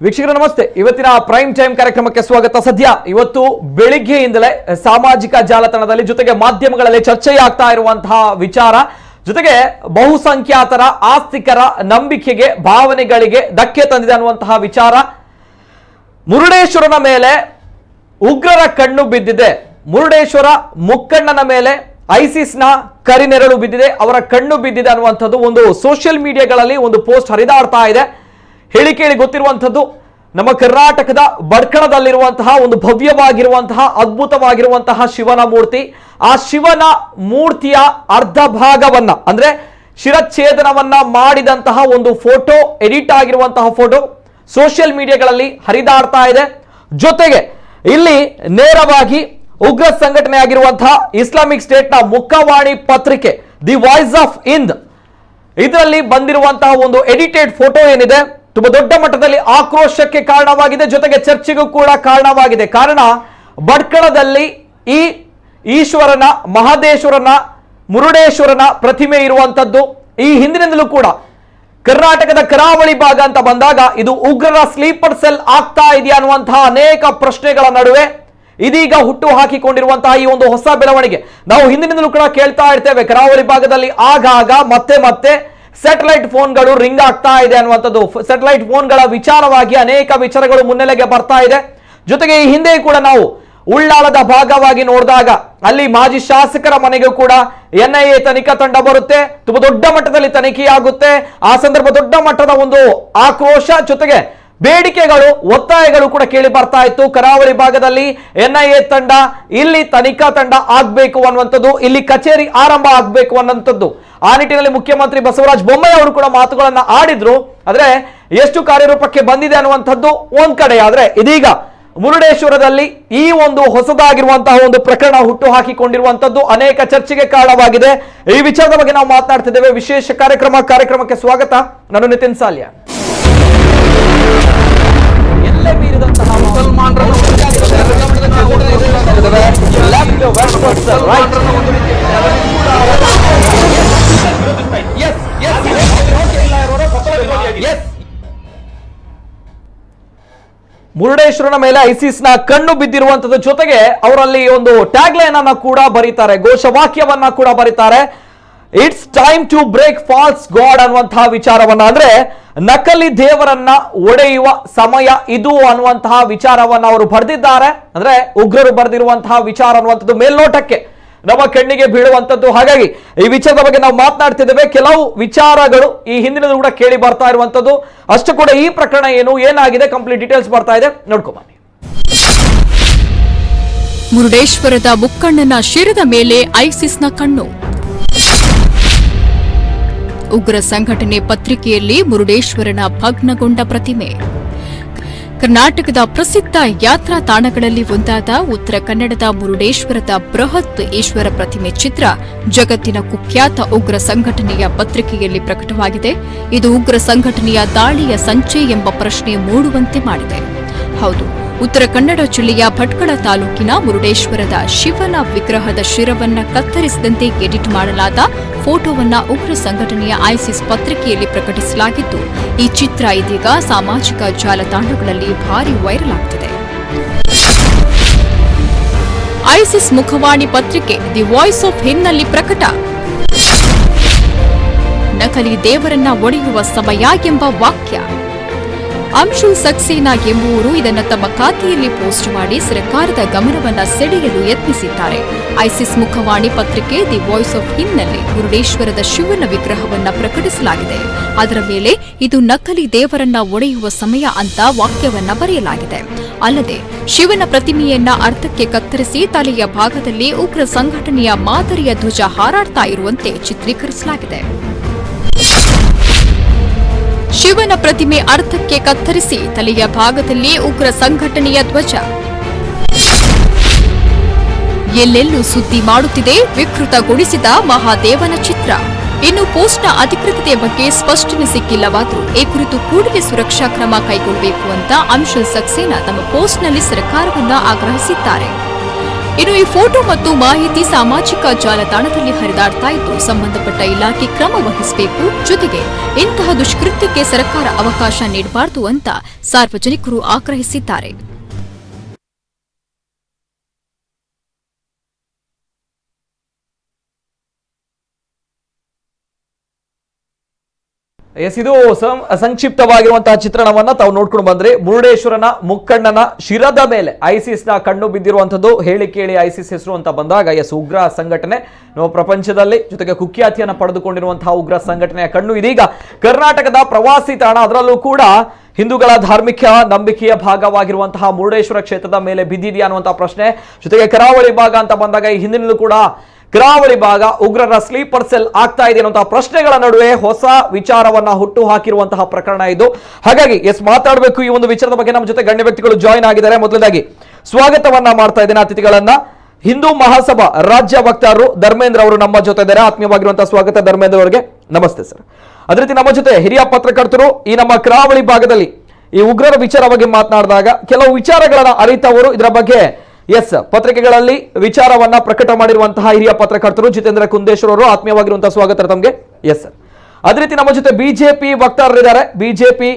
ವೀಕ್ಷಕರ ನಮಸ್ತೆ. ಇವತ್ತಿನ ಪ್ರೈಮ್ ಟೈಮ್ ಕಾರ್ಯಕ್ರಮಕ್ಕೆ ಸ್ವಾಗತ. ಸದ್ಯ ಇವತ್ತು ಬೆಳಿಗ್ಗೆಯಿಂದಲೇ ಸಾಮಾಜಿಕ ಜಾಲತಾಣದಲ್ಲಿ ಜೊತೆಗೆ ಮಾಧ್ಯಮಗಳಲ್ಲಿ ಚರ್ಚೆಯಾಗ್ತಾ ಇರುವಂತಹ ವಿಚಾರ, ಜೊತೆಗೆ ಬಹುಸಂಖ್ಯಾತರ ಆಸ್ತಿಕರ ನಂಬಿಕೆಗೆ ಭಾವನೆಗಳಿಗೆ ಧಕ್ಕೆ ತಂದಿದೆ ಅನ್ನುವಂತಹ ವಿಚಾರ. ಮುರುಡೇಶ್ವರನ ಮೇಲೆ ಉಗ್ರರ ಕಣ್ಣು ಬಿದ್ದಿದೆ. ಮುರುಡೇಶ್ವರ ಮುಕ್ಕಣ್ಣನ ಮೇಲೆ ಐಸಿಸ್ನ ಕರಿನೆರಳು ಬಿದ್ದಿದೆ, ಅವರ ಕಣ್ಣು ಬಿದ್ದಿದೆ ಅನ್ನುವಂಥದ್ದು ಒಂದು ಸೋಷಿಯಲ್ ಮೀಡಿಯಾಗಳಲ್ಲಿ ಒಂದು ಪೋಸ್ಟ್ ಹರಿದಾಡ್ತಾ ಇದೆ. ಹೇಳಿ ಕೇಳಿ ಗೊತ್ತಿರುವಂಥದ್ದು, ನಮ್ಮ ಕರ್ನಾಟಕದ ಬಡ್ಕಣದಲ್ಲಿರುವಂತಹ ಒಂದು ಭವ್ಯವಾಗಿರುವಂತಹ ಅದ್ಭುತವಾಗಿರುವಂತಹ ಶಿವನ ಮೂರ್ತಿ. ಆ ಶಿವನ ಮೂರ್ತಿಯ ಅರ್ಧ ಭಾಗವನ್ನ ಅಂದ್ರೆ ಶಿರಚ್ಛೇದನವನ್ನ ಮಾಡಿದಂತಹ ಒಂದು ಫೋಟೋ, ಎಡಿಟ್ ಆಗಿರುವಂತಹ ಫೋಟೋ ಸೋಷಿಯಲ್ ಮೀಡಿಯಾಗಳಲ್ಲಿ ಹರಿದಾಡ್ತಾ ಇದೆ. ಜೊತೆಗೆ ಇಲ್ಲಿ ನೇರವಾಗಿ ಉಗ್ರ ಸಂಘಟನೆ ಆಗಿರುವಂತಹ ಇಸ್ಲಾಮಿಕ್ ಸ್ಟೇಟ್ ನ ಮುಖವಾಣಿ ಪತ್ರಿಕೆ ದಿ ವಾಯ್ಸ್ ಆಫ್ ಹಿಂದ್ ಇದರಲ್ಲಿ ಬಂದಿರುವಂತಹ ಒಂದು ಎಡಿಟೆಡ್ ಫೋಟೋ ಏನಿದೆ ತುಂಬಾ ದೊಡ್ಡ ಮಟ್ಟದಲ್ಲಿ ಆಕ್ರೋಶಕ್ಕೆ ಕಾರಣವಾಗಿದೆ, ಜೊತೆಗೆ ಚರ್ಚೆಗೂ ಕೂಡ ಕಾರಣವಾಗಿದೆ. ಕಾರಣ, ಬಡ್ಕಳದಲ್ಲಿ ಈ ಈಶ್ವರನ, ಮಹದೇಶ್ವರನ, ಮುರುಡೇಶ್ವರನ ಪ್ರತಿಮೆ ಇರುವಂತದ್ದು. ಈ ಹಿಂದಿನಿಂದಲೂ ಕೂಡ ಕರ್ನಾಟಕದ ಕರಾವಳಿ ಭಾಗ ಅಂತ ಬಂದಾಗ ಇದು ಉಗ್ರರ ಸ್ಲೀಪರ್ ಸೆಲ್ ಆಗ್ತಾ ಇದೆಯಾ ಅನ್ನುವಂತಹ ಅನೇಕ ಪ್ರಶ್ನೆಗಳ ನಡುವೆ ಇದೀಗ ಹುಟ್ಟು ಹಾಕಿಕೊಂಡಿರುವಂತಹ ಈ ಒಂದು ಹೊಸ ಬೆಳವಣಿಗೆ ನಾವು ಹಿಂದಿನಿಂದಲೂ ಕೂಡ ಕೇಳ್ತಾ ಇರ್ತೇವೆ. ಕರಾವಳಿ ಭಾಗದಲ್ಲಿ ಆಗಾಗ ಮತ್ತೆ ಸ್ಯಾಟಲೈಟ್ ಫೋನ್ಗಳು ರಿಂಗ್ ಆಗ್ತಾ ಇದೆ ಅನ್ನುವಂಥದ್ದು. ಸ್ಯಾಟಲೈಟ್ ಫೋನ್ಗಳ ವಿಚಾರವಾಗಿ ಅನೇಕ ವಿಚಾರಗಳು ಮುನ್ನೆಲೆಗೆ ಬರ್ತಾ ಇದೆ. ಜೊತೆಗೆ ಈ ಹಿಂದೆ ಕೂಡ ನಾವು ಉಳ್ಳಾಳದ ಭಾಗವಾಗಿ ನೋಡಿದಾಗ ಅಲ್ಲಿ ಮಾಜಿ ಶಾಸಕರ ಮನೆಗೂ ಕೂಡ NIA ತನಿಖಾ ತಂಡ ಬರುತ್ತೆ, ತುಂಬಾ ದೊಡ್ಡ ಮಟ್ಟದಲ್ಲಿ ತನಿಖೆಯಾಗುತ್ತೆ. ಆ ಸಂದರ್ಭ ದೊಡ್ಡ ಮಟ್ಟದ ಒಂದು ಆಕ್ರೋಶ, ಜೊತೆಗೆ ಬೇಡಿಕೆಗಳು, ಒತ್ತಾಯಗಳು ಕೂಡ ಕೇಳಿ ಬರ್ತಾ ಇತ್ತು. ಕರಾವಳಿ ಭಾಗದಲ್ಲಿ NIA ತಂಡ, ಇಲ್ಲಿ ತನಿಖಾ ತಂಡ ಆಗ್ಬೇಕು ಅನ್ನುವಂಥದ್ದು, ಇಲ್ಲಿ ಕಚೇರಿ ಆರಂಭ ಆಗ್ಬೇಕು ಅನ್ನುವಂಥದ್ದು. ಆ ನಿಟ್ಟಿನಲ್ಲಿ ಮುಖ್ಯಮಂತ್ರಿ ಬಸವರಾಜ ಬೊಮ್ಮಾಯಿ ಅವರು ಕೂಡ ಮಾತುಗಳನ್ನ ಆಡಿದ್ರು. ಆದ್ರೆ ಎಷ್ಟು ಕಾರ್ಯರೂಪಕ್ಕೆ ಬಂದಿದೆ ಅನ್ನುವಂಥದ್ದು ಒಂದ್ ಕಡೆ, ಆದ್ರೆ ಇದೀಗ ಮುರುಡೇಶ್ವರದಲ್ಲಿ ಈ ಒಂದು ಹೊಸದಾಗಿರುವಂತಹ ಒಂದು ಪ್ರಕರಣ ಹುಟ್ಟು ಹಾಕಿಕೊಂಡಿರುವಂತದ್ದು ಅನೇಕ ಚರ್ಚೆಗೆ ಕಾರಣವಾಗಿದೆ. ಈ ವಿಚಾರದ ಬಗ್ಗೆ ನಾವು ಮಾತನಾಡ್ತಿದ್ದೇವೆ. ವಿಶೇಷ ಕಾರ್ಯಕ್ರಮಕ್ಕೆ ಸ್ವಾಗತ. ನಾನು ನಿತಿನ್ ಸಾಲ್ಯ. ಎಲ್ಲೇ ಮೀರಿದಂತಹ ಮುರುಡೇಶ್ವರನ ಮೇಲೆ ಐಸಿಸ್ನ ಕಣ್ಣು ಬಿದ್ದಿರುವಂತದ್ದು, ಜೊತೆಗೆ ಅವರಲ್ಲಿ ಒಂದು ಟ್ಯಾಗ್ ಲೈನ್ ಅನ್ನ ಕೂಡ ಬರೀತಾರೆ, ಘೋಷವಾಕ್ಯವನ್ನ ಕೂಡ ಬರೀತಾರೆ. It's time to break false god ಅನ್ನುವಂತಹ ವಿಚಾರವನ್ನ, ಅಂದ್ರೆ ನಕಲಿ ದೇವರನ್ನ ಒಡೆಯುವ ಸಮಯ ಇದು ಅನ್ನುವಂತಹ ವಿಚಾರವನ್ನ ಅವರು ಬರೆದಿದ್ದಾರೆ. ಅಂದ್ರೆ ಉಗ್ರರು ಬರೆದಿರುವಂತಹ ವಿಚಾರ ಅನ್ನುವಂಥದ್ದು ಮೇಲ್ನೋಟಕ್ಕೆ ನಮ್ಮ ಕಣ್ಣಿಗೆ ಬೀಳುವಂತದ್ದು. ಹಾಗಾಗಿ ಈ ವಿಚಾರದ ಬಗ್ಗೆ ನಾವು ಮಾತನಾಡ್ತಿದ್ದೇವೆ. ಕೆಲವು ವಿಚಾರಗಳು ಈ ಹಿಂದಿನ ಕೂಡ ಕೇಳಿ ಬರ್ತಾ ಇರುವಂತದ್ದು. ಅಷ್ಟು ಕೂಡ ಈ ಪ್ರಕರಣ ಏನಾಗಿದೆ ಕಂಪ್ಲೀಟ್ ಡೀಟೇಲ್ಸ್ ಬರ್ತಾ ಇದೆ, ನೋಡ್ಕೊಂಬನ್ನಿ. ಮುರುಡೇಶ್ವರದ ಮುಕ್ಕಣ್ಣನ ಶಿರದ ಮೇಲೆ ಐಸಿಸ್ನ ಕಣ್ಣು. ಉಗ್ರ ಸಂಘಟನೆ ಪತ್ರಿಕೆಯಲ್ಲಿ ಮುರುಡೇಶ್ವರನ ಭಗ್ನಗೊಂಡ ಪ್ರತಿಮೆ. ಕರ್ನಾಟಕದ ಪ್ರಸಿದ್ಧ ಯಾತ್ರಾ ತಾಣಗಳಲ್ಲಿ ಒಂದಾದ ಉತ್ತರ ಕನ್ನಡದ ಮುರುಡೇಶ್ವರದ ಬೃಹತ್ ಈಶ್ವರ ಪ್ರತಿಮೆ ಚಿತ್ರ ಜಗತ್ತಿನ ಕುಖ್ಯಾತ ಉಗ್ರ ಸಂಘಟನೆಯ ಪತ್ರಿಕೆಯಲ್ಲಿ ಪ್ರಕಟವಾಗಿದೆ. ಇದು ಉಗ್ರ ಸಂಘಟನೆಯ ದಾಳಿಯ ಸಂಚೆ ಎಂಬ ಪ್ರಶ್ನೆ ಮೂಡುವಂತೆ ಮಾಡಿದೆ. ಹೌದು, ಉತ್ತರ ಕನ್ನಡ ಜಿಲ್ಲೆಯ ಭಟ್ಕಳ ತಾಲೂಕಿನ ಮುರುಡೇಶ್ವರದ ಶಿವನ ವಿಗ್ರಹದ ಶಿರವನ್ನ ಕತ್ತರಿಸಿದಂತೆ ಎಡಿಟ್ ಮಾಡಲಾದ ಫೋಟೋವನ್ನ ಉಗ್ರ ಸಂಘಟನೆಯ ಐಸಿಸ್ ಪತ್ರಿಕೆಯಲ್ಲಿ ಪ್ರಕಟಿಸಲಾಗಿದ್ದು, ಈ ಚಿತ್ರ ಇದೀಗ ಸಾಮಾಜಿಕ ಜಾಲತಾಣಗಳಲ್ಲಿ ಭಾರಿ ವೈರಲ್ ಆಗ್ತಿದೆ. ಐಸಿಸ್ ಮುಖವಾಣಿ ಪತ್ರಿಕೆ ದಿ ವಾಯ್ಸ್ ಆಫ್ ಹಿಂದ್ನಲ್ಲಿ ಪ್ರಕಟ. ನಕಲಿ ದೇವರನ್ನ ಒಡೆಯುವ ಸಮಯ ಎಂಬ ವಾಕ್ಯ. ಅಂಶುಲ್ ಸಕ್ಸೇನಾ ಎಂಬುವರು ಇದನ್ನು ತಮ್ಮ ಖಾತೆಯಲ್ಲಿ ಪೋಸ್ಟ್ ಮಾಡಿ ಸರ್ಕಾರದ ಗಮನವನ್ನು ಸೆಳೆಯಲು ಯತ್ನಿಸಿದ್ದಾರೆ. ಐಸಿಸ್ ಮುಖವಾಣಿ ಪತ್ರಿಕೆ ದಿ ವಾಯ್ಸ್ ಆಫ್ ಹಿಂದ್ನಲ್ಲಿ ಮುರುಡೇಶ್ವರದ ಶಿವನ ವಿಗ್ರಹವನ್ನು ಪ್ರಕಟಿಸಲಾಗಿದೆ. ಅದರ ಮೇಲೆ ಇದು ನಕಲಿ ದೇವರನ್ನ ಒಡೆಯುವ ಸಮಯ ಅಂತ ವಾಕ್ಯವನ್ನ ಬರೆಯಲಾಗಿದೆ. ಅಲ್ಲದೆ ಶಿವನ ಪ್ರತಿಮೆಯನ್ನ ಅರ್ಧಕ್ಕೆ ಕತ್ತರಿಸಿ ತಲೆಯ ಭಾಗದಲ್ಲಿ ಉಗ್ರ ಸಂಘಟನೆಯ ಮಾದರಿಯ ಧ್ವಜ ಹಾರಾಡ್ತಾ ಇರುವಂತೆ ಚಿತ್ರೀಕರಿಸಲಾಗಿದೆ. ಶಿವನ ಪ್ರತಿಮೆ ಅರ್ಧಕ್ಕೆ ಕತ್ತರಿಸಿ ತಲೆಯ ಭಾಗದಲ್ಲಿ ಉಗ್ರ ಸಂಘಟನೆಯ ಧ್ವಜ. ಎಲ್ಲೆಲ್ಲೂ ಸುದ್ದಿ ಮಾಡುತ್ತಿದೆ ವಿಕೃತಗೊಳಿಸಿದ ಮಹಾದೇವನ ಚಿತ್ರ. ಇನ್ನು ಪೋಸ್ಟ್ನ ಅಧಿಕೃತತೆ ಬಗ್ಗೆ ಸ್ಪಷ್ಟನೆ ಸಿಕ್ಕಿಲ್ಲವಾದರೂ ಈ ಕುರಿತು ಕೂಡಲೇ ಸುರಕ್ಷಾ ಕ್ರಮ ಕೈಗೊಳ್ಳಬೇಕು ಅಂತ ಅಂಶುಲ್ ಸಕ್ಸೇನಾ ತಮ್ಮ ಪೋಸ್ಟ್ನಲ್ಲಿ ಸರ್ಕಾರವನ್ನು ಆಗ್ರಹಿಸಿದ್ದಾರೆ. ಇನ್ನು ಈ ಫೋಟೋ ಮತ್ತು ಮಾಹಿತಿ ಸಾಮಾಜಿಕ ಜಾಲತಾಣದಲ್ಲಿ ಹರಿದಾಡ್ತಾ ಇದ್ದು ಸಂಬಂಧಪಟ್ಟ ಇಲಾಖೆ ಕ್ರಮ ವಹಿಸಬೇಕು, ಜೊತೆಗೆ ಇಂತಹ ದುಷ್ಕೃತ್ಯಕ್ಕೆ ಸರ್ಕಾರ ಅವಕಾಶ ನೀಡಬಾರದು ಅಂತ ಸಾರ್ವಜನಿಕರು ಆಗ್ರಹಿಸಿದ್ದಾರೆ. ಎಸ್, ಇದು ಸಂಕ್ಷಿಪ್ತವಾಗಿರುವಂತಹ ಚಿತ್ರಣವನ್ನ ತಾವು ನೋಡ್ಕೊಂಡು ಬಂದ್ರೆ, ಮುರುಡೇಶ್ವರನ ಮುಕ್ಕಣ್ಣನ ಶಿರದ ಮೇಲೆ ಐಸಿಸ್ ನ ಕಣ್ಣು ಬಿದ್ದಿರುವಂತದ್ದು. ಹೇಳಿ ಕೇಳಿ ಐಸಿಸ್ ಹೆಸರು ಅಂತ ಬಂದಾಗ ಎಸ್, ಉಗ್ರ ಸಂಘಟನೆ ನಮ್ಮ ಪ್ರಪಂಚದಲ್ಲಿ, ಜೊತೆಗೆ ಕುಖ್ಯಾತಿಯನ್ನು ಪಡೆದುಕೊಂಡಿರುವಂತಹ ಉಗ್ರ ಸಂಘಟನೆಯ ಕಣ್ಣು ಇದೀಗ ಕರ್ನಾಟಕದ ಪ್ರವಾಸಿ ತಾಣ, ಅದರಲ್ಲೂ ಕೂಡ ಹಿಂದೂಗಳ ಧಾರ್ಮಿಕ ನಂಬಿಕೆಯ ಭಾಗವಾಗಿರುವಂತಹ ಮುರುಡೇಶ್ವರ ಕ್ಷೇತ್ರದ ಮೇಲೆ ಬಿದ್ದಿದೆಯಾ ಅನ್ನುವಂತಹ ಪ್ರಶ್ನೆ. ಜೊತೆಗೆ ಕರಾವಳಿ ಭಾಗ ಅಂತ ಬಂದಾಗ ಈ ಹಿಂದಿನಲ್ಲೂ ಕೂಡ ಕರಾವಳಿ ಭಾಗ ಉಗ್ರರ ಸ್ಲೀಪರ್ ಸೆಲ್ ಆಗ್ತಾ ಇದೆ ಅನ್ನುವಂತಹ ಪ್ರಶ್ನೆಗಳ ನಡುವೆ ಹೊಸ ವಿಚಾರವನ್ನ ಹುಟ್ಟು ಹಾಕಿರುವಂತಹ ಪ್ರಕರಣ ಇದು. ಹಾಗಾಗಿ ಎಸ್, ಮಾತಾಡಬೇಕು ಈ ಒಂದು ವಿಚಾರದ ಬಗ್ಗೆ. ನಮ್ಮ ಜೊತೆ ಗಣ್ಯ ವ್ಯಕ್ತಿಗಳು ಜಾಯಿನ್ ಆಗಿದ್ದಾರೆ. ಮೊದಲದಾಗಿ ಸ್ವಾಗತವನ್ನ ಮಾಡ್ತಾ ಇದ್ದೇನೆ ಅತಿಥಿಗಳನ್ನ. ಹಿಂದೂ ಮಹಾಸಭಾ ರಾಜ್ಯ ವಕ್ತಾರರು ಧರ್ಮೇಂದ್ರ ಅವರು ನಮ್ಮ ಜೊತೆ ಇದ್ದಾರೆ. ಆತ್ಮೀಯವಾಗಿರುವಂತಹ ಸ್ವಾಗತ ಧರ್ಮೇಂದ್ರ ಅವರಿಗೆ. ನಮಸ್ತೆ ಸರ್. ಅದೇ ರೀತಿ ನಮ್ಮ ಜೊತೆ ಹಿರಿಯ ಪತ್ರಕರ್ತರು, ಈ ನಮ್ಮ ಕರಾವಳಿ ಭಾಗದಲ್ಲಿ ಈ ಉಗ್ರರ ವಿಚಾರವಾಗಿ ಮಾತನಾಡಿದಾಗ ಕೆಲವು ವಿಚಾರಗಳನ್ನ ಅರಿತವರು, ಇದರ ಬಗ್ಗೆ ಎಸ್ ಪತ್ರಿಕೆಗಳಲ್ಲಿ ವಿಚಾರವನ್ನ ಪ್ರಕಟ ಮಾಡಿರುವಂತಹ ಹಿರಿಯ ಪತ್ರಕರ್ತರು ಜಿತೇಂದ್ರ ಕುಂದೇಶ್ವರ್ ಅವರು. ಆತ್ಮೀಯವಾಗಿರುವಂತಹ ಸ್ವಾಗತ ತಮಗೆ. Yes sir. ಅದೇ ರೀತಿ ನಮ್ಮ ಜೊತೆ ಬಿಜೆಪಿ ವಕ್ತಾರರಿದ್ದಾರೆ. ಬಿಜೆಪಿ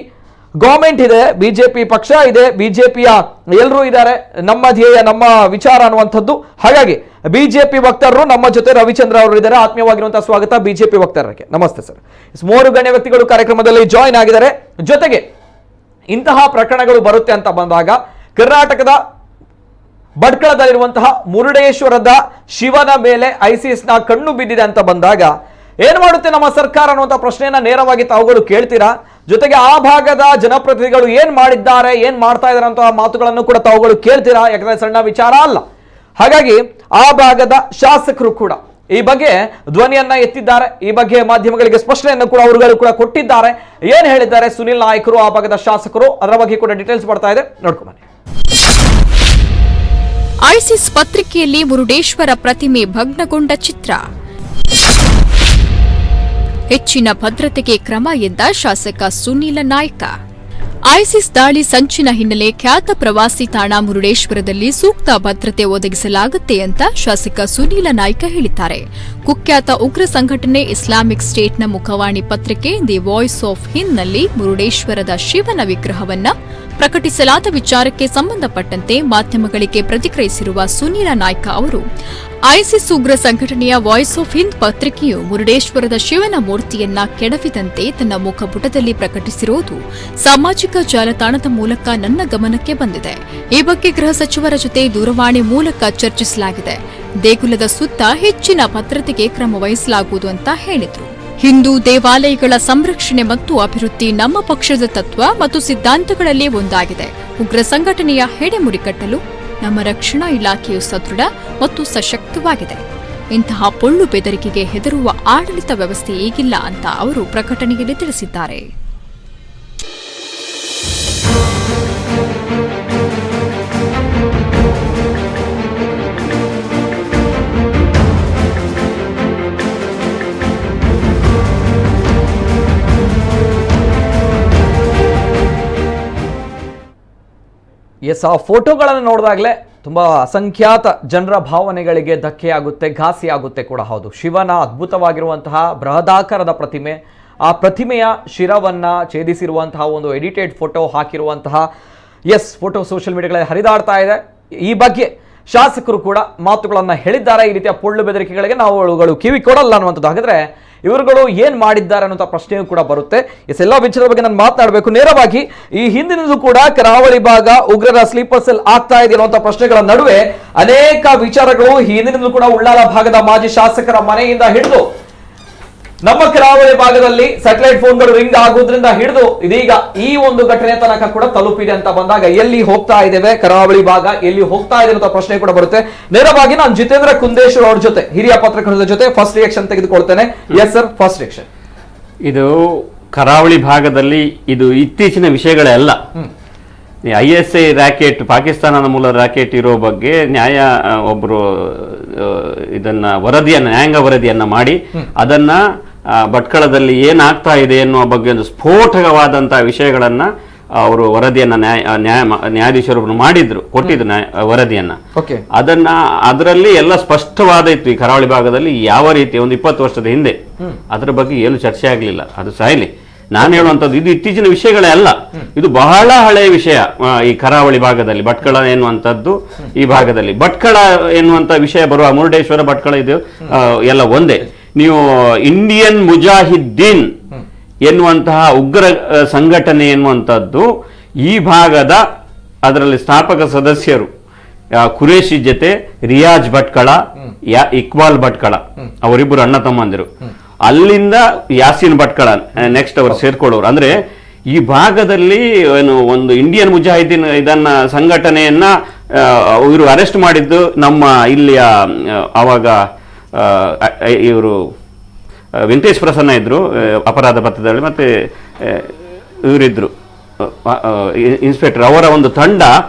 ಗವರ್ಮೆಂಟ್ ಇದೆ, ಬಿಜೆಪಿ ಪಕ್ಷ ಇದೆ, ಬಿಜೆಪಿಯ ಎಲ್ಲರೂ ಇದ್ದಾರೆ. ನಮ್ಮ ಧ್ಯೇಯ ನಮ್ಮ ವಿಚಾರ ಅನ್ನುವಂಥದ್ದು. ಹಾಗಾಗಿ ಬಿಜೆಪಿ ವಕ್ತಾರರು ನಮ್ಮ ಜೊತೆ ರವಿಚಂದ್ರ ಅವರು ಇದ್ದಾರೆ. ಆತ್ಮೀಯವಾಗಿರುವಂತಹ ಸ್ವಾಗತ ಬಿಜೆಪಿ ವಕ್ತಾರರಿಗೆ. ನಮಸ್ತೆ ಸರ್. ಮೂವರು ಗಣ್ಯ ವ್ಯಕ್ತಿಗಳು ಕಾರ್ಯಕ್ರಮದಲ್ಲಿ ಜಾಯಿನ್ ಆಗಿದ್ದಾರೆ. ಜೊತೆಗೆ ಇಂತಹ ಪ್ರಕರಣಗಳು ಬರುತ್ತೆ ಅಂತ ಬಂದಾಗ ಕರ್ನಾಟಕದ ಭಟ್ಕಳದಲ್ಲಿರುವಂತಹ ಮುರುಡೇಶ್ವರದ ಶಿವನ ಮೇಲೆ ಐಸಿಸ್ ನ ಕಣ್ಣು ಬಿದ್ದಿದೆ ಅಂತ ಬಂದಾಗ ಏನ್ ಮಾಡುತ್ತೆ ನಮ್ಮ ಸರ್ಕಾರ ಅನ್ನುವಂಥ ಪ್ರಶ್ನೆಯನ್ನ ನೇರವಾಗಿ ತಾವುಗಳು ಕೇಳ್ತೀರಾ. ಜೊತೆಗೆ ಆ ಭಾಗದ ಜನಪ್ರತಿನಿಧಿಗಳು ಏನ್ ಮಾಡಿದ್ದಾರೆ, ಏನ್ ಮಾಡ್ತಾ ಇದ್ದಾರೆ ಅಂತ ಮಾತುಗಳನ್ನು ಕೂಡ ತಾವುಗಳು ಕೇಳ್ತೀರಾ. ಯಾಕಂದ್ರೆ ಸಣ್ಣ ವಿಚಾರ ಅಲ್ಲ. ಹಾಗಾಗಿ ಆ ಭಾಗದ ಶಾಸಕರು ಕೂಡ ಈ ಬಗ್ಗೆ ಧ್ವನಿಯನ್ನ ಎತ್ತಿದ್ದಾರೆ. ಈ ಬಗ್ಗೆ ಮಾಧ್ಯಮಗಳಿಗೆ ಸ್ಪಷ್ಟನೆಯನ್ನು ಕೂಡ ಅವರುಗಳು ಕೂಡ ಕೊಟ್ಟಿದ್ದಾರೆ. ಏನ್ ಹೇಳಿದ್ದಾರೆ ಸುನಿಲ್ ನಾಯ್ಕರು, ಆ ಭಾಗದ ಶಾಸಕರು, ಅದರ ಬಗ್ಗೆ ಕೂಡ ಡೀಟೇಲ್ಸ್ ಬರ್ತಾ ಇದೆ, ನೋಡ್ಕೊಂಡು ಬನ್ನಿ. ಐಸಿಸ್ ಪತ್ರಿಕೆಯಲ್ಲಿ ಮುರುಡೇಶ್ವರ ಪ್ರತಿಮೆ ಭಗ್ನಗೊಂಡ ಚಿತ್ರ. ಹೆಚ್ಚಿನ ಭದ್ರತೆಗೆ ಕ್ರಮ ಎಂದ ಶಾಸಕ ಸುನೀಲ ನಾಯ್ಕ. ಐಸಿಸ್ ದಾಳಿ ಸಂಚಿನ ಹಿನ್ನೆಲೆ ಖ್ಯಾತ ಪ್ರವಾಸಿ ತಾಣ ಮುರುಡೇಶ್ವರದಲ್ಲಿ ಸೂಕ್ತ ಭದ್ರತೆ ಒದಗಿಸಲಾಗುತ್ತೆ ಅಂತ ಶಾಸಕ ಸುನೀಲ ನಾಯ್ಕ ಹೇಳಿದ್ದಾರೆ. ಕುಖ್ಯಾತ ಉಗ್ರ ಸಂಘಟನೆ ಇಸ್ಲಾಮಿಕ್ ಸ್ಟೇಟ್ನ ಮುಖವಾಣಿ ಪತ್ರಿಕೆ ದಿ ವಾಯ್ಸ್ ಆಫ್ ಹಿಂದ್ನಲ್ಲಿ ಮುರುಡೇಶ್ವರದ ಶಿವನ ವಿಗ್ರಹವನ್ನ ಪ್ರಕಟಿಸಲಾದ ವಿಚಾರಕ್ಕೆ ಸಂಬಂಧಪಟ್ಟಂತೆ ಮಾಧ್ಯಮಗಳಿಗೆ ಪ್ರತಿಕ್ರಿಯಿಸಿರುವ ಸುನೀಲ ನಾಯ್ಕ ಅವರು, ಐಸಿಸ್ ಉಗ್ರ ಸಂಘಟನೆಯ ವಾಯ್ಸ್ ಆಫ್ ಹಿಂದ್ ಪತ್ರಿಕೆಯು ಮುರುಡೇಶ್ವರದ ಶಿವನ ಮೂರ್ತಿಯನ್ನ ಕೆಡವಿದಂತೆ ತನ್ನ ಮುಖಪುಟದಲ್ಲಿ ಪ್ರಕಟಿಸಿರುವುದು ಸಾಮಾಜಿಕ ಜಾಲತಾಣದ ಮೂಲಕ ನನ್ನ ಗಮನಕ್ಕೆ ಬಂದಿದೆ. ಈ ಬಗ್ಗೆ ಗೃಹ ಸಚಿವರ ಜೊತೆ ದೂರವಾಣಿ ಮೂಲಕ ಚರ್ಚಿಸಲಾಗಿದೆ. ದೇಗುಲದ ಸುತ್ತ ಹೆಚ್ಚಿನ ಭದ್ರತೆಗೆ ಕ್ರಮ ವಹಿಸಲಾಗುವುದು ಅಂತ ಹೇಳಿದರು. ಹಿಂದೂ ದೇವಾಲಯಗಳ ಸಂರಕ್ಷಣೆ ಮತ್ತು ಅಭಿವೃದ್ಧಿ ನಮ್ಮ ಪಕ್ಷದ ತತ್ವ ಮತ್ತು ಸಿದ್ಧಾಂತಗಳಲ್ಲಿ ಒಂದಾಗಿದೆ. ಉಗ್ರ ಸಂಘಟನೆಯ ಹೆಡೆಮುರಿ ಕಟ್ಟಲು ನಮ್ಮ ರಕ್ಷಣಾ ಇಲಾಖೆಯು ಸದೃಢ ಮತ್ತು ಸಶಕ್ತವಾಗಿದೆ. ಇಂತಹ ಪೊಳ್ಳು ಬೆದರಿಕೆಗೆ ಹೆದರುವ ಆಡಳಿತ ವ್ಯವಸ್ಥೆ ಈಗಿಲ್ಲ ಅಂತ ಅವರು ಪ್ರಕಟಣೆಯಲ್ಲಿ ತಿಳಿಸಿದ್ದಾರೆ. ಎಸ್, ಆ ಫೋಟೋಗಳನ್ನು ನೋಡಿದಾಗಲೇ ತುಂಬ ಅಸಂಖ್ಯಾತ ಜನರ ಭಾವನೆಗಳಿಗೆ ಧಕ್ಕೆಯಾಗುತ್ತೆ, ಘಾಸಿಯಾಗುತ್ತೆ ಕೂಡ ಹೌದು. ಶಿವನ ಅದ್ಭುತವಾಗಿರುವಂತಹ ಬೃಹದಾಕಾರದ ಪ್ರತಿಮೆ, ಆ ಪ್ರತಿಮೆಯ ಶಿರವನ್ನು ಛೇದಿಸಿರುವಂತಹ ಒಂದು ಎಡಿಟೆಡ್ ಫೋಟೋ ಹಾಕಿರುವಂತಹ ಫೋಟೋ ಸೋಷಿಯಲ್ ಮೀಡಿಯಾಗಳಲ್ಲಿ ಹರಿದಾಡ್ತಾ ಇದೆ. ಈ ಬಗ್ಗೆ ಶಾಸಕರು ಕೂಡ ಮಾತುಗಳನ್ನು ಹೇಳಿದ್ದಾರೆ. ಈ ರೀತಿಯ ಪೊಳ್ಳು ಬೆದರಿಕೆಗಳಿಗೆ ನಾವುಗಳು ಕಿವಿ ಕೊಡಲ್ಲ ಅನ್ನುವಂಥದ್ದು. ಹಾಗಾದ್ರೆ ಇವರುಗಳು ಏನ್ ಮಾಡಿದ್ದಾರೆ ಅನ್ನೋ ಪ್ರಶ್ನೆಯೂ ಕೂಡ ಬರುತ್ತೆ. ಎಲ್ಲ ವಿಚಾರದ ಬಗ್ಗೆ ನಾನು ಮಾತನಾಡಬೇಕು. ನೇರವಾಗಿ ಈ ಹಿಂದಿನದು ಕೂಡ ಕರಾವಳಿ ಭಾಗ ಉಗ್ರರ ಸ್ಲೀಪರ್ ಸೆಲ್ ಆಗ್ತಾ ಇದೆ ಅನ್ನುವಂಥ ಪ್ರಶ್ನೆಗಳ ನಡುವೆ ಅನೇಕ ವಿಚಾರಗಳು ಹಿಂದಿನದು ಕೂಡ ಉಳ್ಳಾಲ ಭಾಗದ ಮಾಜಿ ಶಾಸಕರ ಮನೆಯಿಂದ ಹಿಡಿದು ನಮ್ಮ ಕರಾವಳಿ ಭಾಗದಲ್ಲಿ ಸ್ಯಾಟಲೈಟ್ ಫೋನ್ಗಳು ರಿಂಗ್ ಆಗೋದ್ರಿಂದ ಹಿಡಿದು ಇದೀಗ ಈ ಒಂದು ಘಟನೆ ತನಕ ಕೂಡ ತಲುಪಿದೆ ಅಂತ ಬಂದಾಗ ಎಲ್ಲಿ ಹೋಗ್ತಾ ಇದ್ದೇವೆ, ಕರಾವಳಿ ಭಾಗ ಎಲ್ಲಿ ಹೋಗ್ತಾ ಇದೆ ಅಂತ ಪ್ರಶ್ನೆ ಕೂಡ ಬರುತ್ತೆ. ನೇರವಾಗಿ ನಾನು ಜಿತೇಂದ್ರ ಕುಂದೇಶ್ವರ್ ಅವ್ರ ಜೊತೆ, ಹಿರಿಯ ಪತ್ರಕರ್ತರ ಜೊತೆ ಫಸ್ಟ್ ರಿಯಾಕ್ಷನ್ ತೆಗೆದುಕೊಳ್ತೇನೆ. Yes sir, first reaction. ಇದು ಕರಾವಳಿ ಭಾಗದಲ್ಲಿ ಇದು ಇತ್ತೀಚಿನ ವಿಷಯಗಳೇ ಅಲ್ಲ. ISI ರ್ಯಾಕೆಟ್, ಪಾಕಿಸ್ತಾನದ ಮೂಲ ರ್ಯಾಕೆಟ್ ಇರೋ ಬಗ್ಗೆ ಒಬ್ರು ಇದನ್ನ ನ್ಯಾಯಾಂಗ ವರದಿಯನ್ನ ಮಾಡಿ ಅದನ್ನ ಭಟ್ಕಳದಲ್ಲಿ ಏನಾಗ್ತಾ ಇದೆ ಎನ್ನುವ ಬಗ್ಗೆ ಒಂದು ಸ್ಫೋಟಕವಾದಂತಹ ವಿಷಯಗಳನ್ನ ಅವರು ವರದಿಯನ್ನ ನ್ಯಾಯಾಧೀಶರು ಮಾಡಿದ್ರು, ಕೊಟ್ಟಿದ್ರು ವರದಿಯನ್ನ. ಅದರಲ್ಲಿ ಎಲ್ಲ ಸ್ಪಷ್ಟವಾದ ಇತ್ತು. ಈ ಕರಾವಳಿ ಭಾಗದಲ್ಲಿ ಯಾವ ರೀತಿ ಒಂದು 20 ವರ್ಷದ ಹಿಂದೆ ಅದರ ಬಗ್ಗೆ ಏನು ಚರ್ಚೆ ಆಗ್ಲಿಲ್ಲ. ಅದು ಸಾಯ್ಲಿ. ನಾನು ಹೇಳುವಂಥದ್ದು ಇದು ಇತ್ತೀಚಿನ ವಿಷಯಗಳೇ ಅಲ್ಲ, ಇದು ಬಹಳ ಹಳೆಯ ವಿಷಯ. ಈ ಕರಾವಳಿ ಭಾಗದಲ್ಲಿ ಭಟ್ಕಳ ಎನ್ನುವಂಥದ್ದು, ಈ ಭಾಗದಲ್ಲಿ ಭಟ್ಕಳ ಎನ್ನುವಂತ ವಿಷಯ ಬರುವ ಮುರುಡೇಶ್ವರ ಭಟ್ಕಳ ಇದು ಎಲ್ಲ ಒಂದೇ. ನೀವು ಇಂಡಿಯನ್ ಮುಜಾಹಿದ್ದೀನ್ ಎನ್ನುವಂತಹ ಉಗ್ರ ಸಂಘಟನೆ ಎನ್ನುವಂಥದ್ದು ಈ ಭಾಗದ ಅದರಲ್ಲಿ ಸ್ಥಾಪಕ ಸದಸ್ಯರು ಕುರೇಶಿ ಜೊತೆ ರಿಯಾಜ್ ಭಟ್ಕಳ, ಇಕ್ಬಾಲ್ ಭಟ್ಕಳ, ಅವರಿಬ್ಬರು ಅಣ್ಣ ತಮ್ಮಂದಿರು. ಅಲ್ಲಿಂದ ಯಾಸೀನ್ ಭಟ್ಕಳ ನೆಕ್ಸ್ಟ್ ಅವರು ಸೇರ್ಕೊಳ್ಳೋರು. ಅಂದ್ರೆ ಈ ಭಾಗದಲ್ಲಿ ಏನು ಒಂದು ಇಂಡಿಯನ್ ಮುಜಾಹಿದ್ದೀನ್ ಇದನ್ನ ಸಂಘಟನೆಯನ್ನ ಇವರು ಅರೆಸ್ಟ್ ಮಾಡಿದ್ದು ನಮ್ಮ ಇಲ್ಲಿಯ ಅವಾಗ ಇವರು ವೆಂಕಟೇಶ್ ಪ್ರಸನ್ನ ಇದ್ರು ಅಪರಾಧ ಪತ್ರದಲ್ಲಿ, ಮತ್ತೆ ಇವರಿದ್ರು ಇನ್ಸ್ಪೆಕ್ಟರ್, ಅವರ ಒಂದು ತಂಡ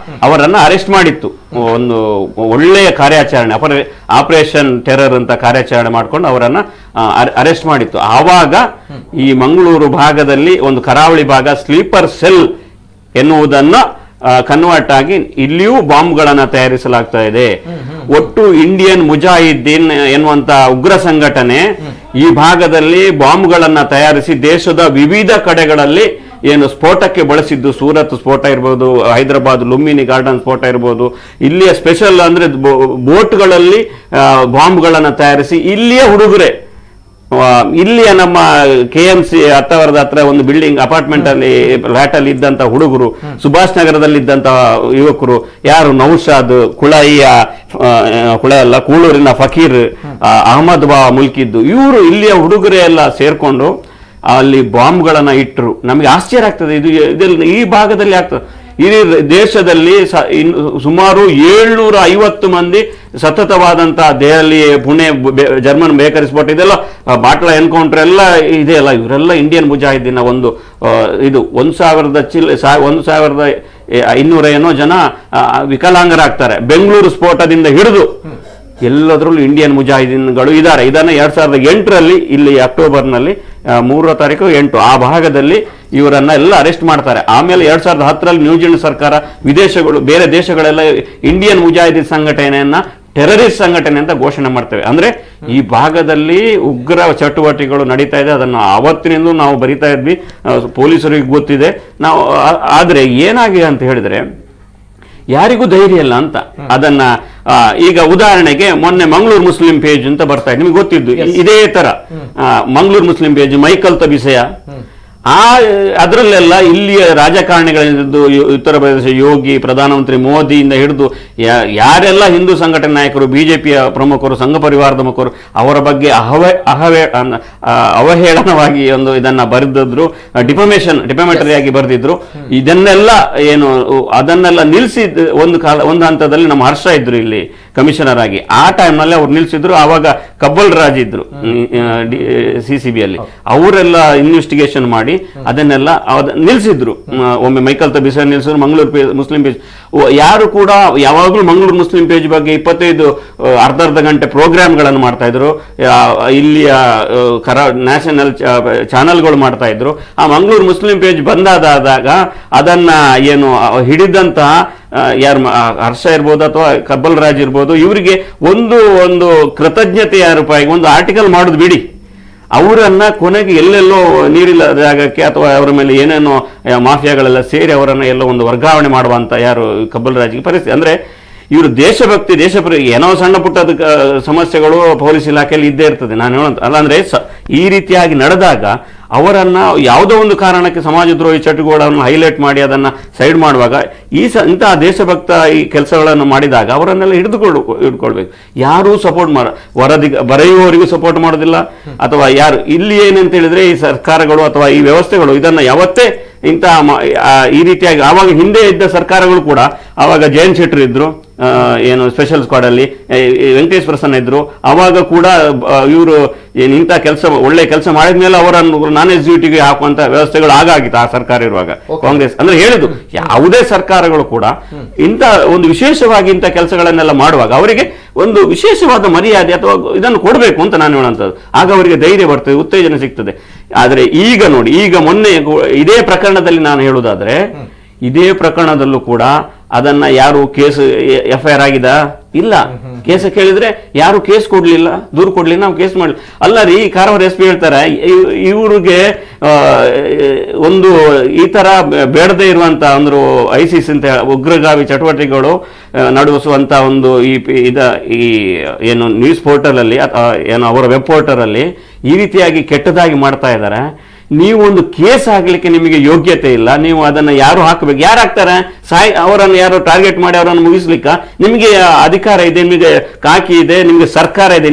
ಅವರನ್ನ ಅರೆಸ್ಟ್ ಮಾಡಿತ್ತು. ಒಂದು ಒಳ್ಳೆಯ ಕಾರ್ಯಾಚರಣೆ, ಆಪರೇಷನ್ ಟೆರರ್ ಅಂತ ಕಾರ್ಯಾಚರಣೆ ಮಾಡ್ಕೊಂಡು ಅವರನ್ನ ಅರೆಸ್ಟ್ ಮಾಡಿತ್ತು. ಆವಾಗ ಈ ಮಂಗಳೂರು ಭಾಗದಲ್ಲಿ ಒಂದು ಕರಾವಳಿ ಭಾಗ ಸ್ಲೀಪರ್ ಸೆಲ್ ಎನ್ನುವುದನ್ನ ಕನ್ವರ್ಟ್ ಆಗಿ ಇಲ್ಲಿಯೂ ಬಾಂಬ್ಗಳನ್ನ ತಯಾರಿಸಲಾಗ್ತಾ ಇದೆ. ಒಟ್ಟು ಇಂಡಿಯನ್ ಮುಜಾಹಿದ್ದೀನ್ ಎನ್ನುವಂತ ಉಗ್ರ ಸಂಘಟನೆ ಈ ಭಾಗದಲ್ಲಿ ಬಾಂಬ್ಗಳನ್ನ ತಯಾರಿಸಿ ದೇಶದ ವಿವಿಧ ಕಡೆಗಳಲ್ಲಿ ಏನು ಸ್ಫೋಟಕ್ಕೆ ಬಳಸಿದ್ದು, ಸೂರತ್ ಸ್ಫೋಟ ಇರ್ಬೋದು, ಹೈದರಾಬಾದ್ ಲುಂಬಿನಿ ಗಾರ್ಡನ್ ಸ್ಫೋಟ ಇರ್ಬೋದು, ಇಲ್ಲಿಯ ಸ್ಪೆಷಲ್ ಅಂದ್ರೆ ಬೋಟ್ಗಳಲ್ಲಿ ಬಾಂಬ್ಗಳನ್ನ ತಯಾರಿಸಿ ಇಲ್ಲಿಯ ಹುಡುಗರೆ, ಇಲ್ಲಿಯ ನಮ್ಮ KMC ಹತ್ತವರದ ಹತ್ರ ಒಂದು ಬಿಲ್ಡಿಂಗ್ ಅಪಾರ್ಟ್ಮೆಂಟ್ ಅಲ್ಲಿ ಫ್ಲಾಟ್ ಅಲ್ಲಿ ಇದ್ದಂತ ಹುಡುಗರು, ಸುಭಾಷ್ ನಗರದಲ್ಲಿ ಇದ್ದಂತ ಯುವಕರು ಯಾರು, ನೌಶಾದ್, ಕೂಳೂರಿನ ಫಕೀರ್, ಅಹಮದ್ ಬಾ ಮುಲ್ಕಿದ್ದು, ಇವರು ಇಲ್ಲಿಯ ಹುಡುಗರೇ ಎಲ್ಲ ಸೇರ್ಕೊಂಡು ಅಲ್ಲಿ ಬಾಂಬ್ಗಳನ್ನ ಇಟ್ಟರು. ನಮಗೆ ಆಶ್ಚರ್ಯ ಆಗ್ತದೆ, ಇದು ಈ ಭಾಗದಲ್ಲಿ ಆಗ್ತದೆ. ಇಡೀ ದೇಶದಲ್ಲಿ ಸುಮಾರು 750 ಮಂದಿ ಸತತವಾದಂತಹ ದೆಹಲಿ, ಪುಣೆ, ಜರ್ಮನ್ ಬೇಕರಿ ಸ್ಫೋಟ, ಇದೆಲ್ಲ ಬಾಟ್ಲಾ ಎನ್ಕೌಂಟರ್ ಎಲ್ಲ ಇದೆಯಲ್ಲ, ಇವರೆಲ್ಲ ಇಂಡಿಯನ್ ಮುಜಾಹಿದ್ದೀನ ಒಂದು ಇದು 1,500 ಏನೋ ಜನ ವಿಕಲಾಂಗರಾಗ್ತಾರೆ. ಬೆಂಗಳೂರು ಸ್ಫೋಟದಿಂದ ಹಿಡಿದು ಎಲ್ಲದರಲ್ಲೂ ಇಂಡಿಯನ್ ಮುಜಾಹಿದೀನ್ಗಳು ಇದ್ದಾರೆ. ಇದನ್ನ 2008ರಲ್ಲಿ ಇಲ್ಲಿ ಅಕ್ಟೋಬರ್ನಲ್ಲಿ 3ರ ತಾರೀಕು 8 ಆ ಭಾಗದಲ್ಲಿ ಇವರನ್ನ ಎಲ್ಲ ಅರೆಸ್ಟ್ ಮಾಡ್ತಾರೆ. ಆಮೇಲೆ 2010ರಲ್ಲಿ ನ್ಯೂಜಿಲೆಂಡ್ ಸರ್ಕಾರ, ವಿದೇಶಗಳು, ಬೇರೆ ದೇಶಗಳೆಲ್ಲ ಇಂಡಿಯನ್ ಮುಜಾಹಿದೀನ್ ಸಂಘಟನೆಯನ್ನ ಟೆರರಿಸ್ಟ್ ಸಂಘಟನೆ ಅಂತ ಘೋಷಣೆ ಮಾಡ್ತೇವೆ. ಅಂದ್ರೆ ಈ ಭಾಗದಲ್ಲಿ ಉಗ್ರ ಚಟುವಟಿಕೆಗಳು ನಡೀತಾ ಇದೆ. ಅದನ್ನು ಅವತ್ತಿನಿಂದ ನಾವು ಬರಿತಾ ಇದ್ವಿ, ಪೊಲೀಸರಿಗೆ ಗೊತ್ತಿದೆ ನಾವು. ಆದ್ರೆ ಏನಾಗಿದೆ ಅಂತ ಹೇಳಿದ್ರೆ ಯಾರಿಗೂ ಧೈರ್ಯ ಇಲ್ಲ ಅಂತ. ಅದನ್ನ ಈಗ ಉದಾಹರಣೆಗೆ ಮೊನ್ನೆ ಮಂಗಳೂರು ಮುಸ್ಲಿಂ ಪೇಜ್ ಅಂತ ಬರ್ತಾ ಇದೆ, ನಿಮಗೆ ಗೊತ್ತಿದ್ದು ಇದೇ ತರ ಮಂಗಳೂರು ಮುಸ್ಲಿಂ ಪೇಜ್, ಮೈಕಲ್ ತಬಿಸೆಯ ಅದರಲ್ಲೆಲ್ಲ ಇಲ್ಲಿಯ ರಾಜಕಾರಣಿಗಳಿದ್ದು, ಉತ್ತರ ಪ್ರದೇಶ ಯೋಗಿ, ಪ್ರಧಾನಮಂತ್ರಿ ಮೋದಿಯಿಂದ ಹಿಡಿದು ಯಾರೆಲ್ಲ ಹಿಂದೂ ಸಂಘಟನೆ ನಾಯಕರು, ಬಿಜೆಪಿಯ ಪ್ರಮುಖರು, ಸಂಘ ಪರಿವಾರದ ಮುಖರು, ಅವರ ಬಗ್ಗೆ ಅವಹೇಳನವಾಗಿ ಒಂದು ಇದನ್ನ ಬರೆದಿದ್ರು, ಡಿಫಮೇಟರಿ ಆಗಿ ಬರೆದಿದ್ರು. ಇದನ್ನೆಲ್ಲ ಏನು ಅದನ್ನೆಲ್ಲ ನಿಲ್ಲಿಸಿ ಒಂದು ಹಂತದಲ್ಲಿ ನಮ್ಮ ಹರ್ಷ ಇದ್ರು ಇಲ್ಲಿ ಕಮಿಷನರ್ ಆಗಿ. ಆ ಟೈಮ್ನಲ್ಲಿ ಅವ್ರು ನಿಲ್ಸಿದ್ರು. ಆವಾಗ ಕಬ್ಬಲ್ ರಾಜ್ ಇದ್ರು CCBಯಲ್ಲಿ, ಅವರೆಲ್ಲ ಇನ್ವೆಸ್ಟಿಗೇಷನ್ ಮಾಡಿ ಅದನ್ನೆಲ್ಲ ನಿಲ್ಸಿದ್ರು. ಒಮ್ಮೆ ಮೈಕಲ್ ತಬಿಸೆ ನಿಲ್ಸಿದ್ರು. ಮಂಗಳೂರು ಮುಸ್ಲಿಂ ಪೇಜ್ ಯಾರು ಕೂಡ ಯಾವಾಗಲೂ ಮಂಗಳೂರು ಮುಸ್ಲಿಂ ಪೇಜ್ ಬಗ್ಗೆ 25 ಅರ್ಧ ಗಂಟೆ ಪ್ರೋಗ್ರಾಮ್ಗಳನ್ನು ಮಾಡ್ತಾ ಇದ್ರು. ಇಲ್ಲಿಯ ನ್ಯಾಷನಲ್ ಚಾನೆಲ್ಗಳು ಮಾಡ್ತಾ ಇದ್ರು. ಆ ಮಂಗಳೂರು ಮುಸ್ಲಿಂ ಪೇಜ್ ಬಂದಾದಾಗ ಅದನ್ನ ಏನು ಹಿಡಿದಂತಹ ಯಾರು ಹರ್ಷ ಇರ್ಬೋದು ಅಥವಾ ಕಬ್ಬಲ್ ರಾಜ್ ಇರ್ಬೋದು, ಇವರಿಗೆ ಒಂದು ಕೃತಜ್ಞತೆಯ ರೂಪಾಯಿಗೆ ಒಂದು ಆರ್ಟಿಕಲ್ ಮಾಡೋದು ಬಿಡಿ, ಅವರನ್ನ ಕೊನೆಗೆ ಎಲ್ಲೆಲ್ಲೋ ನೀರಿಲ್ಲ ಜಾಗಕ್ಕೆ ಅಥವಾ ಅವರ ಮೇಲೆ ಏನೇನೋ ಮಾಫಿಯಾಗಳೆಲ್ಲ ಸೇರಿ ಅವರನ್ನ ಎಲ್ಲೋ ಒಂದು ವರ್ಗಾವಣೆ ಮಾಡುವಂತ ಯಾರು ಕಬ್ಬಲ್ ರಾಜ್ಗೆ ಪರಿಸ್ಥಿತಿ. ಅಂದ್ರೆ ಇವರು ದೇಶಭಕ್ತಿ, ಏನೋ ಸಣ್ಣ ಪುಟ್ಟದ ಸಮಸ್ಯೆಗಳು ಪೊಲೀಸ್ ಇಲಾಖೆಯಲ್ಲಿ ಇದ್ದೇ ಇರ್ತದೆ. ನಾನು ಹೇಳೋದು ಅಲ್ಲಾಂದ್ರೆ ಈ ರೀತಿಯಾಗಿ ನಡೆದಾಗ ಅವರನ್ನ ಯಾವುದೋ ಒಂದು ಕಾರಣಕ್ಕೆ ಸಮಾಜದ್ರೋಹಿ ಚಟುವಟಿಕೆಗಳನ್ನು ಹೈಲೈಟ್ ಮಾಡಿ ಅದನ್ನ ಸೈಡ್ ಮಾಡುವಾಗ ಇಂತಹ ದೇಶಭಕ್ತ ಈ ಕೆಲಸಗಳನ್ನು ಮಾಡಿದಾಗ ಅವರನ್ನೆಲ್ಲ ಹಿಡಿದುಕೊಳ್ಬೇಕು. ಯಾರೂ ಸಪೋರ್ಟ್ ಬರೆಯುವವರಿಗೂ ಸಪೋರ್ಟ್ ಮಾಡೋದಿಲ್ಲ. ಅಥವಾ ಯಾರು ಇಲ್ಲಿ ಏನಂತ ಹೇಳಿದ್ರೆ ಈ ಸರ್ಕಾರಗಳು ಅಥವಾ ಈ ವ್ಯವಸ್ಥೆಗಳು ಇದನ್ನ ಯಾವತ್ತೇ ಇಂತಹ ಈ ರೀತಿಯಾಗಿ ಆವಾಗ ಹಿಂದೆ ಇದ್ದ ಸರ್ಕಾರಗಳು ಕೂಡ, ಆವಾಗ ಜಯಂತ್ ಶೆಟ್ಟರ್ ಇದ್ರು, ಏನು ಸ್ಪೆಷಲ್ ಸ್ಕ್ವಾಡ್ ಅಲ್ಲಿ ವೆಂಕಟೇಶ್ ಪ್ರಸನ್ನ ಇದ್ರು. ಅವಾಗ ಕೂಡ ಇವರು ಇಂಥ ಕೆಲಸ ಒಳ್ಳೆ ಕೆಲಸ ಮಾಡಿದ್ಮೇಲೆ ಅವರನ್ನು ನಾನ್ ಎಕ್ಸಿಕ್ಯೂಟಿವ್ ಹಾಕುವಂತ ವ್ಯವಸ್ಥೆಗಳು ಆಗಾಗಿತ್ತು ಆ ಸರ್ಕಾರ ಇರುವಾಗ. ಕಾಂಗ್ರೆಸ್ ಅಂದ್ರೆ ಹೇಳುದು ಯಾವುದೇ ಸರ್ಕಾರಗಳು ಕೂಡ ಇಂಥ ಒಂದು ವಿಶೇಷವಾಗಿ ಇಂಥ ಕೆಲಸಗಳನ್ನೆಲ್ಲ ಮಾಡುವಾಗ ಅವರಿಗೆ ಒಂದು ವಿಶೇಷವಾದ ಮರ್ಯಾದೆ ಅಥವಾ ಇದನ್ನು ಕೊಡಬೇಕು ಅಂತ ನಾನು ಹೇಳುವಂಥದ್ದು. ಆಗ ಅವರಿಗೆ ಧೈರ್ಯ ಬರ್ತದೆ, ಉತ್ತೇಜನ ಸಿಗ್ತದೆ. ಆದ್ರೆ ಈಗ ನೋಡಿ, ಈಗ ಮೊನ್ನೆ ಇದೇ ಪ್ರಕರಣದಲ್ಲಿ ನಾನು ಹೇಳುವುದಾದ್ರೆ, ಇದೇ ಪ್ರಕರಣದಲ್ಲೂ ಕೂಡ ಅದನ್ನ ಯಾರು ಕೇಸ್ FIR ಆಗಿದ ಇಲ್ಲ. ಕೇಸ್ ಕೇಳಿದ್ರೆ ಯಾರು ಕೇಸ್ ಕೊಡ್ಲಿಲ್ಲ, ದೂರು ಕೊಡ್ಲಿಲ್ಲ, ನಾವು ಕೇಸ್ ಮಾಡಲಿ. ಅಲ್ಲ ರೀ, ಕಾರವಾರ SP ಹೇಳ್ತಾರೆ ಇವ್ರಿಗೆ ಒಂದು ಈ ತರ ಬೇಡದೇ ಇರುವಂತ ಅಂದ್ರೆ ISIS ಅಂತ ಉಗ್ರಗಾಮಿ ಚಟುವಟಿಕೆಗಳು ನಡೆಸುವಂತ ಒಂದು ಈ ಏನು ನ್ಯೂಸ್ ಪೋರ್ಟಲ್ ಅಲ್ಲಿ ಏನು ಅವರ ವೆಬ್ ಪೋರ್ಟಲ್ ಅಲ್ಲಿ ಈ ರೀತಿಯಾಗಿ ಕೆಟ್ಟದಾಗಿ ಮಾಡ್ತಾ ಇದ್ದಾರೆ. ನೀವು ಒಂದು ಕೇಸ್ ಹಾಕ್ಲಿಕ್ಕೆ ನಿಮಗೆ ಯೋಗ್ಯತೆ ಇಲ್ಲ, ನೀವು ಅದನ್ನ ಯಾರು ಹಾಕಬೇಕು? ಯಾರು ಹಾಕ್ತಾರೆ? ಅವರನ್ನು ಯಾರು ಟಾರ್ಗೆಟ್ ಮಾಡಿ ಅವರನ್ನು ಮುಗಿಸ್ಲಿಕ್ಕ ನಿಮಗೆ ಅಧಿಕಾರ ಇದೆ, ನಿಮಗೆ ಕಾಕಿ ಇದೆ, ನಿಮಗೆ ಸರ್ಕಾರ ಇದೆ,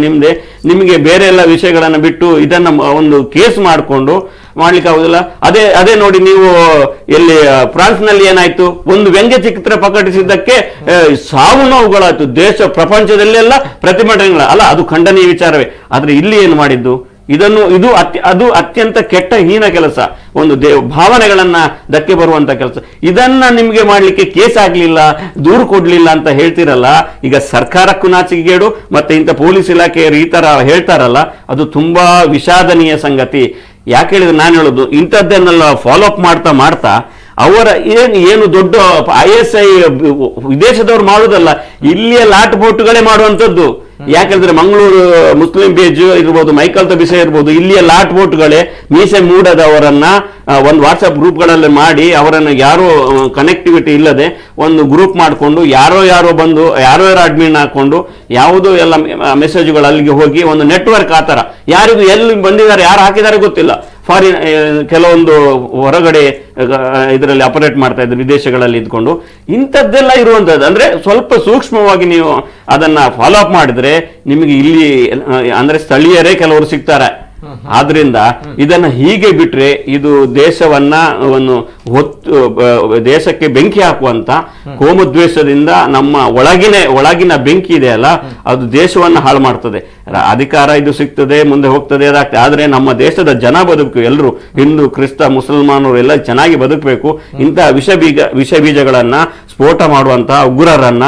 ನಿಮಗೆ ಬೇರೆ ಎಲ್ಲ ವಿಷಯಗಳನ್ನ ಬಿಟ್ಟು ಇದನ್ನ ಒಂದು ಕೇಸ್ ಮಾಡಿಕೊಂಡು ಮಾಡ್ಲಿಕ್ಕೆ ಆಗುದಿಲ್ಲ. ಅದೇ ನೋಡಿ, ನೀವು ಎಲ್ಲಿ ಫ್ರಾನ್ಸ್ ನಲ್ಲಿ ಏನಾಯ್ತು, ಒಂದು ವ್ಯಂಗ್ಯ ಚಿತ್ರ ಪ್ರಕಟಿಸಿದ್ದಕ್ಕೆ ಸಾವು ನೋವುಗಳಾಯ್ತು, ಪ್ರಪಂಚದಲ್ಲೆಲ್ಲ ಪ್ರತಿಭಟನೆಗಳ ಅಲ್ಲ, ಅದು ಖಂಡನೀಯ ವಿಚಾರವೇ. ಆದ್ರೆ ಇಲ್ಲಿ ಏನು ಮಾಡಿದ್ದು, ಅದು ಅತ್ಯಂತ ಕೆಟ್ಟ ಹೀನ ಕೆಲಸ, ಒಂದು ಭಾವನೆಗಳನ್ನ ಧಕ್ಕೆ ಬರುವಂತ ಕೆಲಸ. ಇದನ್ನ ನಿಮ್ಗೆ ಮಾಡ್ಲಿಕ್ಕೆ ಕೇಸ್ ಆಗ್ಲಿಲ್ಲ, ದೂರು ಕೊಡ್ಲಿಲ್ಲ ಅಂತ ಹೇಳ್ತಿರಲ್ಲ, ಈಗ ಸರ್ಕಾರಕ್ಕೂ ನಾಚಿಕೆಗೇಡು, ಮತ್ತೆ ಇಂಥ ಪೊಲೀಸ್ ಇಲಾಖೆಯವರು ಈ ತರ ಹೇಳ್ತಾರಲ್ಲ, ಅದು ತುಂಬಾ ವಿಷಾದನೀಯ ಸಂಗತಿ. ಯಾಕೆ ಹೇಳಿದ್ರೆ ನಾನು ಹೇಳೋದು, ಇಂಥದ್ದನ್ನೆಲ್ಲ ಫಾಲೋ ಅಪ್ ಮಾಡ್ತಾ ಅವರ ಏನು ದೊಡ್ಡ ISI ವಿದೇಶದವ್ರು ಮಾಡುವುದಲ್ಲ, ಇಲ್ಲಿಯ ಲಾಟ್ ಬೋಟ್ಗಳೇ ಮಾಡುವಂಥದ್ದು. ಯಾಕಂದ್ರೆ ಮಂಗಳೂರು ಮುಸ್ಲಿಂ ಪೇಜ್ ಇರ್ಬೋದು, ಮೈಕಲ್ ತಬಿಸೆ ಇರ್ಬೋದು, ಇಲ್ಲಿಯ ಲಾಟ್ ಬೋಟ್ಗಳೇ ಮೀಸೆ ಮೂಡದವರನ್ನ ಒಂದು ವಾಟ್ಸ್ಆಪ್ ಗ್ರೂಪ್ಗಳಲ್ಲಿ ಮಾಡಿ ಅವರನ್ನು ಯಾರೋ ಕನೆಕ್ಟಿವಿಟಿ ಇಲ್ಲದೆ ಒಂದು ಗ್ರೂಪ್ ಮಾಡಿಕೊಂಡು ಯಾರೋ ಬಂದು ಯಾರೋ ಅಡ್ಮಿನ್ ಹಾಕೊಂಡು ಯಾವುದೋ ಎಲ್ಲ ಮೆಸೇಜ್ಗಳು ಅಲ್ಲಿಗೆ ಹೋಗಿ ಒಂದು ನೆಟ್ವರ್ಕ್ ಆ ಥರ ಯಾರಿಗೂ ಎಲ್ಲಿ ಬಂದಿದ್ದಾರೆ, ಯಾರು ಹಾಕಿದ್ದಾರೆ ಗೊತ್ತಿಲ್ಲ. ಫಾರಿನ್ ಕೆಲವೊಂದು ಹೊರಗಡೆ ಇದರಲ್ಲಿ ಆಪರೇಟ್ ಮಾಡ್ತಾ ಇದ್ರು, ವಿದೇಶಗಳಲ್ಲಿ ಇದ್ಕೊಂಡು. ಇಂಥದ್ದೆಲ್ಲ ಇರುವಂತದ್ದು ಅಂದ್ರೆ ಸ್ವಲ್ಪ ಸೂಕ್ಷ್ಮವಾಗಿ ನೀವು ಅದನ್ನ ಫಾಲೋ ಅಪ್ ಮಾಡಿದ್ರೆ ನಿಮಗೆ ಇಲ್ಲಿ ಅಂದ್ರೆ ಸ್ಥಳೀಯರೇ ಕೆಲವರು ಸಿಗ್ತಾರೆ. ಆದ್ರಿಂದ ಇದನ್ನ ಹೀಗೆ ಬಿಟ್ರೆ ಇದು ದೇಶವನ್ನ ದೇಶಕ್ಕೆ ಬೆಂಕಿ ಹಾಕುವಂತ ಕೋಮುದ್ವೇಷದಿಂದ ನಮ್ಮ ಒಳಗಿನ ಬೆಂಕಿ ಇದೆ ಅಲ್ಲ, ಅದು ದೇಶವನ್ನ ಹಾಳು ಮಾಡ್ತದೆ. ಅಧಿಕಾರ ಇದು ಸಿಗ್ತದೆ, ಮುಂದೆ ಹೋಗ್ತದೆ, ಅದಾಗ್ತದೆ. ಆದ್ರೆ ನಮ್ಮ ದೇಶದ ಜನ ಬದುಕು, ಎಲ್ಲರೂ ಹಿಂದೂ ಕ್ರಿಸ್ತ ಮುಸಲ್ಮಾನರು ಎಲ್ಲ ಚೆನ್ನಾಗಿ ಬದುಕಬೇಕು. ಇಂತಹ ವಿಷ ಬೀಜಗಳನ್ನ ಸ್ಫೋಟ ಮಾಡುವಂತಹ ಉಗ್ರರನ್ನ,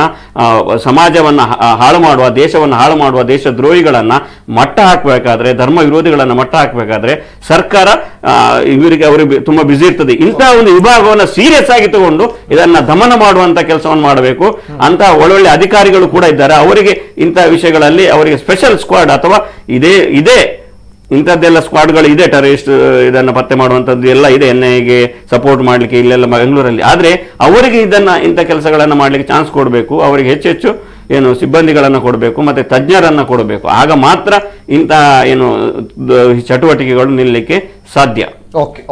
ಸಮಾಜವನ್ನ ಹಾಳು ಮಾಡುವ, ದೇಶವನ್ನು ಹಾಳು ಮಾಡುವ ದೇಶದ್ರೋಹಿಗಳನ್ನ ಮಟ್ಟ ಹಾಕಬೇಕಾದ್ರೆ, ಧರ್ಮ ವಿರೋಧಿಗಳನ್ನ ಮಟ್ಟ ಹಾಕಬೇಕಾದ್ರೆ ಸರ್ಕಾರ ಅವರಿಗೆ ತುಂಬಾ ಬಿಸಿ ಇರ್ತದೆ. ಇಂತಹ ಒಂದು ವಿಭಾಗವನ್ನ ಸೀರಿಯಸ್ ಆಗಿ ತಗೊಂಡು ಇದನ್ನ ದಮನ ಮಾಡುವಂತ ಕೆಲಸವನ್ನು ಮಾಡಬೇಕು. ಅಂತ ಒಳ್ಳೊಳ್ಳೆ ಅಧಿಕಾರಿಗಳು ಕೂಡ ಇದ್ದಾರೆ. ಅವರಿಗೆ ಇಂತಹ ವಿಷಯಗಳಲ್ಲಿ ಅವರಿಗೆ ಸ್ಪೆಷಲ್ ಸ್ಕ್ವಾಡ್ ಅಥವಾ ಇದೇ ಇಂಥದ್ದೆಲ್ಲ ಸ್ಕ್ವಾಡ್ಗಳು ಇದೆ, ಟೆರರಿಸ್ಟ್ ಇದನ್ನ ಪತ್ತೆ ಮಾಡುವಂಥದ್ದು ಎಲ್ಲ ಇದೆ, NIAಗೆ ಸಪೋರ್ಟ್ ಮಾಡ್ಲಿಕ್ಕೆ ಇಲ್ಲೆಲ್ಲ ಬೆಂಗಳೂರಲ್ಲಿ. ಆದ್ರೆ ಅವರಿಗೆ ಇಂಥ ಕೆಲಸಗಳನ್ನ ಮಾಡ್ಲಿಕ್ಕೆ ಚಾನ್ಸ್ ಕೊಡಬೇಕು, ಅವರಿಗೆ ಹೆಚ್ಚು ಸಿಬ್ಬಂದಿಗಳನ್ನ ಕೊಡಬೇಕು, ಮತ್ತೆ ತಜ್ಞರನ್ನ ಕೊಡಬೇಕು. ಆಗ ಮಾತ್ರ ಇಂಥ ಚಟುವಟಿಕೆಗಳು ನಿಲ್ಲಲಿಕ್ಕೆ ಸಾಧ್ಯ.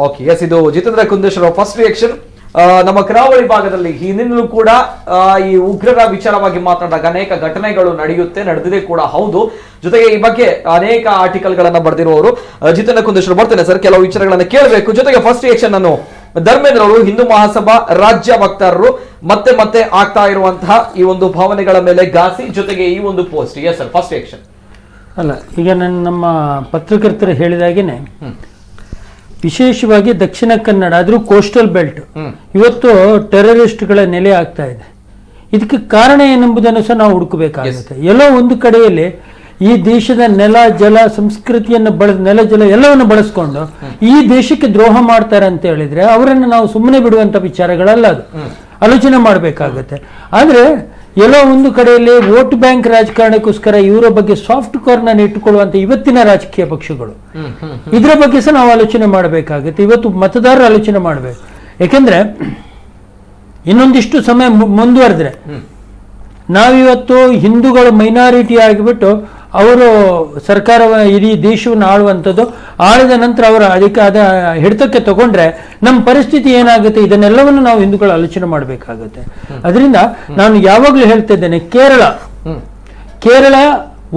ಓಕೆ ಎಸ್, ಇದು ಜಿತೇಂದ್ರ ಕುಂದೇಶ್ವರ ಫಸ್ಟ್ ರಿಯಾಕ್ಷನ್. ನಮ್ಮ ಕರಾವಳಿ ಭಾಗದಲ್ಲಿ ಹಿಂದಿನೂ ಕೂಡ ಈ ಉಗ್ರರ ವಿಚಾರವಾಗಿ ಮಾತನಾಡಿದಾಗ ಅನೇಕ ಘಟನೆಗಳು ನಡೆದಿದೆ ಕೂಡ ಹೌದು. ಜೊತೆಗೆ ಈ ಬಗ್ಗೆ ಅನೇಕ ಆರ್ಟಿಕಲ್ ಗಳನ್ನ ಬರೆದಿರುವವರು ಜಿತೇಂದ್ರ ಕುಂದೇಶ್ವರ. ಬರ್ತೇನೆ ಸರ್, ಕೆಲವು ವಿಚಾರಗಳನ್ನ ಕೇಳಬೇಕು. ಜೊತೆಗೆ ಫಸ್ಟ್ ರಿಯಾಕ್ಷನ್ ಅನ್ನು ಧರ್ಮೇಂದ್ರ ಅವರು, ಹಿಂದೂ ಮಹಾಸಭಾ ರಾಜ್ಯ ವಕ್ತಾರರು, ಮತ್ತೆ ಆಗ್ತಾ ಇರುವಂತಹ ಈ ಒಂದು ಭಾವನೆಗಳ ಮೇಲೆ ಘಾಸಿ, ಜೊತೆಗೆ ಈ ಒಂದು post. S sir, first reaction. ಅಲ್ಲ, ಈಗ ನಮ್ಮ ಪತ್ರಕರ್ತರು ಹೇಳಿದಾಗೇನೆ ವಿಶೇಷವಾಗಿ ದಕ್ಷಿಣ ಕನ್ನಡ, ಆದ್ರೂ ಕೋಸ್ಟಲ್ ಬೆಲ್ಟ್ ಇವತ್ತು ಟೆರರಿಸ್ಟ್ಗಳ ನೆಲೆ ಆಗ್ತಾ ಇದೆ. ಇದಕ್ಕೆ ಕಾರಣ ಏನೆಂಬುದನ್ನು ಸಹ ನಾವು ಹುಡುಕಬೇಕಾಗುತ್ತೆ. ಎಲ್ಲೋ ಒಂದು ಕಡೆಯಲ್ಲಿ ಈ ದೇಶದ ನೆಲ ಜಲ ಸಂಸ್ಕೃತಿಯನ್ನು ನೆಲ ಜಲ ಎಲ್ಲವನ್ನು ಬಳಸ್ಕೊಂಡು ಈ ದೇಶಕ್ಕೆ ದ್ರೋಹ ಮಾಡ್ತಾರೆ ಅಂತ ಹೇಳಿದ್ರೆ ಅವರನ್ನು ನಾವು ಸುಮ್ಮನೆ ಬಿಡುವಂತ ವಿಚಾರಗಳಲ್ಲ, ಅದು ಆಲೋಚನೆ ಮಾಡಬೇಕಾಗತ್ತೆ. ಆದ್ರೆ ಎಲ್ಲೋ ಒಂದು ಕಡೆಯಲ್ಲಿ ವೋಟ್ ಬ್ಯಾಂಕ್ ರಾಜಕಾರಣಕ್ಕೋಸ್ಕರ ಇವರ ಬಗ್ಗೆ ಸಾಫ್ಟ್ ಕಾರ್ನರ್ ಇಟ್ಟುಕೊಳ್ಳುವಂತ ಇವತ್ತಿನ ರಾಜಕೀಯ ಪಕ್ಷಗಳು, ಇದರ ಬಗ್ಗೆ ಸಹ ನಾವು ಆಲೋಚನೆ ಮಾಡಬೇಕಾಗುತ್ತೆ. ಇವತ್ತು ಮತದಾರರು ಆಲೋಚನೆ ಮಾಡಬೇಕು. ಯಾಕೆಂದ್ರೆ ಇನ್ನೊಂದಿಷ್ಟು ಸಮಯ ಮುಂದುವರೆದ್ರೆ ನಾವಿವತ್ತು ಹಿಂದೂಗಳು ಮೈನಾರಿಟಿ ಆಗಿಬಿಟ್ಟು ಅವರು ಸರ್ಕಾರ ಇಡೀ ದೇಶವನ್ನು ಆಳುವಂಥದ್ದು, ಆಳಿದ ನಂತರ ಅವರ ಹಿಡಿತಕ್ಕೆ ತಗೊಂಡ್ರೆ ನಮ್ಮ ಪರಿಸ್ಥಿತಿ ಏನಾಗುತ್ತೆ, ಇದನ್ನೆಲ್ಲವನ್ನು ನಾವು ಹಿಂದೂಗಳು ಆಲೋಚನೆ ಮಾಡಬೇಕಾಗುತ್ತೆ. ಅದರಿಂದ ನಾನು ಯಾವಾಗಲೂ ಹೇಳ್ತಾ ಇದ್ದೇನೆ, ಕೇರಳ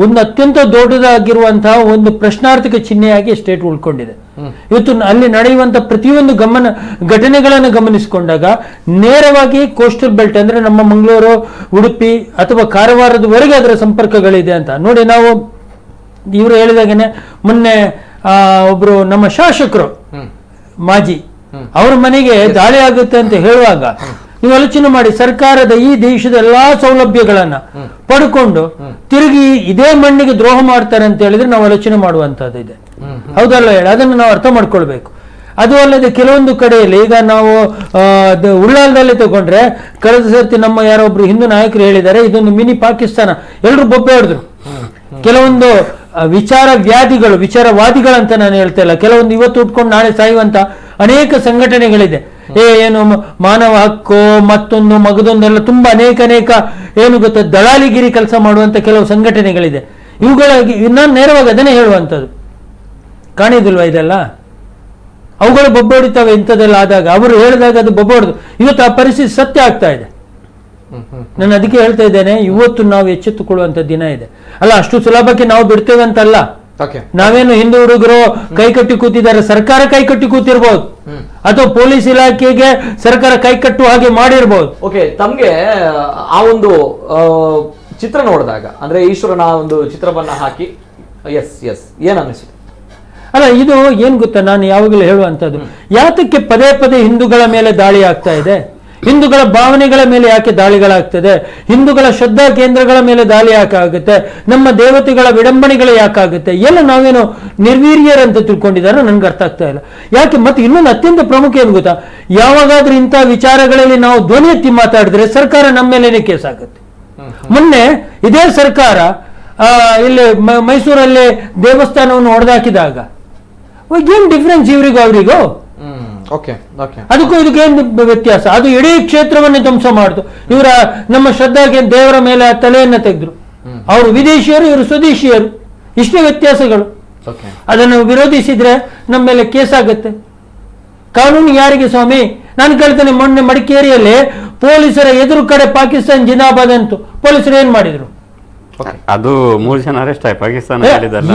ಒಂದು ಅತ್ಯಂತ ದೊಡ್ಡದಾಗಿರುವಂತಹ ಒಂದು ಪ್ರಶ್ನಾರ್ಥಕ ಚಿಹ್ನೆಯಾಗಿ ಸ್ಟೇಟ್ ಉಳ್ಕೊಂಡಿದೆ. ಇವತ್ತು ಅಲ್ಲಿ ನಡೆಯುವಂತ ಪ್ರತಿಯೊಂದು ಘಟನೆಗಳನ್ನು ಗಮನಿಸಿಕೊಂಡಾಗ ನೇರವಾಗಿ ಕೋಸ್ಟಲ್ ಬೆಲ್ಟ್ ಅಂದ್ರೆ ನಮ್ಮ ಮಂಗಳೂರು, ಉಡುಪಿ ಅಥವಾ ಕಾರವಾರದವರೆಗೆ ಅದರ ಸಂಪರ್ಕಗಳಿದೆ ಅಂತ ನೋಡಿ. ನಾವು ಇವರು ಹೇಳಿದಾಗೇನೆ ಮೊನ್ನೆ ಒಬ್ರು ನಮ್ಮ ಶಾಸಕರು ಮಾಜಿ ಅವ್ರ ಮನೆಗೆ ದಾಳಿ ಆಗುತ್ತೆ ಅಂತ ಹೇಳುವಾಗ ನೀವು ಆಲೋಚನೆ ಮಾಡಿ, ಸರ್ಕಾರದ ಈ ದೇಶದ ಎಲ್ಲಾ ಸೌಲಭ್ಯಗಳನ್ನ ಪಡ್ಕೊಂಡು ತಿರುಗಿ ಇದೇ ಮಣ್ಣಿಗೆ ದ್ರೋಹ ಮಾಡ್ತಾರೆ ಅಂತ ಹೇಳಿದ್ರೆ ನಾವು ಆಲೋಚನೆ ಮಾಡುವಂತದ್ದು ಇದೆ. ಹೌದಲ್ಲ ಹೇಳಿ, ಅದನ್ನು ನಾವು ಅರ್ಥ ಮಾಡ್ಕೊಳ್ಬೇಕು. ಅದು ಅಲ್ಲದೆ ಕೆಲವೊಂದು ಕಡೆಯಲ್ಲಿ ಈಗ ನಾವು ಉಳ್ಳಾಲದಲ್ಲಿ ತಗೊಂಡ್ರೆ ಕಳೆದ ಸರ್ತಿ ನಮ್ಮ ಯಾರೊಬ್ರು ಹಿಂದೂ ನಾಯಕರು ಹೇಳಿದ್ದಾರೆ ಇದೊಂದು ಮಿನಿ ಪಾಕಿಸ್ತಾನ. ಎಲ್ಲರೂ ಬೊಬ್ಬೆ ಹೊಡೆದ್ರು. ಕೆಲವೊಂದು ವಿಚಾರವಾದಿಗಳಂತ ನಾನು ಹೇಳ್ತಾ ಇಲ್ಲ, ಕೆಲವೊಂದು ಇವತ್ತು ಉಟ್ಕೊಂಡು ನಾಳೆ ಸಾಯುವಂತ ಅನೇಕ ಸಂಘಟನೆಗಳಿದೆ. ಏನು ಮಾನವ ಹಕ್ಕು ಮತ್ತೊಂದು ಮಗದೊಂದೆಲ್ಲ ತುಂಬಾ ಅನೇಕ ಏನು ಗೊತ್ತ ದಳಾಲಿಗಿರಿ ಕೆಲಸ ಮಾಡುವಂತ ಕೆಲವು ಸಂಘಟನೆಗಳಿದೆ. ಇವುಗಳಿಗೆ ನಾನು ನೇರವಾಗಿ ಅದನ್ನೇ ಹೇಳುವಂಥದ್ದು, ಕಾಣಿದಿಲ್ವಾ ಇದೆಲ್ಲ? ಅವುಗಳು ಬೊಬ್ಬೊಡಿತಾವೆ ಇಂಥದ್ದೆಲ್ಲ ಆದಾಗ. ಅವರು ಹೇಳಿದಾಗ ಅದು ಬೊಬ್ಬೊಡ್ದು ಇವತ್ತು ಆ ಪರಿಸ್ಥಿತಿ ಸತ್ಯ ಆಗ್ತಾ ಇದೆ. ನಾನು ಅದಕ್ಕೆ ಹೇಳ್ತಾ ಇದ್ದೇನೆ, ಇವತ್ತು ನಾವು ಎಚ್ಚೆತ್ತುಕೊಳ್ಳುವಂತ ದಿನ ಇದೆ. ಅಲ್ಲ, ಅಷ್ಟು ಸುಲಭಕ್ಕೆ ನಾವು ಬಿಡ್ತೇವೆ ಅಂತಲ್ಲ. ನಾವೇನು ಹಿಂದೂ ಹುಡುಗರು ಕೈಕಟ್ಟಿ ಕೂತಿದ್ದಾರೆ, ಸರ್ಕಾರ ಕೈಕಟ್ಟಿ ಕೂತಿರ್ಬೋದು, ಅಥವಾ ಪೊಲೀಸ್ ಇಲಾಖೆಗೆ ಸರ್ಕಾರ ಕೈಕಟ್ಟು ಹಾಗೆ ಮಾಡಿರ್ಬೋದು. ಓಕೆ, ತಮ್ಗೆ ಆ ಒಂದು ಚಿತ್ರ ನೋಡಿದಾಗ ಅಂದ್ರೆ ಈಶ್ವರನ ಒಂದು ಚಿತ್ರವನ್ನ ಹಾಕಿ ಏನ್ ಅನಿಸಿತು? ಅಲ್ಲ, ಇದು ಏನ್ ಗೊತ್ತಾ, ನಾನು ಯಾವಾಗಲೂ ಹೇಳುವಂತದ್ದು, ಯಾತಕ್ಕೆ ಪದೇ ಪದೇ ಹಿಂದೂಗಳ ಮೇಲೆ ದಾಳಿ ಆಗ್ತಾ ಇದೆ? ಹಿಂದೂಗಳ ಭಾವನೆಗಳ ಮೇಲೆ ಯಾಕೆ ದಾಳಿಗಳಾಗ್ತದೆ? ಹಿಂದೂಗಳ ಶ್ರದ್ಧಾ ಕೇಂದ್ರಗಳ ಮೇಲೆ ದಾಳಿ ಯಾಕೆ ಆಗುತ್ತೆ? ನಮ್ಮ ದೇವತೆಗಳ ವಿಡಂಬನೆಗಳು ಯಾಕಾಗುತ್ತೆ? ಎಲ್ಲ ನಾವೇನು ನಿರ್ವೀರ್ಯರಂತ ತಿಳ್ಕೊಂಡಿದ್ದಾರೆ, ನನ್ಗೆ ಅರ್ಥ ಆಗ್ತಾ ಇಲ್ಲ ಯಾಕೆ. ಮತ್ತೆ ಇನ್ನೊಂದು ಅತ್ಯಂತ ಪ್ರಮುಖ ಏನು ಗೊತ್ತಾ, ಯಾವಾಗಾದ್ರೂ ಇಂಥ ವಿಚಾರಗಳಲ್ಲಿ ನಾವು ಧ್ವನಿ ಎತ್ತಿ ಮಾತಾಡಿದ್ರೆ ಸರ್ಕಾರ ನಮ್ಮ ಮೇಲೇನೆ ಕೇಸ್ ಆಗುತ್ತೆ. ಮೊನ್ನೆ ಇದೇ ಸರ್ಕಾರ ಇಲ್ಲಿ ಮೈಸೂರಲ್ಲಿ ದೇವಸ್ಥಾನವನ್ನು ಹೊಡೆದಾಕಿದಾಗ ಏನ್ ಡಿಫ್ರೆನ್ಸ್ ಇವರಿಗೂ ಅವರಿಗೂ? ಅದಕ್ಕೂ ಇದಕ್ಕೇನು ವ್ಯತ್ಯಾಸ? ಅದು ಇಡೀ ಕ್ಷೇತ್ರವನ್ನೇ ಧ್ವಂಸ ಮಾಡಿತು. ಇವರ ನಮ್ಮ ಶ್ರದ್ಧಾಗೆ ದೇವರ ಮೇಲೆ ತಲೆಯನ್ನ ತೆಗೆದ್ರು. ಅವರು ವಿದೇಶಿಯರು, ಇವರು ಸ್ವದೇಶಿಯರು, ಇಷ್ಟೇ ವ್ಯತ್ಯಾಸಗಳು. ಅದನ್ನು ವಿರೋಧಿಸಿದ್ರೆ ನಮ್ಮ ಮೇಲೆ ಕೇಸ್ ಆಗುತ್ತೆ. ಕಾನೂನು ಯಾರಿಗೆ ಸ್ವಾಮಿ? ನಾನು ಕೇಳ್ತೇನೆ, ಮೊನ್ನೆ ಮಡಿಕೇರಿಯಲ್ಲಿ ಪೊಲೀಸರ ಎದುರು ಕಡೆ ಪಾಕಿಸ್ತಾನ ಜಿಂದಾಬಾದ್ ಅಂತು. ಪೊಲೀಸರು ಏನ್ ಮಾಡಿದ್ರು? ಅದು 3 ಜನ ಅರೆಸ್ಟ್ ಆಗಿ ಪಾಕಿಸ್ತಾನ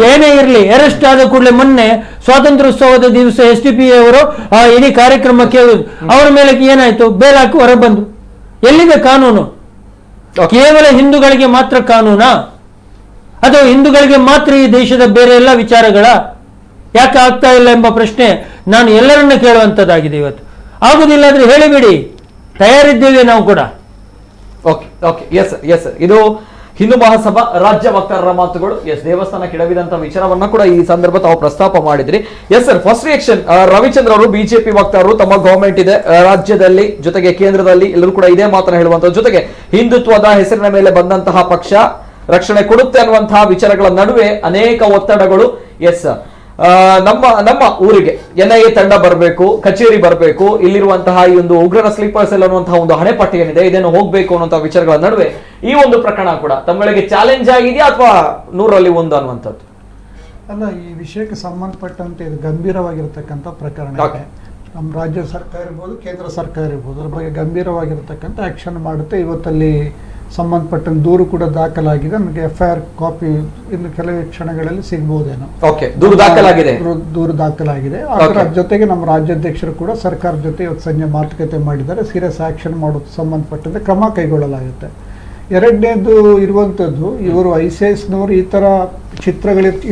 ಏನೇ ಇರಲಿ, ಅರೆಸ್ಟ್ ಆದ ಕೂಡಲೇ ಮೊನ್ನೆ ಸ್ವಾತಂತ್ರ್ಯೋತ್ಸವದ ದಿವಸ SDPI ಅವರು ಇಡೀ ಕಾರ್ಯಕ್ರಮಕ್ಕೆ ಅವರ ಮೇಲೆ ಏನಾಯ್ತು? ಬೇಲ್ ಹಾಕಿ ಹೊರ ಬಂದ್ರು. ಎಲ್ಲಿದೆ ಕಾನೂನು? ಕೇವಲ ಹಿಂದೂಗಳಿಗೆ ಮಾತ್ರ ಕಾನೂನಾ, ಅಥವಾ ಹಿಂದೂಗಳಿಗೆ ಮಾತ್ರ ಈ ದೇಶದ ಬೇರೆ ಎಲ್ಲ ವಿಚಾರಗಳ ಯಾಕೆ ಆಗ್ತಾ ಇಲ್ಲ ಎಂಬ ಪ್ರಶ್ನೆ ನಾನು ಎಲ್ಲರನ್ನ ಕೇಳುವಂತದ್ದಾಗಿದೆ. ಇವತ್ತು ಆಗುದಿಲ್ಲ ಆದ್ರೆ ಹೇಳಿಬಿಡಿ, ತಯಾರಿದ್ದೇವೆ ನಾವು ಕೂಡ. ಇದು ಹಿಂದೂ ಮಹಾಸಭಾ ರಾಜ್ಯ ವಕ್ತಾರರ ಮಾತುಗಳು. ದೇವಸ್ಥಾನ ಕೆಡವಿದಂತ ವಿಚಾರವನ್ನ ಕೂಡ ಈ ಸಂದರ್ಭ ತಾವು ಪ್ರಸ್ತಾಪ ಮಾಡಿದ್ರಿ. ಸರ್, ಫಸ್ಟ್ ರಿಯಾಕ್ಷನ್ ರವಿಚಂದ್ರ ಅವರು, ಬಿಜೆಪಿ ವಕ್ತಾರರು, ತಮ್ಮ ಗವರ್ಮೆಂಟ್ ಇದೆ ರಾಜ್ಯದಲ್ಲಿ, ಜೊತೆಗೆ ಕೇಂದ್ರದಲ್ಲಿ, ಎಲ್ಲರೂ ಕೂಡ ಇದೇ ಮಾತನ್ನ ಹೇಳುವಂತ, ಜೊತೆಗೆ ಹಿಂದುತ್ವದ ಹೆಸರಿನ ಮೇಲೆ ಬಂದಂತಹ ಪಕ್ಷ ರಕ್ಷಣೆ ಕೊಡುತ್ತೆ ಅನ್ನುವಂತಹ ವಿಚಾರಗಳ ನಡುವೆ ಅನೇಕ ಒತ್ತಡಗಳು. ನಮ್ಮ ಊರಿಗೆ NIA ತಂಡ ಬರಬೇಕು, ಕಚೇರಿ ಬರಬೇಕು, ಇಲ್ಲಿರುವಂತಹ ಈ ಒಂದು ಉಗ್ರರ ಸ್ಲೀಪರ್ಸ್ ಎಲ್ಲ ಅನ್ನುವಂತಹ ಒಂದು ಹಣೆಪಟ್ಟಿ ಏನಿದೆ ಇದನ್ನು ಹೋಗ್ಬೇಕು ಅನ್ನುವಂತಹ ವಿಚಾರಗಳ ನಡುವೆ ಈ ಒಂದು ಪ್ರಕರಣ ಕೂಡ ತಮ್ಮಗಳಿಗೆ ಚಾಲೆಂಜ್ ಆಗಿದೆಯಾ ಅಥವಾ 100ರಲ್ಲಿ 1 ಅನ್ನುವಂಥದ್ದು? ಅಲ್ಲ, ಈ ವಿಷಯಕ್ಕೆ ಸಂಬಂಧಪಟ್ಟಂತೆ ಇದು ಗಂಭೀರವಾಗಿರತಕ್ಕಂಥ ಪ್ರಕರಣ. ನಮ್ಮ ರಾಜ್ಯ ಸರ್ಕಾರ ಇರ್ಬೋದು, ಕೇಂದ್ರ ಸರ್ಕಾರ ಇರ್ಬೋದು, ಅದ್ರ ಬಗ್ಗೆ ಗಂಭೀರವಾಗಿರತಕ್ಕಂಥ ಆಕ್ಷನ್ ಮಾಡುತ್ತೆ. ಇವತ್ತಲ್ಲಿ ಸಂಬಂಧಪಟ್ಟಂತೆ ದೂರು ಕೂಡ ದಾಖಲಾಗಿದೆ. ನನಗೆ FIR ಕಾಪಿ ಇನ್ನು ಕೆಲವೇ ಕ್ಷಣಗಳಲ್ಲಿ ಸಿಗ್ಬೋದೇನೋ. ದೂರು ದಾಖಲಾಗಿದೆ. ಅದರ ಜೊತೆಗೆ ನಮ್ಮ ರಾಜ್ಯಾಧ್ಯಕ್ಷರು ಕೂಡ ಸರ್ಕಾರದ ಜೊತೆ ಇವತ್ತು ಸಂಜೆ ಮಾತುಕತೆ ಮಾಡಿದ್ದಾರೆ. ಸೀರಿಯಸ್ ಆಕ್ಷನ್ ಮಾಡೋದು ಸಂಬಂಧಪಟ್ಟಂತೆ ಕ್ರಮ ಕೈಗೊಳ್ಳಲಾಗುತ್ತೆ. ಎರಡನೇದು ಇರುವಂಥದ್ದು, ಇವರು ICISನವರು ಈ ಥರ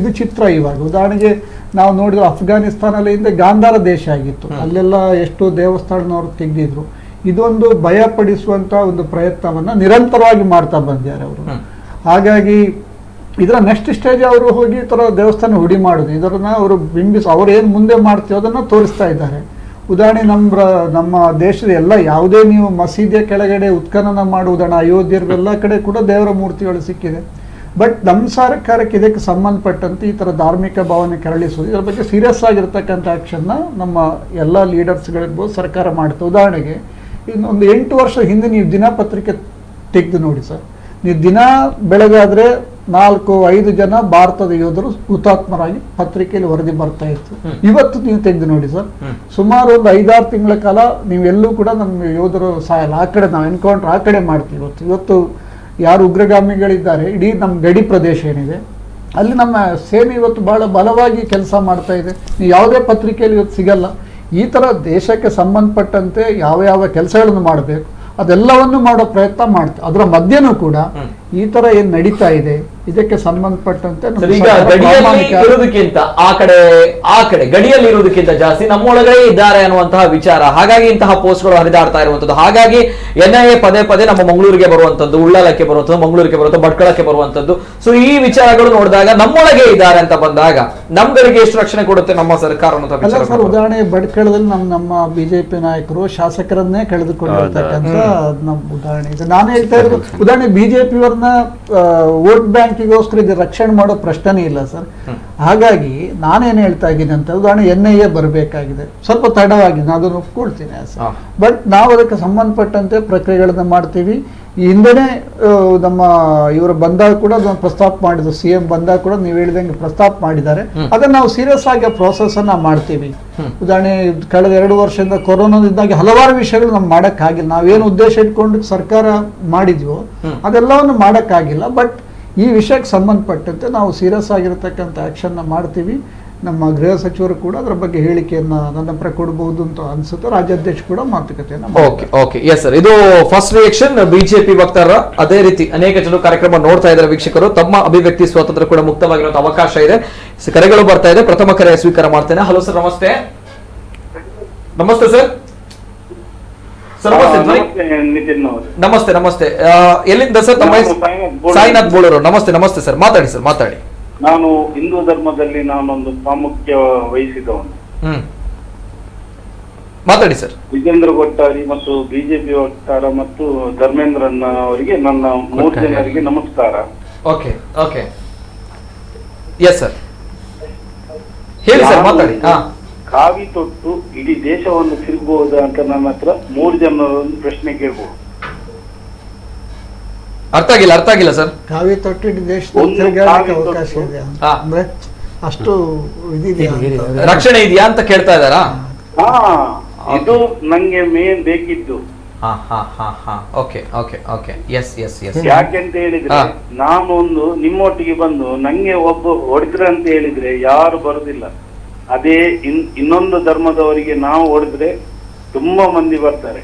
ಇದು ಚಿತ್ರ. ಇವಾಗ ಉದಾಹರಣೆಗೆ ನಾವು ನೋಡಿದ್ರೆ ಅಫ್ಘಾನಿಸ್ತಾನಲ್ಲಿ ಹಿಂದೆ ಗಾಂಧಾರ ದೇಶ ಆಗಿತ್ತು, ಅಲ್ಲೆಲ್ಲ ಎಷ್ಟೋ ದೇವಸ್ಥಾನದವರು ತೆಗೆದಿದ್ರು. ಇದೊಂದು ಭಯಪಡಿಸುವಂತ ಒಂದು ಪ್ರಯತ್ನವನ್ನ ನಿರಂತರವಾಗಿ ಮಾಡ್ತಾ ಬಂದಿದ್ದಾರೆ ಅವರು. ಹಾಗಾಗಿ ಇದರ ನೆಕ್ಸ್ಟ್ ಸ್ಟೇಜ್ ಅವರು ಹೋಗಿ ಈ ತರ ದೇವಸ್ಥಾನ ಹುಡಿ ಮಾಡುದು, ಇದನ್ನ ಅವರು ಅವ್ರು ಏನ್ ಮುಂದೆ ಮಾಡ್ತೀವಿ ಅದನ್ನ ತೋರಿಸ್ತಾ ಇದ್ದಾರೆ. ಉದಾಹರಣೆ ನಮ್ಮ ದೇಶದ ಎಲ್ಲ ಯಾವುದೇ ನೀವು ಮಸೀದಿಯ ಕೆಳಗಡೆ ಉತ್ಖನನ ಮಾಡುವುದನ್ನ ಅಯೋಧ್ಯೆಲ್ಲ ಕಡೆ ಕೂಡ ದೇವರ ಮೂರ್ತಿಗಳು ಸಿಕ್ಕಿದೆ. ಬಟ್ ನಮ್ಮ ಸರ್ಕಾರಕ್ಕೆ ಇದಕ್ಕೆ ಸಂಬಂಧಪಟ್ಟಂತೆ ಈ ಥರ ಧಾರ್ಮಿಕ ಭಾವನೆ ಕೆರಳಿಸುವುದು, ಇದರ ಬಗ್ಗೆ ಸೀರಿಯಸ್ ಆಗಿರ್ತಕ್ಕಂಥ ಆ್ಯಕ್ಷನ್ನ ನಮ್ಮ ಎಲ್ಲ ಲೀಡರ್ಸ್ಗಳಿರ್ಬೋದು ಸರ್ಕಾರ ಮಾಡುತ್ತೆ. ಉದಾಹರಣೆಗೆ ಇನ್ನೊಂದು 8 ವರ್ಷ ಹಿಂದೆ ನೀವು ದಿನಪತ್ರಿಕೆ ತೆಗೆದು ನೋಡಿ ಸರ್, ನೀವು ದಿನ ಬೆಳಗಾದ್ರೆ 4-5 ಜನ ಭಾರತದ ಯೋಧರು ಹುತಾತ್ಮರಾಗಿ ಪತ್ರಿಕೆಯಲ್ಲಿ ವರದಿ ಬರ್ತಾ ಇತ್ತು. ಇವತ್ತು ನೀವು ತೆಗೆದು ನೋಡಿ ಸರ್, ಸುಮಾರು ಒಂದು 5-6 ತಿಂಗಳ ಕಾಲ ನೀವೆಲ್ಲೂ ಕೂಡ ನಮ್ಮ ಯೋಧರು ಸಾಯಲ್ಲ. ಆ ಕಡೆ ನಾವು ಎನ್ಕೌಂಟರ್ ಆ ಕಡೆ ಮಾಡ್ತೀವಿ. ಇವತ್ತು ಯಾರು ಉಗ್ರಗಾಮಿಗಳಿದ್ದಾರೆ, ಇಡೀ ನಮ್ಮ ಗಡಿ ಪ್ರದೇಶ ಏನಿದೆ ಅಲ್ಲಿ ನಮ್ಮ ಸೇನೆ ಇವತ್ತು ಬಹಳ ಬಲವಾಗಿ ಕೆಲಸ ಮಾಡ್ತಾ ಇದೆ. ನೀವು ಯಾವುದೇ ಪತ್ರಿಕೆಯಲ್ಲಿ ಇವತ್ತು ಸಿಗಲ್ಲ. ಈ ಥರ ದೇಶಕ್ಕೆ ಸಂಬಂಧಪಟ್ಟಂತೆ ಯಾವ ಯಾವ ಕೆಲಸಗಳನ್ನು ಮಾಡಬೇಕು ಅದೆಲ್ಲವನ್ನು ಮಾಡೋ ಪ್ರಯತ್ನ ಮಾಡ್ತಾರೆ. ಅದರ ಮಧ್ಯನೂ ಕೂಡ ಈ ತರ ಏನ್ ನಡೀತಾ ಇದೆ ಇದಕ್ಕೆ ಸಂಬಂಧಪಟ್ಟಂತೆ ನಮ್ಮ ಈಗ ಸರ್ಕಾರ ಗಡಿಯಲ್ಲಿ ಪ್ರಾಮಾಣಿಕ- ಇರೋದಕ್ಕಿಂತ ಆ ಕಡೆ ಗಡಿಯಲ್ಲಿ ಇರುವುದಕ್ಕಿಂತ ಜಾಸ್ತಿ ನಮ್ಮೊಳಗಡೆ ಇದ್ದಾರೆ ಅನ್ನುವಂತಹ ವಿಚಾರ, ಹಾಗಾಗಿ ಇಂತಹ ಪೋಸ್ಟ್ಗಳು ಹರಿದಾಡ್ತಾ ಇರುವಂತದ್ದು. ಹಾಗಾಗಿ NIA ಪದೇ ಪದೇ ನಮ್ಮ ಮಂಗಳೂರಿಗೆ ಬರುವಂತದ್ದು, ಉಳ್ಳಾಲಕ್ಕೆ ಬರುವಂತದ್ದು, ಮಂಗಳೂರಿಗೆ ಬರುವಂತದ್ದು, ಭಟ್ಕಳಕ್ಕೆ ಬರುವಂತದ್ದು. ಸೊ ಈ ವಿಚಾರಗಳು ನೋಡಿದಾಗ ನಮ್ಮೊಳಗೆ ಇದ್ದಾರೆ ಅಂತ ಬಂದಾಗ ನಮ್ಗಳಿಗೆ ಎಷ್ಟು ರಕ್ಷಣೆ ಕೊಡುತ್ತೆ ನಮ್ಮ ಸರ್ಕಾರ ಅನ್ನುವಂಥ ಅಲ್ಲ ವಿಚಾರ. ಸರ್, ಉದಾಹರಣೆ ಭಟ್ಕಳದಲ್ಲಿ ನಮ್ಮ ಬಿಜೆಪಿ ನಾಯಕರು ಶಾಸಕರನ್ನೇ ಕಳೆದುಕೊಂಡಿರ್ತಕ್ಕಂಥ ನಮ್ಮ ಉದಾಹರಣೆ ಇದೆ. ನಾನು ಹೇಳ್ತಾ ಇರೋದು ಉದಾಹರಣೆ ಬಿಜೆಪಿಯವ್ರನ್ನ ವೋಟ್ ಬ್ಯಾಂಕಿಗೋಸ್ಕರ ಇದು ರಕ್ಷಣೆ ಮಾಡೋ ಪ್ರಶ್ನೆನೇ ಇಲ್ಲ ಸರ್. ಹಾಗಾಗಿ ನಾನೇನ್ ಹೇಳ್ತಾ ಇದ್ದೀನಿ ಅಂತ ಉದಾಹರಣೆ NIA ಬರಬೇಕಾಗಿದೆ, ಸ್ವಲ್ಪ ತಡವಾಗಿದೆ, ನಾನು ಅದನ್ನು ಒಪ್ಕೊಳ್ತೀನಿ ಸರ್. ಬಟ್ ನಾವು ಅದಕ್ಕೆ ಸಂಬಂಧಪಟ್ಟಂತೆ ಪ್ರಕ್ರಿಯೆಗಳನ್ನ ಮಾಡ್ತೀವಿ. ಈ ಹಿಂದೆನೆ ನಮ್ಮ ಇವರು ಬಂದಾಗ ಕೂಡ ಅದನ್ನು ಪ್ರಸ್ತಾಪ ಮಾಡಿದ್ರು, CM ಬಂದಾಗ ಕೂಡ ನೀವು ಹೇಳಿದಂಗೆ ಪ್ರಸ್ತಾಪ ಮಾಡಿದ್ದಾರೆ. ಅದನ್ನ ನಾವು ಸೀರಿಯಸ್ ಆಗಿ ಪ್ರೋಸೆಸ್ ಅನ್ನ ಮಾಡ್ತೀವಿ. ಉದಾಹರಣೆ ಕಳೆದ 2 ವರ್ಷದಿಂದ ಕೊರೋನಾದಿಂದಾಗಿ ಹಲವಾರು ವಿಷಯಗಳು ನಮ್ಗೆ ಮಾಡಕ್ಕಾಗಿಲ್ಲ. ನಾವೇನು ಉದ್ದೇಶ ಇಟ್ಕೊಂಡು ಸರ್ಕಾರ ಮಾಡಿದ್ವೋ ಅದೆಲ್ಲವನ್ನು ಮಾಡಕ್ಕಾಗಿಲ್ಲ. ಬಟ್ ಈ ವಿಷಯಕ್ಕೆ ಸಂಬಂಧಪಟ್ಟಂತೆ ನಾವು ಸೀರಿಯಸ್ ಆಗಿರತಕ್ಕಂಥ ಆಕ್ಷನ್ ಮಾಡ್ತೀವಿ. ನಮ್ಮ ಗೃಹ ಸಚಿವರು ಕೂಡ ಅದರ ಬಗ್ಗೆ ಹೇಳಿಕೆಯನ್ನ ನನ್ನ ಹತ್ರ ಕೊಡಬಹುದು ಅಂತ ಅನ್ಸುತ್ತೆ. ರಾಜ್ಯಾಧ್ಯಕ್ಷ ಕೂಡ ಮಾತುಕತೆಯನ್ನ ಓಕೆ ಓಕೆ ಎಸ್ ಸರ್, ಇದು ಫಸ್ಟ್ ರಿಯಾಕ್ಷನ್ ಬಿಜೆಪಿ ವಕ್ತಾರ. ಅದೇ ರೀತಿ ಅನೇಕ ಜನರು ಕಾರ್ಯಕ್ರಮ ನೋಡ್ತಾ ಇದ್ದಾರೆ ವೀಕ್ಷಕರು. ತಮ್ಮ ಅಭಿವ್ಯಕ್ತಿ ಸ್ವಾತಂತ್ರ್ಯ ಕೂಡ ಮುಕ್ತವಾಗಿರುವಂತಹ ಅವಕಾಶ ಇದೆ. ಕರೆಗಳು ಬರ್ತಾ ಇದೆ. ಪ್ರಥಮ ಕರೆ ಸ್ವೀಕಾರ ಮಾಡ್ತೇನೆ. ಹಲೋ ಸರ್, ನಮಸ್ತೆ. ನಮಸ್ತೆ ಸರ್. ಸರ್ ನಮಸ್ತೆ. ನಮಸ್ತೆ. ಎಲ್ಲಿಂದ ಸರ್ ತಮ್ಮ? ಸಾಯಿನಾಥ್ ಬೋಳೂರು. ನಮಸ್ತೆ ನಮಸ್ತೆ ಸರ್, ಮಾತಾಡಿ ಸರ್, ಮಾತಾಡಿ. ನಾನು ಹಿಂದೂ ಧರ್ಮದಲ್ಲಿ ನಾನೊಂದು ಪ್ರಾಮುಖ್ಯ ವಹಿಸಿದವನು. ಮಾತಾಡಿ ಸರ್. ವಿಜೇಂದ್ರ ಕೊಟ್ಟಾರಿ ಮತ್ತು ಬಿಜೆಪಿ ವಕ್ತಾರ ಮತ್ತು ಧರ್ಮೇಂದ್ರನ್ ಅವರಿಗೆ ನನ್ನ 3 ಜನರಿಗೆ ನಮಸ್ಕಾರ. ಓಕೆ ಓಕೆ ಎಸ್ ಸರ್, ಹೇಳಿ ಸರ್, ಮಾತಾಡಿ. ಕಾವಿ ತೊಟ್ಟು ಇಡೀ ದೇಶವನ್ನು ತಿರುಗಬಹುದಾ ಅಂತ ನನ್ನ ಹತ್ರ 3 ಜನರೊಂದು ಪ್ರಶ್ನೆ ಕೇಳ್ಬೋದು. ಅರ್ಥ ಆಗಿಲ್ಲ ಸರ್. ಕಾವಿ ತೊಟ್ಟು ದೇಶದಲ್ಲಿ ತಿರುಗಾಡಕ್ಕೆ ಅವಕಾಶ ಇದೆ ಅಂದ್ರೆ ಅಷ್ಟು ಇದಿದೆಯಾ, ರಕ್ಷಣೆ ಇದೆಯಾ ಅಂತ ಕೇಳ್ತಾ ಇದ್ದಾರಾ? ಇದು ನಂಗೆ ಮೇನ್ ಬೇಕಿದ್ದು. ಯಾಕೆಂತ ಹೇಳಿದ್ರೆ ನಾನೊಂದು ನಿಮ್ಮೊಟ್ಟಿಗೆ ಬಂದು ನಂಗೆ ಒಬ್ಬ ಹೊಡೆದ್ರೆ ಅಂತ ಹೇಳಿದ್ರೆ ಯಾರು ಬರುದಿಲ್ಲ. ಅದೇ ಇನ್ನೊಂದು ಧರ್ಮದವರಿಗೆ ನಾವು ಹೊಡೆದ್ರೆ ತುಂಬಾ ಮಂದಿ ಬರ್ತಾರೆ.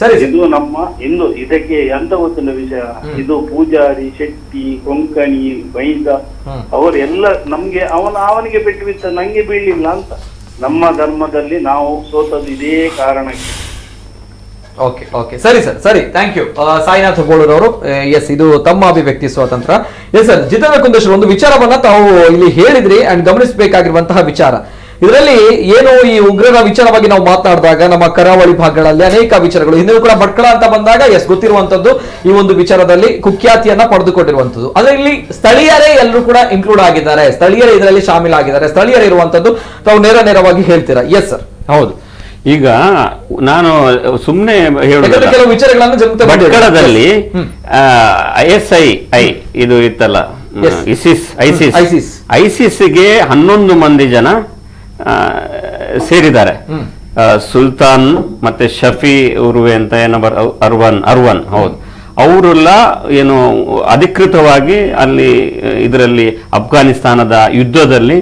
ಸರಿ, ಇದು ನಮ್ಮ ಹಿಂದೂ. ಇದಕ್ಕೆ ಎಂತ ಗೊತ್ತಿಲ್ಲ ವಿಷಯ. ಇದು ಪೂಜಾರಿ, ಶೆಟ್ಟಿ, ಕೊಂಕಣಿ, ಬೈದ ಅವರೆಲ್ಲ ನಮ್ಗೆ ಅವನಿಗೆ ಪೆಟ್ಟು ಬಿತ್ತ ನಂಗೆ ಬೀಳಿಲ್ಲ ಅಂತ. ನಮ್ಮ ಧರ್ಮದಲ್ಲಿ ನಾವು ಸೋತದ್ದು ಇದೇ ಕಾರಣಕ್ಕೆ. ಓಕೆ ಓಕೆ ಸರಿ ಸರ್, ಸರಿ, ಥ್ಯಾಂಕ್ ಯು ಸಾಯಿನಾಥ್ ಬೋಳೂರ್ ಅವರು. ಎಸ್, ಇದು ತಮ್ಮ ಅಭಿವ್ಯಕ್ತಿ ಸ್ವಾತಂತ್ರ್ಯ. ಎಸ್ ಸರ್, ಜಿತೇಂದ್ರ ಕುಂದೇಶ್ವರ್, ಒಂದು ವಿಚಾರವನ್ನ ತಾವು ಇಲ್ಲಿ ಹೇಳಿದ್ರಿ ಅಂಡ್ ಗಮನಿಸಬೇಕಾಗಿರುವಂತಹ ವಿಚಾರ. ಇದರಲ್ಲಿ ಏನು ಈ ಉಗ್ರರ ವಿಚಾರವಾಗಿ ನಾವು ಮಾತನಾಡಿದಾಗ ನಮ್ಮ ಕರಾವಳಿ ಭಾಗಗಳಲ್ಲಿ ಅನೇಕ ವಿಚಾರಗಳು, ಹಿಂದೆ ಕೂಡ ಭಟ್ಕಳ ಅಂತ ಬಂದಾಗ ಗೊತ್ತಿರುವಂತದ್ದು ಈ ಒಂದು ವಿಚಾರದಲ್ಲಿ ಕುಖ್ಯಾತಿಯನ್ನ ಪಡೆದುಕೊಂಡಿರುವಂತದ್ದು. ಆದ್ರೆ ಇಲ್ಲಿ ಸ್ಥಳೀಯರೇ ಎಲ್ಲರೂ ಕೂಡ ಇನ್ಕ್ಲೂಡ್ ಆಗಿದ್ದಾರೆ, ಸ್ಥಳೀಯರೇ ಇದರಲ್ಲಿ ಶಾಮೀಲಾಗಿದ್ದಾರೆ, ಸ್ಥಳೀಯರೇ ಇರುವಂತದ್ದು ತಾವು ನೇರವಾಗಿ ಹೇಳ್ತೀರಾ? Yes sir. ಹೌದು. ಈಗ ನಾನು ಸುಮ್ಮನೆ ಕೆಲವು ವಿಚಾರಗಳನ್ನು ಭಟ್ಕಳದಲ್ಲಿ ISI ಇದು ಇತ್ತಲ್ಲ, ಐಸಿಸ್ಗೆ 11 ಮಂದಿ ಜನ ಸೇರಿದ್ದಾರೆ. ಸುಲ್ತಾನ್ ಮತ್ತೆ ಶಫಿ ಉರ್ವೆ ಅಂತ ಏನೋ ಅರ್ವನ್ ಹೌದು, ಅವರೆಲ್ಲ ಏನು ಅಧಿಕೃತವಾಗಿ ಅಲ್ಲಿ ಇದರಲ್ಲಿ ಅಫ್ಘಾನಿಸ್ತಾನದ ಯುದ್ಧದಲ್ಲಿ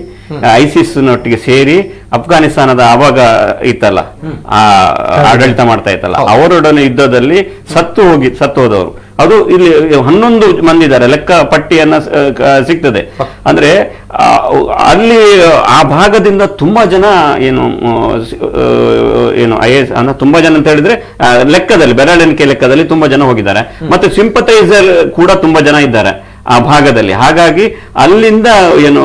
ಐಸಿಸ್ನೊಟ್ಟಿಗೆ ಸೇರಿ ಅಫ್ಘಾನಿಸ್ತಾನದ ಅವಾಗ ಇತ್ತಲ್ಲ ಆಡಳಿತ ಮಾಡ್ತಾ ಇತ್ತಲ್ಲ, ಅವರೊಡನೆ ಯುದ್ಧದಲ್ಲಿ ಸತ್ತು ಹೋದವರು. ಅದು ಇಲ್ಲಿ 11 ಮಂದಿ ಇದ್ದಾರೆ, ಲೆಕ್ಕ ಪಟ್ಟಿಯನ್ನ ಸಿಗ್ತದೆ. ಅಂದ್ರೆ ಅಲ್ಲಿ ಆ ಭಾಗದಿಂದ ತುಂಬಾ ಜನ ಏನು IS ಅನ್ನ ತುಂಬಾ ಜನ ಅಂತ ಹೇಳಿದ್ರೆ ಲೆಕ್ಕದಲ್ಲಿ ಬೆರಳೆಣಿಕೆ ಲೆಕ್ಕದಲ್ಲಿ ತುಂಬಾ ಜನ ಹೋಗಿದ್ದಾರೆ. ಮತ್ತೆ ಸಿಂಪತೈಸರ್ ಕೂಡ ತುಂಬಾ ಜನ ಇದ್ದಾರೆ ಆ ಭಾಗದಲ್ಲಿ. ಹಾಗಾಗಿ ಅಲ್ಲಿಂದ ಏನು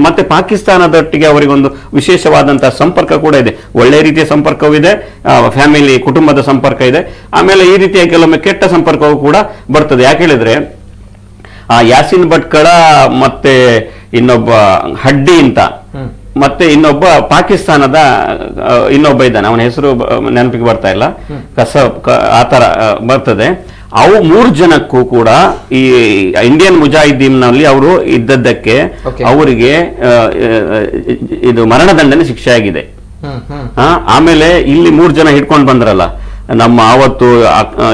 ಮತ್ತೆ ಪಾಕಿಸ್ತಾನದೊಟ್ಟಿಗೆ ಅವರಿಗೊಂದು ವಿಶೇಷವಾದಂತಹ ಸಂಪರ್ಕ ಕೂಡ ಇದೆ, ಒಳ್ಳೆ ರೀತಿಯ ಸಂಪರ್ಕವೂ ಇದೆ, ಫ್ಯಾಮಿಲಿ ಕುಟುಂಬದ ಸಂಪರ್ಕ ಇದೆ. ಆಮೇಲೆ ಈ ರೀತಿಯ ಕೆಲವೊಮ್ಮೆ ಕೆಟ್ಟ ಸಂಪರ್ಕವೂ ಕೂಡ ಬರ್ತದೆ. ಯಾಕೆ ಹೇಳಿದ್ರೆ ಆ ಯಾಸಿನ್ ಭಟ್ಕಳ ಮತ್ತೆ ಇನ್ನೊಬ್ಬ ಹಡ್ಡಿ ಅಂತ ಮತ್ತೆ ಇನ್ನೊಬ್ಬ ಪಾಕಿಸ್ತಾನದ ಇನ್ನೊಬ್ಬ ಇದ್ದಾನೆ, ಅವನ ಹೆಸರು ನೆನಪಿಗೆ ಬರ್ತಾ ಇಲ್ಲ, ಆತರ ಬರ್ತದೆ. ಅವು 3 ಜನಕ್ಕೂ ಕೂಡ ಈ ಇಂಡಿಯನ್ ಮುಜಾಹಿದ್ದೀನ್ನಲ್ಲಿ ಅವರು ಇದ್ದದ್ದಕ್ಕೆ ಅವರಿಗೆ ಇದು ಮರಣದಂಡನೆ ಶಿಕ್ಷೆ ಆಗಿದೆ. ಆಮೇಲೆ ಇಲ್ಲಿ 3 ಜನ ಹಿಡ್ಕೊಂಡು ಬಂದ್ರಲ್ಲ ನಮ್ಮ ಆವತ್ತು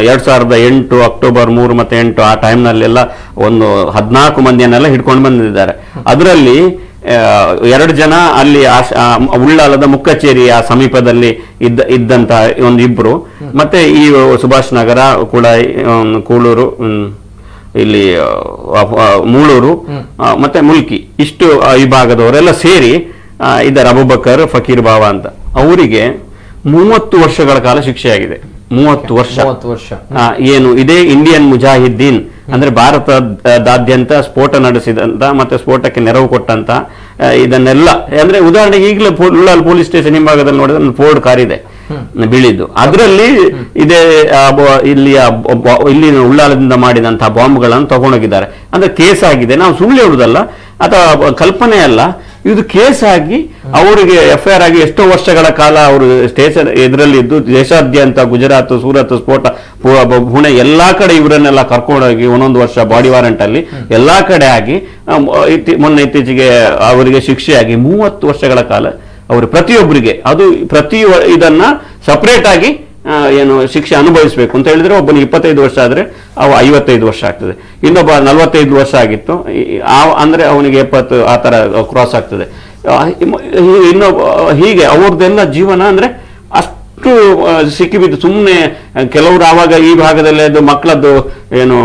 2008 ಅಕ್ಟೋಬರ್ 3 ಮತ್ತು 8 ಆ ಟೈಮ್ನಲ್ಲೆಲ್ಲ ಒಂದು 14 ಮಂದಿಯನ್ನೆಲ್ಲ ಹಿಡ್ಕೊಂಡು ಬಂದಿದ್ದಾರೆ. ಅದರಲ್ಲಿ 2 ಜನ ಅಲ್ಲಿ ಉಳ್ಳಾಲದ ಮುಕ್ಕಚೇರಿಯ ಸಮೀಪದಲ್ಲಿ ಇದ್ದಂತ ಒಂದು 2, ಮತ್ತೆ ಈ ಸುಭಾಷ್ ನಗರ ಕೂಡ ಕೂಳೂರು ಇಲ್ಲಿ ಮೂಳೂರು ಮತ್ತೆ ಮುಲ್ಕಿ ಇಷ್ಟು ಈ ಭಾಗದವರೆಲ್ಲ ಸೇರಿ ಇದ್ದಾರೆ. ಅಬೂಬಕರ್ ಫಕೀರ್ ಬಾವಾ ಅಂತ, ಅವರಿಗೆ 30 ವರ್ಷಗಳ ಕಾಲ ಶಿಕ್ಷೆಯಾಗಿದೆ. 30 ವರ್ಷ ಏನು ಇದೇ ಇಂಡಿಯನ್ ಮುಜಾಹಿದ್ದೀನ್ ಅಂದ್ರೆ ಭಾರತದಾದ್ಯಂತ ಸ್ಫೋಟ ನಡೆಸಿದಂತ ಮತ್ತೆ ಸ್ಫೋಟಕ್ಕೆ ನೆರವು ಕೊಟ್ಟಂತ ಇದನ್ನೆಲ್ಲ ಅಂದ್ರೆ ಉದಾಹರಣೆಗೆ ಈಗಲೇ ಉಳ್ಳಾಲ್ ಪೊಲೀಸ್ ಸ್ಟೇಷನ್ ಹಿಂಭಾಗದಲ್ಲಿ ನೋಡಿದ್ರೆ ಒಂದು ಫೋರ್ಡ್ ಕಾರ್ ಇದೆ ಬೀಳಿದ್ದು, ಅದರಲ್ಲಿ ಇದೇ ಇಲ್ಲಿ ಉಳ್ಳಾಲದಿಂದ ಮಾಡಿದಂತಹ ಬಾಂಬ್ಗಳನ್ನು ತಗೊಂಡೋಗಿದ್ದಾರೆ. ಅಂದ್ರೆ ಕೇಸ್ ಆಗಿದೆ, ನಾವು ಸುಳ್ಳು ಹೇಳುವುದಲ್ಲ ಅಥವಾ ಕಲ್ಪನೆ ಅಲ್ಲ, ಇದು ಕೇಸ್ ಆಗಿ ಅವರಿಗೆ FIR ಆಗಿ ಎಷ್ಟೋ ವರ್ಷಗಳ ಕಾಲ ಅವರು ಸ್ಟೇಷನ್ ಇದರಲ್ಲಿ ಇದ್ದು ದೇಶಾದ್ಯಂತ ಗುಜರಾತ್, ಸೂರತ್ ಸ್ಫೋಟ, ಪುಣೆ ಎಲ್ಲಾ ಕಡೆ ಇವರನ್ನೆಲ್ಲ ಕರ್ಕೊಂಡೋಗಿ 1 ವರ್ಷ ಬಾಡಿ ವಾರೆಂಟ್ ಅಲ್ಲಿ ಎಲ್ಲಾ ಕಡೆ ಆಗಿ ಮೊನ್ನೆ ಇತ್ತೀಚೆಗೆ ಅವರಿಗೆ ಶಿಕ್ಷೆಯಾಗಿ 30 ವರ್ಷಗಳ ಕಾಲ ಅವರು ಪ್ರತಿಯೊಬ್ಬರಿಗೆ ಇದನ್ನ ಸಪರೇಟ್ ಆಗಿ ಏನು ಶಿಕ್ಷೆ ಅನುಭವಿಸಬೇಕು ಅಂತ ಹೇಳಿದ್ರೆ ಒಬ್ಬನಿಗೆ 25 ವರ್ಷ ಆದ್ರೆ ಅವ 55 ವರ್ಷ ಆಗ್ತದೆ, ಇನ್ನೊಬ್ಬ 45 ವರ್ಷ ಆಗಿತ್ತು ಅಂದ್ರೆ ಅವನಿಗೆ 70 ಆ ತರ ಕ್ರಾಸ್ ಆಗ್ತದೆ. ಇನ್ನೊಬ್ಬ ಹೀಗೆ ಅವ್ರದ್ದೆಲ್ಲ ಜೀವನ ಅಂದ್ರೆ ಅಷ್ಟು ಸಿಕ್ಕಿಬಿದ್ದು ಸುಮ್ಮನೆ ಕೆಲವರು ಆವಾಗ ಈ ಭಾಗದಲ್ಲಿ ಅದು ಮಕ್ಕಳದ್ದು ಏನು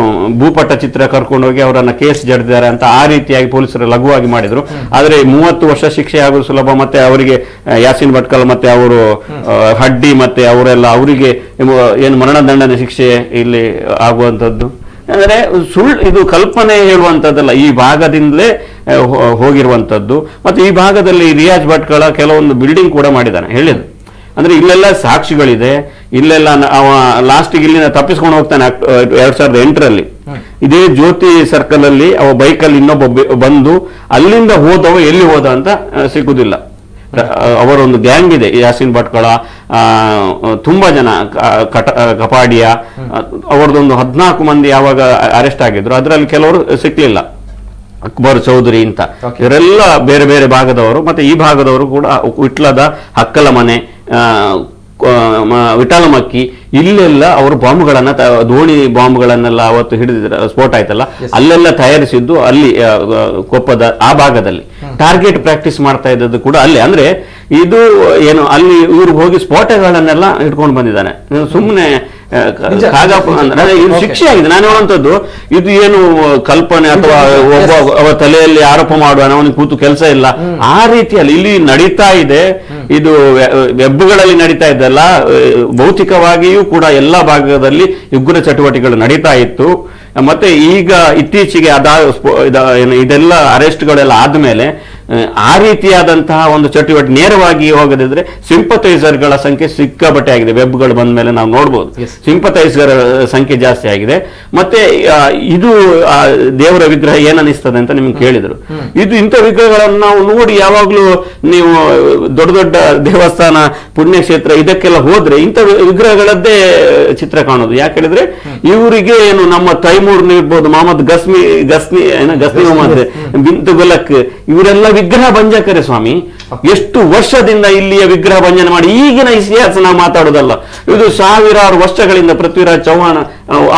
ಭೂಪಟ ಚಿತ್ರ ಕರ್ಕೊಂಡೋಗಿ ಅವರನ್ನ ಕೇಸ್ ಜಡಿದ್ದಾರೆ ಅಂತ ಆ ರೀತಿಯಾಗಿ ಪೊಲೀಸರು ಲಘುವಾಗಿ ಮಾಡಿದ್ರು. ಆದ್ರೆ 30 ವರ್ಷ ಶಿಕ್ಷೆ ಆಗೋದು ಸುಲಭ. ಮತ್ತೆ ಅವರಿಗೆ ಯಾಸಿನ್ ಭಟ್ಕಲ್ ಮತ್ತೆ ಅವರು ಹಡ್ಡಿ ಮತ್ತೆ ಅವರೆಲ್ಲ ಅವರಿಗೆ ಏನು ಮರಣದಂಡನೆ ಶಿಕ್ಷೆ ಇಲ್ಲಿ ಆಗುವಂಥದ್ದು ಅಂದ್ರೆ ಇದು ಕಲ್ಪನೆ ಹೇಳುವಂಥದ್ದಲ್ಲ, ಈ ಭಾಗದಿಂದಲೇ ಹೋಗಿರುವಂಥದ್ದು. ಮತ್ತೆ ಈ ಭಾಗದಲ್ಲಿ ರಿಯಾಜ್ ಭಟ್ಕಳ ಕೆಲವೊಂದು ಬಿಲ್ಡಿಂಗ್ ಕೂಡ ಮಾಡಿದ್ದಾನೆ ಹೇಳಿದ್ರು. ಅಂದ್ರೆ ಇಲ್ಲೆಲ್ಲ ಸಾಕ್ಷಿಗಳಿದೆ, ಇಲ್ಲೆಲ್ಲ ಅವ ಲಾಸ್ಟಿಗೆ ಇಲ್ಲಿಂದ ತಪ್ಪಿಸ್ಕೊಂಡು ಹೋಗ್ತಾನೆ 2008ರಲ್ಲಿ ಇದೇ ಜ್ಯೋತಿ ಸರ್ಕಲ್ ಅಲ್ಲಿ ಅವ ಬೈಕಲ್ಲಿ ಇನ್ನೊಬ್ಬ ಬಂದು ಅಲ್ಲಿಂದ ಹೋದವ ಎಲ್ಲಿ ಹೋದ ಅಂತ ಸಿಗುದಿಲ್ಲ. ಅವರೊಂದು ಗ್ಯಾಂಗ್ ಇದೆ, ಯಾಸಿನ್ ಭಟ್ಕಳ, ತುಂಬಾ ಜನ, ಕಪಾಡಿಯ, ಅವರದೊಂದು 14 ಮಂದಿ ಯಾವಾಗ ಅರೆಸ್ಟ್ ಆಗಿದ್ರು, ಅದರಲ್ಲಿ ಕೆಲವರು ಸಿಕ್ಲಿಲ್ಲ. ಅಕ್ಬರ್ ಚೌಧರಿ ಅಂತ ಇವರೆಲ್ಲ ಬೇರೆ ಬೇರೆ ಭಾಗದವರು. ಮತ್ತೆ ಈ ಭಾಗದವರು ಕೂಡ ವಿಟ್ಲದ ಹಕ್ಕಲ ಮನೆ, ವಿಠಲಮಕ್ಕಿ ಇಲ್ಲೆಲ್ಲ ಅವರು ಬಾಂಬ್ಗಳನ್ನ ದೋಣಿ ಬಾಂಬ್ಗಳನ್ನೆಲ್ಲ ಅವತ್ತು ಹಿಡಿದಿದ್ರ ಸ್ಫೋಟ ಆಯ್ತಲ್ಲ ಅಲ್ಲೆಲ್ಲ ತಯಾರಿಸಿದ್ದು ಅಲ್ಲಿ ಕೊಪ್ಪದ ಆ ಭಾಗದಲ್ಲಿ ಟಾರ್ಗೆಟ್ ಪ್ರಾಕ್ಟೀಸ್ ಮಾಡ್ತಾ ಇದ್ದದ್ದು ಕೂಡ ಅಲ್ಲಿ. ಅಂದ್ರೆ ಇದು ಏನು ಅಲ್ಲಿ ಇವ್ರಿಗೆ ಹೋಗಿ ಸ್ಫೋಟಗಳನ್ನೆಲ್ಲ ಇಟ್ಕೊಂಡು ಬಂದಿದ್ದಾನೆ. ಸುಮ್ಮನೆ ಇದು ಶಿಕ್ಷೆ ಆಗಿದೆ. ನಾನು ಹೇಳುವಂಥದ್ದು ಇದು ಏನು ಕಲ್ಪನೆ ಅಥವಾ ಒಬ್ಬ ತಲೆಯಲ್ಲಿ ಆರೋಪ ಮಾಡುವ ಅವನಿಗೆ ಕೂತು ಕೆಲಸ ಇಲ್ಲ ಆ ರೀತಿಯಲ್ಲಿ ಇಲ್ಲಿ ನಡೀತಾ ಇದೆ. ಇದು ವೆಬ್ಗಳಲ್ಲಿ ನಡೀತಾ ಇದ್ದಲ್ಲ, ಭೌತಿಕವಾಗಿಯೂ ಕೂಡ ಎಲ್ಲಾ ಭಾಗದಲ್ಲಿ ಉಗ್ರ ಚಟುವಟಿಕೆಗಳು ನಡೀತಾ ಇತ್ತು. ಮತ್ತೆ ಈಗ ಇತ್ತೀಚೆಗೆ ಇದೆಲ್ಲ ಅರೆಸ್ಟ್ಗಳೆಲ್ಲ ಆದ್ಮೇಲೆ ಆ ರೀತಿಯಾದಂತಹ ಒಂದು ಚಟುವಟಿಕೆ ನೇರವಾಗಿ ಹೋಗದಿದ್ರೆ ಸಿಂಪಥೈಸರ್ಗಳ ಸಂಖ್ಯೆ ಸಿಕ್ಕಾಪಟ್ಟೆ ಆಗಿದೆ. ವೆಬ್ಗಳು ಬಂದ ಮೇಲೆ ನಾವು ನೋಡ್ಬೋದು ಸಿಂಪಥೈಸರ್ ಸಂಖ್ಯೆ ಜಾಸ್ತಿ ಆಗಿದೆ. ಮತ್ತೆ ಇದು ದೇವರ ವಿಗ್ರಹ ಏನನ್ನಿಸ್ತದೆ ಅಂತ ನಿಮ್ಗೆ ಕೇಳಿದ್ರು. ಇದು ಇಂಥ ವಿಗ್ರಹಗಳನ್ನು ನಾವು ನೋಡಿ ಯಾವಾಗ್ಲೂ ನೀವು ದೊಡ್ಡ ದೊಡ್ಡ ದೇವಸ್ಥಾನ ಪುಣ್ಯಕ್ಷೇತ್ರ ಇದಕ್ಕೆಲ್ಲ ಹೋದ್ರೆ ಇಂಥ ವಿಗ್ರಹಗಳದ್ದೇ ಚಿತ್ರ ಕಾಣೋದು. ಯಾಕೆ ಹೇಳಿದ್ರೆ ಇವರಿಗೆ ಏನು ನಮ್ಮ ತೈಮೂರ್ ಇರ್ಬೋದು, ಮೊಹಮ್ಮದ್ ಗಸ್ನಿ ಮೊಹಮ್ಮದ್ ಬಿನ್ ತುಘಲಕ್ ಇವರೆಲ್ಲ ವಿಗ್ರಹ ಭಂಜಕರೇ ಸ್ವಾಮಿ. ಎಷ್ಟು ವರ್ಷದಿಂದ ಇಲ್ಲಿಯ ವಿಗ್ರಹ ಭಂಜನೆ ಮಾಡಿ ಈಗಿನ ಇತಿಹಾಸ ನಾವು ಮಾತಾಡೋದಲ್ಲ. ಇದು ಸಾವಿರಾರು ವರ್ಷಗಳಿಂದ ಪೃಥ್ವಿರಾಜ್ ಚೌಹಾಣ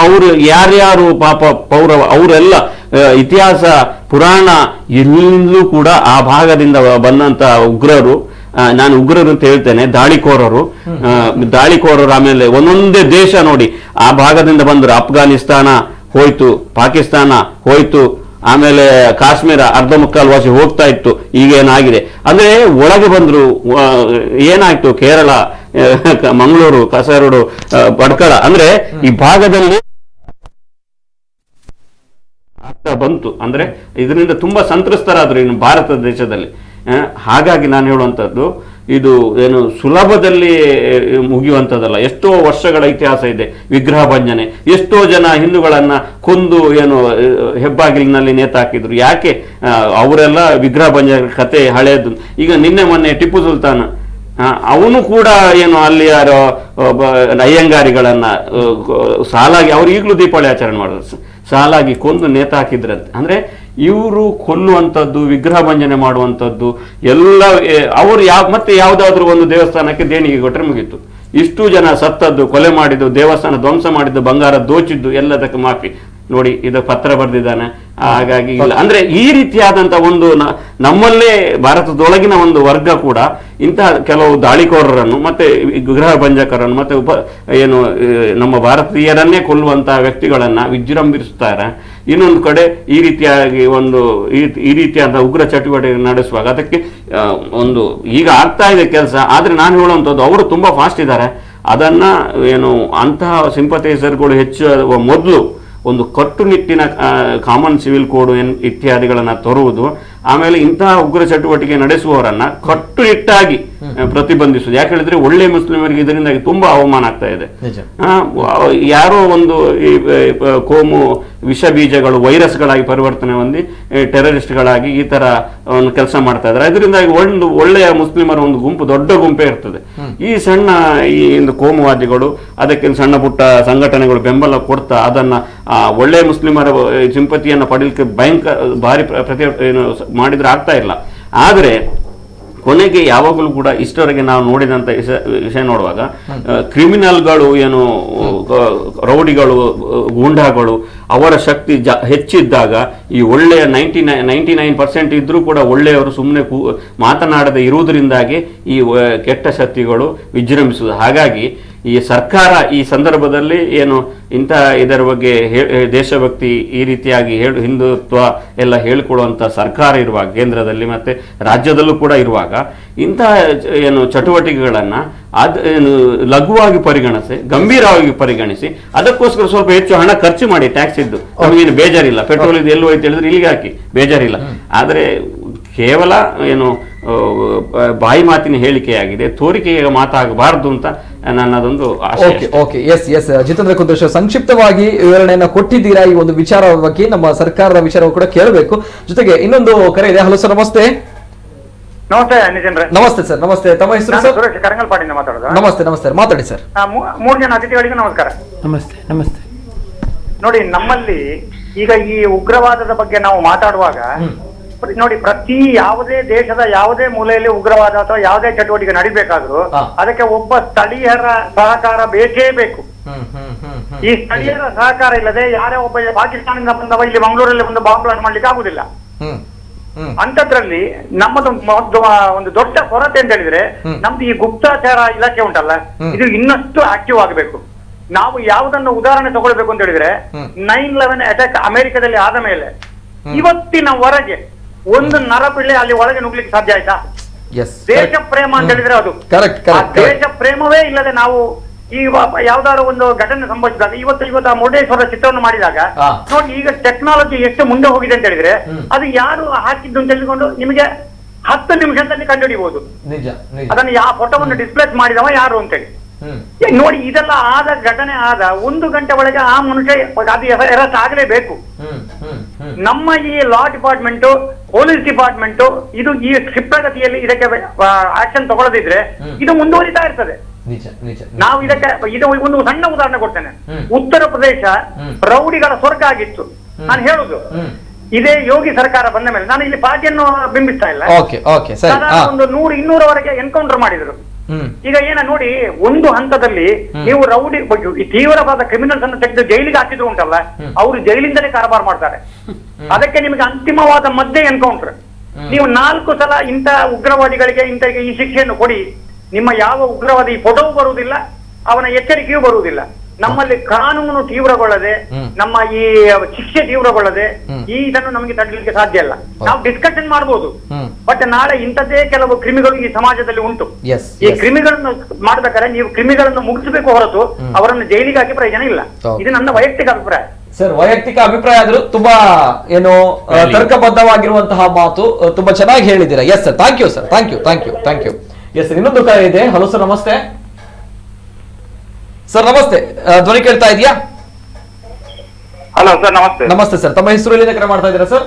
ಅವರು ಯಾರ್ಯಾರು ಪಾಪ ಪೌರವ ಅವರೆಲ್ಲ ಇತಿಹಾಸ ಪುರಾಣ ಎಲ್ಲೂ ಕೂಡ ಆ ಭಾಗದಿಂದ ಬಂದಂತ ಉಗ್ರರು, ನಾನು ಉಗ್ರರು ಅಂತ ಹೇಳ್ತೇನೆ, ದಾಳಿಕೋರರು ಆಮೇಲೆ ಒಂದೊಂದೇ ದೇಶ ನೋಡಿ ಆ ಭಾಗದಿಂದ ಬಂದರು. ಅಫ್ಘಾನಿಸ್ತಾನ ಹೋಯ್ತು, ಪಾಕಿಸ್ತಾನ ಹೋಯ್ತು, ಆಮೇಲೆ ಕಾಶ್ಮೀರ ಅರ್ಧ ಮುಕ್ಕಾಲು ವಾಸಿ ಹೋಗ್ತಾ ಇತ್ತು. ಈಗ ಏನಾಗಿದೆ ಅಂದ್ರೆ ಒಳಗೆ ಬಂದ್ರು. ಏನಾಯ್ತು ಕೇರಳ, ಮಂಗಳೂರು, ಕಾಸರಗೋಡು, ಭಟ್ಕಳ ಅಂದ್ರೆ ಈ ಭಾಗದಲ್ಲಿ ಬಂತು. ಅಂದ್ರೆ ಇದರಿಂದ ತುಂಬಾ ಸಂತ್ರಸ್ತರಾದ್ರು ಇನ್ನು ಭಾರತ ದೇಶದಲ್ಲಿ. ಹಾಗಾಗಿ ನಾನು ಹೇಳುವಂಥದ್ದು ಇದು ಏನು ಸುಲಭದಲ್ಲಿ ಮುಗಿಯುವಂಥದ್ದಲ್ಲ. ಎಷ್ಟೋ ವರ್ಷಗಳ ಇತಿಹಾಸ ಇದೆ ವಿಗ್ರಹ ಭಂಜನೆ. ಎಷ್ಟೋ ಜನ ಹಿಂದೂಗಳನ್ನ ಕೊಂದು ಏನು ಹೆಬ್ಬಾಗಿಲಿನಲ್ಲಿ ನೇತಾಕಿದ್ರು. ಯಾಕೆ ಅವರೆಲ್ಲ ವಿಗ್ರಹ ಭಂಜನ ಕತೆ ಹಳೆಯದು. ಈಗ ನಿನ್ನೆ ಮೊನ್ನೆ ಟಿಪ್ಪು ಸುಲ್ತಾನ್ ಅವನು ಕೂಡ ಏನು ಅಲ್ಲಿ ಯಾರೋ ಅಯ್ಯಂಗಾರಿಗಳನ್ನ ಸಾಲಾಗಿ ಅವ್ರು ಈಗಲೂ ದೀಪಾವಳಿ ಆಚರಣೆ ಮಾಡೋದು ಸಾಲಾಗಿ ಕೊಂದು ನೇತಾಕಿದ್ರಂತೆ. ಅಂದ್ರೆ ಇವರು ಕೊಲ್ಲುವಂಥದ್ದು, ವಿಗ್ರಹ ಭಂಜನೆ ಮಾಡುವಂಥದ್ದು ಎಲ್ಲ ಅವರು ಮತ್ತೆ ಯಾವುದಾದ್ರೂ ಒಂದು ದೇವಸ್ಥಾನಕ್ಕೆ ದೇಣಿಗೆ ಕೊಟ್ಟರೆ ಮುಗೀತು. ಇಷ್ಟು ಜನ ಸತ್ತದ್ದು, ಕೊಲೆ ಮಾಡಿದ್ದು, ದೇವಸ್ಥಾನ ಧ್ವಂಸ ಮಾಡಿದ್ದು, ಬಂಗಾರ ದೋಚಿದ್ದು ಎಲ್ಲದಕ್ಕೆ ಮಾಫಿ. ನೋಡಿ, ಇದು ಪತ್ರ ಬರೆದಿದ್ದಾನೆ. ಹಾಗಾಗಿ ಇಲ್ಲ ಅಂದ್ರೆ ಈ ರೀತಿಯಾದಂತ ಒಂದು ನಮ್ಮಲ್ಲೇ ಭಾರತದೊಳಗಿನ ಒಂದು ವರ್ಗ ಕೂಡ ಇಂತಹ ಕೆಲವು ದಾಳಿಕೋರರನ್ನು ಮತ್ತೆ ಗೃಹ ಭಂಜಕರನ್ನು ಮತ್ತೆ ನಮ್ಮ ಭಾರತೀಯರನ್ನೇ ಕೊಲ್ಲುವಂತಹ ವ್ಯಕ್ತಿಗಳನ್ನ ವಿಜೃಂಭಿಸುತ್ತಾರೆ. ಇನ್ನೊಂದು ಕಡೆ ಈ ರೀತಿಯಾಗಿ ಈ ರೀತಿಯಾದ ಉಗ್ರ ಚಟುವಟಿಕೆ ನಡೆಸುವಾಗ ಅದಕ್ಕೆ ಈಗ ಆಗ್ತಾ ಇದೆ ಕೆಲಸ. ಆದ್ರೆ ನಾನು ಹೇಳುವಂಥದ್ದು, ಅವರು ತುಂಬಾ ಫಾಸ್ಟ್ ಇದ್ದಾರೆ. ಅದನ್ನ ಅಂತಹ ಸಿಂಪಥೈಸರ್ಗಳು ಹೆಚ್ಚು ಮೊದಲು ಒಂದು ಕಟ್ಟುನಿಟ್ಟಿನ ಕಾಮನ್ ಸಿವಿಲ್ ಕೋಡ್ ಇತ್ಯಾದಿಗಳನ್ನ ತರುವುದು, ಆಮೇಲೆ ಇಂತಹ ಉಗ್ರ ಚಟುವಟಿಕೆ ನಡೆಸುವವರನ್ನ ಕಟ್ಟುನಿಟ್ಟಾಗಿ ಪ್ರತಿಬಂಧಿಸುವುದು. ಯಾಕೆ ಹೇಳಿದ್ರೆ ಒಳ್ಳೆ ಮುಸ್ಲಿಮರಿಗೆ ಇದರಿಂದಾಗಿ ತುಂಬಾ ಅವಮಾನ ಆಗ್ತಾ ಇದೆ. ಯಾರೋ ಒಂದು ಕೋಮು ವಿಷ ಬೀಜಗಳು ವೈರಸ್ಗಳಾಗಿ ಪರಿವರ್ತನೆ ಹೊಂದಿ ಟೆರರಿಸ್ಟ್ಗಳಾಗಿ ಈ ತರ ಒಂದು ಕೆಲಸ ಮಾಡ್ತಾ ಇದ್ದಾರೆ. ಇದರಿಂದಾಗಿ ಒಂದು ಒಳ್ಳೆಯ ಮುಸ್ಲಿಮರ ಒಂದು ಗುಂಪು, ದೊಡ್ಡ ಗುಂಪೇ ಇರ್ತದೆ. ಈ ಕೋಮುವಾದಿಗಳು ಅದಕ್ಕೆ ಸಣ್ಣ ಪುಟ್ಟ ಸಂಘಟನೆಗಳು ಬೆಂಬಲ ಕೊಡ್ತಾ ಅದನ್ನ ಒಳ್ಳೆಯ ಮುಸ್ಲಿಮರ ಸಿಂಪತಿಯನ್ನು ಪಡೀಲಿಕ್ಕೆ ಭಾರಿ ಮಾಡಿದ್ರೆ ಆಗ್ತಾ ಇಲ್ಲ. ಆದರೆ ಕೊನೆಗೆ ಯಾವಾಗಲೂ ಕೂಡ ಇಷ್ಟವರೆಗೆ ನಾವು ನೋಡಿದಂತ ವಿಷಯ ನೋಡುವಾಗ ಕ್ರಿಮಿನಲ್ಗಳು ರೌಡಿಗಳು, ಗೂಂಡಾಗಳು ಅವರ ಶಕ್ತಿ ಹೆಚ್ಚಿದ್ದಾಗ ಈ ಒಳ್ಳೆಯ 99% ಇದ್ರೂ ಕೂಡ ಒಳ್ಳೆಯವರು ಸುಮ್ಮನೆ ಮಾತನಾಡದೆ ಇರುವುದರಿಂದಾಗಿ ಈ ಕೆಟ್ಟ ಶಕ್ತಿಗಳು ವಿಜೃಂಭಿಸುವುದು. ಹಾಗಾಗಿ ಈ ಸರ್ಕಾರ ಈ ಸಂದರ್ಭದಲ್ಲಿ ಇದರ ಬಗ್ಗೆ ದೇಶಭಕ್ತಿ ಈ ರೀತಿಯಾಗಿ ಹಿಂದುತ್ವ ಎಲ್ಲ ಹೇಳಿಕೊಡುವಂತ ಸರ್ಕಾರ ಇರುವಾಗ, ಕೇಂದ್ರದಲ್ಲಿ ಮತ್ತೆ ರಾಜ್ಯದಲ್ಲೂ ಕೂಡ ಇರುವಾಗ, ಇಂತಹ ಚಟುವಟಿಕೆಗಳನ್ನ ಲಘುವಾಗಿ ಪರಿಗಣಿಸಿ, ಗಂಭೀರವಾಗಿ ಪರಿಗಣಿಸಿ, ಅದಕ್ಕೋಸ್ಕರ ಸ್ವಲ್ಪ ಹೆಚ್ಚು ಹಣ ಖರ್ಚು ಮಾಡಿ, ಟ್ಯಾಕ್ಸ್ ಇದ್ದು ನಮಗೇನು ಬೇಜಾರಿಲ್ಲ. ಪೆಟ್ರೋಲ್ ಇದು ಎಲ್ಲೋ ಹೋಯ್ತು ಹೇಳಿದ್ರೆ ಇಲ್ಲಿಗೆ ಹಾಕಿ, ಬೇಜಾರಿಲ್ಲ. ಆದ್ರೆ ಕೇವಲ ಬಾಯಿ ಮಾತಿನ ಹೇಳಿಕೆಯಾಗಿದೆ, ತೋರಿಕೆಯ ಮಾತಾಗಬಾರದು ಅಂತ ನನ್ನದೊಂದು ಆಶಯ. ಎಸ್ ಜಿತೇಂದ್ರ ಕುಂದ್ರೇಶ್, ಸಂಕ್ಷಿಪ್ತವಾಗಿ ವಿವರಣೆಯನ್ನ ಕೊಟ್ಟಿದ್ದೀರಾ ಈ ಒಂದು ವಿಚಾರದ ಬಗ್ಗೆ. ನಮ್ಮ ಸರ್ಕಾರದ ವಿಚಾರ ಕೂಡ ಕೇಳಬೇಕು. ಜೊತೆಗೆ ಇನ್ನೊಂದು ಕರೆ ಇದೆ. ಹಲೋ ಸರ್, ನಮಸ್ತೆ. ನಮಸ್ತೆ ನಿಜೇಂದ್ರ. ನಮಸ್ತೆ ಸರ್. ನಮಸ್ತೆ, ತಮ್ಮ ಹೆಸರು ಸರ್? ಸುರೇಶ್ ಕರಂಗಲ್ಪಾಡಿಂದ ಮಾತಾಡೋದು. ನಮಸ್ತೆ, ಮಾತಾಡಿ ಸರ್. 3 ಜನ ಅತಿಥಿಗಳಿಗೂ ನಮಸ್ಕಾರ. ನಮಸ್ತೆ. ನೋಡಿ, ನಮ್ಮಲ್ಲಿ ಈಗ ಈ ಉಗ್ರವಾದದ ಬಗ್ಗೆ ನಾವು ಮಾತಾಡುವಾಗ ನೋಡಿ, ಯಾವುದೇ ದೇಶದ ಯಾವುದೇ ಮೂಲೆಯಲ್ಲಿ ಉಗ್ರವಾದ ಅಥವಾ ಯಾವುದೇ ಚಟುವಟಿಕೆ ನಡಿಬೇಕಾದ್ರೂ ಅದಕ್ಕೆ ಒಬ್ಬ ಸ್ಥಳೀಯರ ಸಹಕಾರ ಬೇಕೇ ಬೇಕು. ಈ ಸ್ಥಳೀಯರ ಸಹಕಾರ ಇಲ್ಲದೆ ಯಾರೇ ಒಬ್ಬ ಪಾಕಿಸ್ತಾನದಿಂದ ಬಂದವ ಇಲ್ಲಿ ಮಂಗಳೂರಲ್ಲಿ ಒಂದು ಬಾಂಬ್ ಬ್ಲಾಸ್ಟ್ ಮಾಡ್ಲಿಕ್ಕೆ ಆಗುದಿಲ್ಲ. ಅಂತದ್ರಲ್ಲಿ ನಮ್ಮದು ಒಂದು ದೊಡ್ಡ ಕೊರತೆ ಅಂತ ಹೇಳಿದ್ರೆ, ನಮ್ದು ಈ ಗುಪ್ತಚರ ಇಲಾಖೆ ಉಂಟಲ್ಲ, ಇದು ಇನ್ನಷ್ಟು ಆಕ್ಟಿವ್ ಆಗಬೇಕು. ನಾವು ಯಾವುದನ್ನು ಉದಾಹರಣೆ ತಗೊಳ್ಬೇಕು ಅಂತ ಹೇಳಿದ್ರೆ, 9/11 ಅಟ್ಯಾಕ್ ಅಮೆರಿಕದಲ್ಲಿ ಆದ ಮೇಲೆ ಇವತ್ತಿನವರೆಗೆ ಒಂದು ನರಪಿಳ್ಳೆ ಅಲ್ಲಿ ಒಳಗೆ ನುಗ್ಲಿಕ್ಕೆ ಸಾಧ್ಯ ಆಯ್ತಾ? ದೇಶ ಪ್ರೇಮ ಅಂತ ಹೇಳಿದ್ರೆ ಅದು ದೇಶ ಪ್ರೇಮವೇ ಇಲ್ಲದೆ ನಾವು ಈ ಯಾವ್ದಾದ್ರು ಒಂದು ಘಟನೆ ಸಂಭವಿಸಿದಾಗ ಇವತ್ತು ಆ ಮುರುಡೇಶ್ವರ ಚಿತ್ರವನ್ನು ಮಾಡಿದಾಗ ನೋಡಿ, ಈಗ ಟೆಕ್ನಾಲಜಿ ಎಷ್ಟು ಮುಂದೆ ಹೋಗಿದೆ ಅಂತ ಹೇಳಿದ್ರೆ, ಅದು ಯಾರು ಹಾಕಿದ್ದು ಅಂತ ಹೇಳಿಕೊಂಡು ನಿಮಗೆ 10 ನಿಮಿಷದಲ್ಲಿ ಕಂಡುಹಿಡಿಬಹುದು. ಅದನ್ನು ಯಾವ ಫೋಟೋವನ್ನು ಡಿಸ್ಪ್ಲೇಸ್ ಮಾಡಿದವ ಯಾರು ಅಂತೇಳಿ ನೋಡಿ. ಇದೆಲ್ಲ ಆದ ಘಟನೆ ಆದ 1 ಗಂಟೆ ಒಳಗೆ ಆ ಮನುಷ್ಯ ಅದು ಅರೆಸ್ಟ್ ಆಗಲೇಬೇಕು. ನಮ್ಮ ಈ ಲಾ ಡಿಪಾರ್ಟ್ಮೆಂಟ್, ಪೊಲೀಸ್ ಡಿಪಾರ್ಟ್ಮೆಂಟ್ ಇದು ಈ ಕ್ಷಿಪ್ರಗತಿಯಲ್ಲಿ ಇದಕ್ಕೆ ಆಕ್ಷನ್ ತಗೊಳ್ಳದಿದ್ರೆ ಇದು ಮುಂದುವರಿತಾ ಇರ್ತದೆ. ನಾವು ಇದು ಒಂದು ಸಣ್ಣ ಉದಾಹರಣೆ ಕೊಡ್ತೇನೆ. ಉತ್ತರ ಪ್ರದೇಶ ರೌಡಿಗಳ ಸ್ವರ್ಗ ಆಗಿತ್ತು. ನಾನು ಹೇಳುದು, ಇದೇ ಯೋಗಿ ಸರ್ಕಾರ ಬಂದ ಮೇಲೆ, ನಾನು ಇಲ್ಲಿ ಪಾರ್ಟಿಯನ್ನು ಬಿಂಬಿಸ್ತಾ ಇಲ್ಲ, ಒಂದು 100-200ವರೆಗೆ ಎನ್ಕೌಂಟರ್ ಮಾಡಿದ್ರು. ಈಗ ನೋಡಿ, ಒಂದು ಹಂತದಲ್ಲಿ ನೀವು ರೌಡಿ ತೀವ್ರವಾದ ಕ್ರಿಮಿನಲ್ಸ್ ಅನ್ನು ತೆಗೆದು ಜೈಲಿಗೆ ಹಾಕಿದ್ರು ಉಂಟಲ್ಲ, ಅವರು ಜೈಲಿಂದಲೇ ಕಾರಬಾರ ಮಾಡ್ತಾರೆ. ಅದಕ್ಕೆ ನಿಮಗೆ ಅಂತಿಮವಾದ ಮಧ್ಯೆ ಎನ್ಕೌಂಟರ್. ನೀವು 4 ಸಲ ಇಂಥ ಉಗ್ರವಾದಿಗಳಿಗೆ ಈ ಶಿಕ್ಷೆಯನ್ನು ಕೊಡಿ, ನಿಮ್ಮ ಯಾವ ಉಗ್ರವಾದಿ ಫೋಟೋವು ಬರುವುದಿಲ್ಲ, ಅವನ ಎಚ್ಚರಿಕೆಯೂ ಬರುವುದಿಲ್ಲ. ನಮ್ಮಲ್ಲಿ ಕಾನೂನು ತೀವ್ರಗೊಳ್ಳದೆ, ನಮ್ಮ ಈ ಶಿಕ್ಷೆ ತೀವ್ರಗೊಳ್ಳದೆ ಇದನ್ನು ನಮಗೆ ತಡಲಿಕ್ಕೆ ಸಾಧ್ಯ ಇಲ್ಲ. ನಾವು ಡಿಸ್ಕಷನ್ ಮಾಡಬಹುದು, ಬಟ್ ನಾಳೆ ಇಂಥದ್ದೇ ಕೆಲವು ಕ್ರಿಮಿಗಳು ಈ ಸಮಾಜದಲ್ಲಿ ಉಂಟು. ಈ ಕ್ರಿಮಿಗಳನ್ನು ಮಾಡ್ಬೇಕಾದ್ರೆ ನೀವು ಕ್ರಿಮಿಗಳನ್ನು ಮುಗಿಸಬೇಕು ಹೊರತು ಅವರನ್ನು ಜೈಲಿಗೆ ಹಾಕಿ ಪ್ರಯೋಜನ ಇಲ್ಲ. ಇದು ನನ್ನ ವೈಯಕ್ತಿಕ ಅಭಿಪ್ರಾಯ. ಸರ್, ವೈಯಕ್ತಿಕ ಅಭಿಪ್ರಾಯ ಆದ್ರೂ ತುಂಬಾ ತರ್ಕಬದ್ಧವಾಗಿರುವಂತಹ ಮಾತು, ತುಂಬಾ ಚೆನ್ನಾಗಿ ಹೇಳಿದ್ದೀರಾ. Yes sir, thank you sir, thank you. Yes, ಇನ್ನೊಂದು ಕರೆ ಇದೆ. ಹಲೋ ಸರ್, ನಮಸ್ತೆ ಸರ್. ನಮಸ್ತೆ, ಧ್ವನಿ ಕೇಳ್ತಾ ಇದೆಯಾ? ಹಲೋ ಸರ್, ನಮಸ್ತೆ. ನಮಸ್ತೆ ಸರ್, ತಮ್ಮ ಹೆಸರು ಎಲ್ಲಿಂದ ಕರೆ ಮಾಡ್ತಾ ಇದ್ದೀರಾ ಸರ್?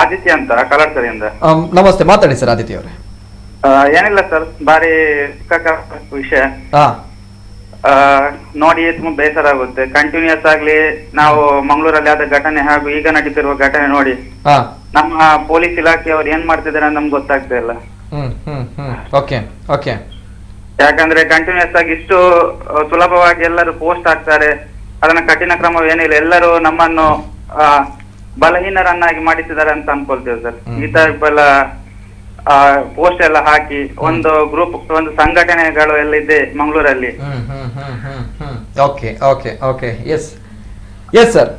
ಆದಿತ್ಯ ಅಂತ, ಕಲರ್ಸರಿಯಿಂದ. ನಮಸ್ತೆ, ಮಾತಾಡಿ ಸರ್ ಆದಿತ್ಯ ಅವರೇ. ಏನಿಲ್ಲ ಸರ್, ಬಾರಿ ವಿಷಯ ನೋಡಿ ತುಂಬಾ ಬೇಸರ ಆಗುತ್ತೆ. ಕಂಟಿನ್ಯೂಸ್ ಆಗ್ಲಿ ನಾವು ಮಂಗಳೂರಲ್ಲಿ ಆದ ಘಟನೆ ಹಾಗೂ ಈಗ ನಡೀತಿರುವ ಘಟನೆ ನೋಡಿ ನಮ್ಮ ಪೊಲೀಸ್ ಇಲಾಖೆಯವರು ಏನ್ ಮಾಡ್ತಿದ್ದಾರೆ ನಮ್ಗೆ ಗೊತ್ತಾಗ್ತಾ ಇಲ್ಲ. ಯಾಕಂದ್ರೆ ಕಂಟಿನ್ಯೂಸ್ ಆಗಿ ಇಷ್ಟು ಸುಲಭವಾಗಿ ಎಲ್ಲರೂ ಪೋಸ್ಟ್ ಆಗ್ತಾರೆ, ಅದನ್ನ ಕಠಿಣ ಕ್ರಮವೇನಿಲ್ಲ, ಎಲ್ಲರೂ ನಮ್ಮನ್ನು ಬಲಹೀನರನ್ನಾಗಿ ಮಾಡಿಸಿದ್ದಾರೆ ಅಂತ ಅನ್ಕೊಳ್ತೇವೆ ಸರ್. ಈ ತರ ಎಲ್ಲ ಪೋಸ್ಟ್ ಎಲ್ಲ ಹಾಕಿ ಒಂದು ಗ್ರೂಪ್, ಒಂದು ಸಂಘಟನೆಗಳು ಎಲ್ಲ ಇದೆ ಮಂಗಳೂರಲ್ಲಿ. Okay okay okay yes yes sir,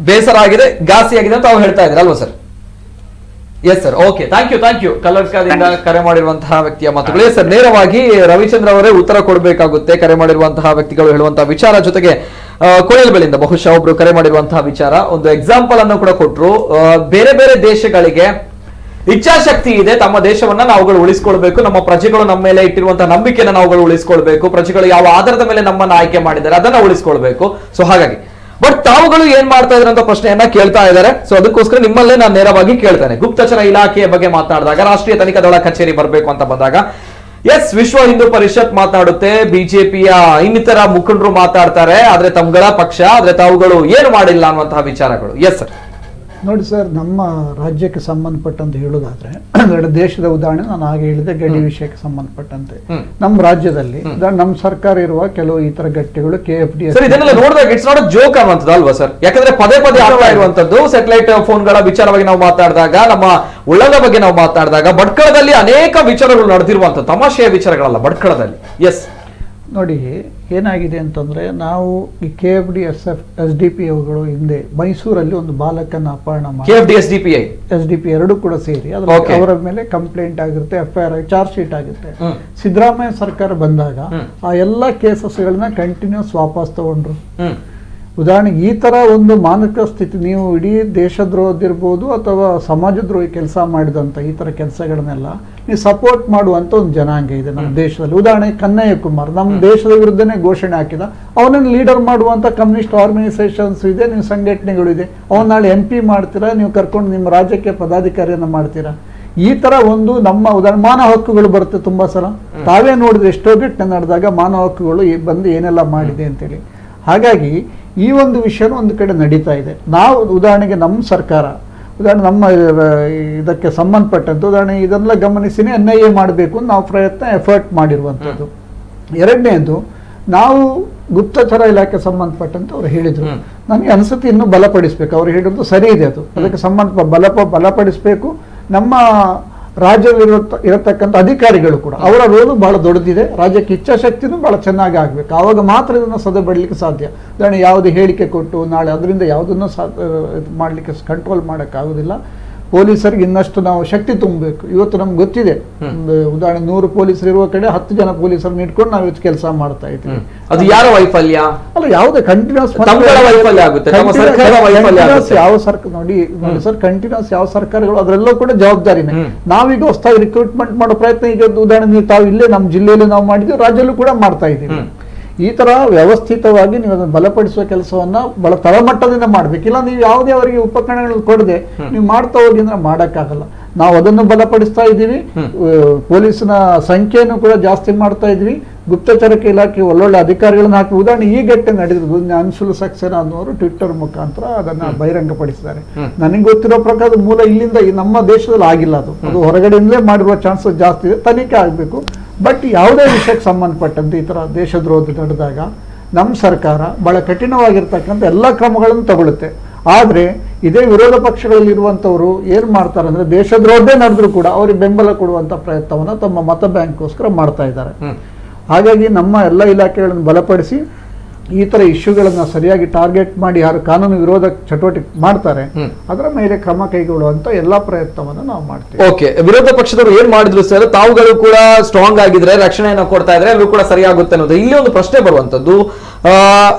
ಬೇಸರ ಆಗಿದೆ, ಘಾಸಿ ಆಗಿದೆ ಅಂತ ಅವ್ರು ಹೇಳ್ತಾ ಇದ್ದಾರೆ ಅಲ್ವಾ sir? Yes sir, okay, thank you. ಕಲ್ಲಡ್ಕದಿಂದ ಕರೆ ಮಾಡಿರುವಂತಹ ವ್ಯಕ್ತಿಯ ಮಾತುಗಳು. ಎಸ್ ಸರ್, ನೇರವಾಗಿ ರವಿಚಂದ್ರ ಅವರೇ ಉತ್ತರ ಕೊಡಬೇಕಾಗುತ್ತೆ. ಕರೆ ಮಾಡಿರುವಂತಹ ವ್ಯಕ್ತಿಗಳು ಹೇಳುವಂತಹ ವಿಚಾರ ಜೊತೆಗೆ ಕೊಳಲ್ಬೆಳಿಂದ ಬಹುಶಃ ಒಬ್ರು ಕರೆ ಮಾಡಿರುವಂತಹ ವಿಚಾರ, ಒಂದು ಎಕ್ಸಾಂಪಲ್ ಅನ್ನು ಕೂಡ ಕೊಟ್ರು. ಬೇರೆ ಬೇರೆ ದೇಶಗಳಿಗೆ ಇಚ್ಛಾಶಕ್ತಿ ಇದೆ, ತಮ್ಮ ದೇಶವನ್ನ ನಾವುಗಳು ಉಳಿಸ್ಕೊಳ್ಬೇಕು, ನಮ್ಮ ಪ್ರಜೆಗಳು ನಮ್ಮ ಮೇಲೆ ಇಟ್ಟಿರುವಂತಹ ನಂಬಿಕೆನ ನಾವುಗಳು ಉಳಿಸ್ಕೊಳ್ಬೇಕು, ಪ್ರಜೆಗಳು ಯಾವ ಆಧಾರದ ಮೇಲೆ ನಮ್ಮನ್ನ ಆಯ್ಕೆ ಮಾಡಿದ್ದಾರೆ ಅದನ್ನ ಉಳಿಸ್ಕೊಳ್ಬೇಕು. ಸೊ ಹಾಗಾಗಿ ಬಟ್ ತಾವುಗಳು ಏನ್ ಮಾಡ್ತಾ ಇದ್ರ ಅಂತ ಪ್ರಶ್ನೆಯನ್ನ ಕೇಳ್ತಾ ಇದ್ದಾರೆ. ಸೊ ಅದಕ್ಕೋಸ್ಕರ ನಿಮ್ಮಲ್ಲೇ ನಾನು ನೇರವಾಗಿ ಕೇಳ್ತೇನೆ. ಗುಪ್ತಚರ ಇಲಾಖೆಯ ಬಗ್ಗೆ ಮಾತನಾಡಿದಾಗ, ರಾಷ್ಟ್ರೀಯ ತನಿಖಾ ದಳ ಕಚೇರಿ ಬರಬೇಕು ಅಂತ ಬಂದಾಗ, ಎಸ್, ವಿಶ್ವ ಹಿಂದೂ ಪರಿಷತ್ ಮಾತಾಡುತ್ತೆ, ಬಿಜೆಪಿಯ ಇನ್ನಿತರ ಮುಖಂಡರು ಮಾತಾಡ್ತಾರೆ, ಆದ್ರೆ ತಮ್ಗಳ ಪಕ್ಷ, ಆದ್ರೆ ತಾವುಗಳು ಏನು ಮಾಡಿಲ್ಲ ಅನ್ನುವಂತಹ ವಿಚಾರಗಳು. Yes sir. ನೋಡಿ ಸರ್, ನಮ್ಮ ರಾಜ್ಯಕ್ಕೆ ಸಂಬಂಧಪಟ್ಟಂತೆ ಹೇಳೋದಾದ್ರೆ ದೇಶದ ಉದಾಹರಣೆ ನಾನು ಹಾಗೆ ಹೇಳಿದೆ, ಗಡಿ ವಿಷಯಕ್ಕೆ ಸಂಬಂಧಪಟ್ಟಂತೆ ನಮ್ಮ ರಾಜ್ಯದಲ್ಲಿ ನಮ್ಮ ಸರ್ಕಾರ ಇರುವ ಕೆಲವು ಈ ತರ ಘಟನೆಗಳು KFDS ಇದನ್ನೆಲ್ಲ ನೋಡಿದಾಗ ಇಟ್ಸ್ ನಾಟ್ ಜೋಕ್ ಅನ್ನುವಂಥದ್ದು ಅಲ್ವಾ ಸರ್? ಯಾಕಂದ್ರೆ ಪದೇ ಆಗ್ತಾ ಇರುವಂತದ್ದು ಸ್ಯಾಟಲೈಟ್ ಫೋನ್ಗಳ ವಿಚಾರವಾಗಿ ನಾವು ಮಾತಾಡಿದಾಗ, ನಮ್ಮ ಉಳ್ಳದ ಬಗ್ಗೆ ನಾವು ಮಾತಾಡಿದಾಗ, ಭಟ್ಕಳದಲ್ಲಿ ಅನೇಕ ವಿಚಾರಗಳು ನಡೆದಿರುವಂತ ತಮಾಷೆಯ ವಿಚಾರಗಳಲ್ಲ ಭಟ್ಕಳದಲ್ಲಿ. ಎಸ್, ನೋಡಿ ಏನಾಗಿದೆ ಅಂತಂದ್ರೆ, ನಾವು ಈ KFD-SF SDP ಅವುಗಳು ಹಿಂದೆ ಮೈಸೂರಲ್ಲಿ ಒಂದು ಬಾಲಕನ ಅಪಹರಣ ಮಾಡಿ, KFD SDP ಎರಡು ಕೂಡ ಸೇರಿ ಅವರ ಮೇಲೆ ಕಂಪ್ಲೇಂಟ್ ಆಗಿರುತ್ತೆ, FIR ಚಾರ್ಜ್ ಶೀಟ್ ಆಗುತ್ತೆ. ಸಿದ್ದರಾಮಯ್ಯ ಸರ್ಕಾರ ಬಂದಾಗ ಆ ಎಲ್ಲ ಕೇಸಸ್ಗಳನ್ನ ಕಂಟಿನ್ಯೂಸ್ ವಾಪಸ್ ತಗೊಂಡ್ರು. ಉದಾಹರಣೆಗೆ ಈ ತರ ಒಂದು ಮಾನಸಿಕ ಸ್ಥಿತಿ, ನೀವು ಇಡೀ ದೇಶದ್ರೋಹದಿರ್ಬೋದು ಅಥವಾ ಸಮಾಜದ್ರೋಹಿ ಕೆಲಸ ಮಾಡಿದಂತ ಈ ತರ ಕೆಲಸಗಳನ್ನೆಲ್ಲ ನೀವು ಸಪೋರ್ಟ್ ಮಾಡುವಂತ ಒಂದು ಜನಾಂಗ ಇದೆ ನಮ್ಮ ದೇಶದಲ್ಲಿ. ಉದಾಹರಣೆಗೆ ಕನ್ನಯ್ಯ ಕುಮಾರ್ ನಮ್ಮ ದೇಶದ ವಿರುದ್ಧನೇ ಘೋಷಣೆ ಹಾಕಿದ, ಅವನನ್ನು ಲೀಡರ್ ಮಾಡುವಂತ ಕಮ್ಯುನಿಸ್ಟ್ ಆರ್ಗನೈಸೇಷನ್ಸ್ ಇದೆ, ನೀವು ಸಂಘಟನೆಗಳು ಇದೆ, ಅವನ ನಾಳೆ MP ಮಾಡ್ತೀರಾ, ನೀವು ಕರ್ಕೊಂಡು ನಿಮ್ಮ ರಾಜ್ಯಕ್ಕೆ ಪದಾಧಿಕಾರಿಯನ್ನ ಮಾಡ್ತೀರಾ. ಈ ತರ ಒಂದು ನಮ್ಮ ಉದಾಹರಣೆ ಮಾನವ ಹಕ್ಕುಗಳು ಬರುತ್ತೆ ತುಂಬಾ ಸಲ, ತಾವೇ ನೋಡಿದ್ರೆ ಎಷ್ಟೋ ಘಟನೆ ನಡೆದಾಗ ಮಾನವ ಹಕ್ಕುಗಳು ಬಂದು ಏನೆಲ್ಲ ಮಾಡಿದೆ ಅಂತೇಳಿ. ಹಾಗಾಗಿ ಈ ಒಂದು ವಿಷಯನೂ ಒಂದು ಕಡೆ ನಡೀತಾ ಇದೆ. ನಾವು ಉದಾಹರಣೆಗೆ ನಮ್ಮ ಸರ್ಕಾರ, ಉದಾಹರಣೆ ನಮ್ಮ ಇದಕ್ಕೆ ಸಂಬಂಧಪಟ್ಟಂತೆ ಉದಾಹರಣೆ ಇದನ್ನೆಲ್ಲ ಗಮನಿಸಿನೇ NIA ಮಾಡಬೇಕು ಅಂತ ನಾವು ಎಫರ್ಟ್ ಮಾಡಿರುವಂಥದ್ದು. ಎರಡನೇದು, ನಾವು ಗುಪ್ತಚರ ಇಲಾಖೆ ಸಂಬಂಧಪಟ್ಟಂತೆ ಅವ್ರು ಹೇಳಿದ್ರು, ನನಗೆ ಅನಿಸುತ್ತೆ ಇನ್ನೂ ಬಲಪಡಿಸ್ಬೇಕು. ಅವ್ರು ಹೇಳಿರೋದು ಸರಿ ಇದೆ, ಅದಕ್ಕೆ ಬಲಪಡಿಸ್ಬೇಕು. ನಮ್ಮ ರಾಜ್ಯದಲ್ಲಿ ಇರತಕ್ಕಂಥ ಅಧಿಕಾರಿಗಳು ಕೂಡ ಅವರ ರೋಲು ಬಹಳ ದೊಡ್ಡದಿದೆ, ರಾಜ್ಯಕ್ಕೆ ಇಚ್ಛಾಶಕ್ತಿನೂ ಬಹಳ ಚೆನ್ನಾಗಿ ಆಗ್ಬೇಕು, ಆವಾಗ ಮಾತ್ರ ಇದನ್ನು ಸದಬಡಲಿಕ್ಕೆ ಸಾಧ್ಯ. ಉದಾಹರಣೆ ಯಾವುದೇ ಹೇಳಿಕೆ ಕೊಟ್ಟು ನಾಳೆ ಅದರಿಂದ ಯಾವುದನ್ನು ಮಾಡಲಿಕ್ಕೆ ಕಂಟ್ರೋಲ್ ಮಾಡೋಕ್ಕಾಗೋದಿಲ್ಲ. ಪೊಲೀಸರಿಗೆ ಇನ್ನಷ್ಟು ನಾವು ಶಕ್ತಿ ತುಂಬಬೇಕು. ಇವತ್ತು ನಮ್ಗೆ ಗೊತ್ತಿದೆ, ಒಂದು ಉದಾಹರಣೆ 100 ಪೊಲೀಸರು ಇರುವ ಕಡೆ 10 ಜನ ಪೊಲೀಸರನ್ನ ಇಟ್ಕೊಂಡು ನಾವು ಇವತ್ತು ಕೆಲಸ ಮಾಡ್ತಾ ಇದ್ದೀವಿ. ಅದು ಯಾರ ವೈಫಲ್ಯ ಅಲ್ಲ, ಯಾವುದೇ ಕಂಟಿನ್ಯೂಸ್ ವೈಫಲ್ಯ ಆಗುತ್ತೆ, ಯಾವ ಸರ್ಕಾರ ನೋಡಿ ಸರ್, ಕಂಟಿನ್ಯೂಸ್ ಯಾವ ಸರ್ಕಾರಗಳು ಅದರೆಲ್ಲೂ ಕೂಡ ಜವಾಬ್ದಾರಿನೇ. ನಾವೀಗ ಹೊಸದಾಗಿ ರಿಕ್ರೂಟ್ಮೆಂಟ್ ಮಾಡೋ ಪ್ರಯತ್ನ ಈಗ ಉದಾಹರಣೆ ತಾವು ಇಲ್ಲೇ ನಮ್ಮ ಜಿಲ್ಲೆಯಲ್ಲಿ ನಾವು ಮಾಡಿದ್ವಿ, ರಾಜ್ಯಲ್ಲೂ ಕೂಡ ಮಾಡ್ತಾ ಇದ್ದೀವಿ. ಈ ತರ ವ್ಯವಸ್ಥಿತವಾಗಿ ನೀವು ಅದನ್ನು ಬಲಪಡಿಸುವ ಕೆಲಸವನ್ನ ಬಹಳ ತಳಮಟ್ಟದಿಂದ ಮಾಡ್ಬೇಕಿಲ್ಲ. ನೀವು ಯಾವುದೇ ಅವರಿಗೆ ಉಪಕರಣಗಳು ಕೊಡದೆ ನೀವು ಮಾಡ್ತಾ ಹೋಗಿ ಅಂದ್ರೆ ಮಾಡಕ್ಕಾಗಲ್ಲ. ನಾವು ಅದನ್ನು ಬಲಪಡಿಸ್ತಾ ಇದ್ದೀವಿ, ಪೊಲೀಸ್ನ ಸಂಖ್ಯೆಯನ್ನು ಕೂಡ ಜಾಸ್ತಿ ಮಾಡ್ತಾ ಇದ್ವಿ, ಗುಪ್ತಚರಕ್ಕೆ ಇಲಾಖೆ ಒಳ್ಳೊಳ್ಳೆ ಅಧಿಕಾರಿಗಳನ್ನ ಹಾಕಿ. ಉದಾಹರಣೆ ಈ ಘಟನೆ ನಡೆದಿರೋದು, ಅನ್ಸುಲ್ ಸಕ್ಸೇನಾ ಅನ್ನೋರು ಟ್ವಿಟ್ಟರ್ ಮುಖಾಂತರ ಅದನ್ನ ಬಹಿರಂಗಪಡಿಸಿದ್ದಾರೆ. ನನಗೆ ಗೊತ್ತಿರೋ ಪ್ರಕಾರ ಮೂಲ ಇಲ್ಲಿಂದ ನಮ್ಮ ದೇಶದಲ್ಲಿ ಆಗಿಲ್ಲ, ಅದು ಹೊರಗಡೆಯಿಂದಲೇ ಮಾಡಿರುವ ಚಾನ್ಸಸ್ ಜಾಸ್ತಿ ಇದೆ, ತನಿಖೆ ಆಗಬೇಕು. ಬಟ್ ಯಾವುದೇ ವಿಷಯಕ್ಕೆ ಸಂಬಂಧಪಟ್ಟಂತೆ ಈ ತರ ದೇಶದ್ರೋಹ ನಡೆದಾಗ ನಮ್ಮ ಸರ್ಕಾರ ಬಹಳ ಕಠಿಣವಾಗಿರ್ತಕ್ಕಂಥ ಎಲ್ಲ ಕ್ರಮಗಳನ್ನು ತಗೊಳುತ್ತೆ. ಆದ್ರೆ ಇದೇ ವಿರೋಧ ಪಕ್ಷಗಳಲ್ಲಿ ಇರುವಂತವರು ಏನ್ ಮಾಡ್ತಾರೆ ಅಂದ್ರೆ, ದೇಶದ್ರೋಹದೇ ನಡೆದ್ರು ಕೂಡ ಅವರಿಗೆ ಬೆಂಬಲ ಕೊಡುವಂತ ಪ್ರಯತ್ನವನ್ನ ತಮ್ಮ ಮತ ಬ್ಯಾಂಕ್ಗೋಸ್ಕರ ಮಾಡ್ತಾ ಇದ್ದಾರೆ. ಹಾಗಾಗಿ ನಮ್ಮ ಎಲ್ಲ ಇಲಾಖೆಗಳನ್ನು ಬಲಪಡಿಸಿ ಈ ತರ ಇಶ್ಯೂಗಳನ್ನ ಸರಿಯಾಗಿ ಟಾರ್ಗೆಟ್ ಮಾಡಿ ಯಾರು ಕಾನೂನು ವಿರೋಧ ಚಟುವಟಿಕೆ ಮಾಡ್ತಾರೆ ಅದರ ಮೇಲೆ ಕ್ರಮ ಕೈಗೊಳ್ಳುವಂತ ಎಲ್ಲಾ ಪ್ರಯತ್ನವನ್ನು ನಾವು ಮಾಡ್ತೀವಿ. ಓಕೆ, ವಿರೋಧ ಪಕ್ಷದವರು ಏನ್ ಮಾಡಿದ್ರು ಸರ್, ತಾವುಗಳು ಕೂಡ ಸ್ಟ್ರಾಂಗ್ ಆಗಿದ್ರೆ, ರಕ್ಷಣೆಯನ್ನು ಕೊಡ್ತಾ ಇದ್ರೆ ಎಲ್ಲರೂ ಕೂಡ ಸರಿಯಾಗುತ್ತೆ ಅನ್ನೋದು ಇಲ್ಲಿ ಒಂದು ಪ್ರಶ್ನೆ ಬರುವಂತದ್ದು.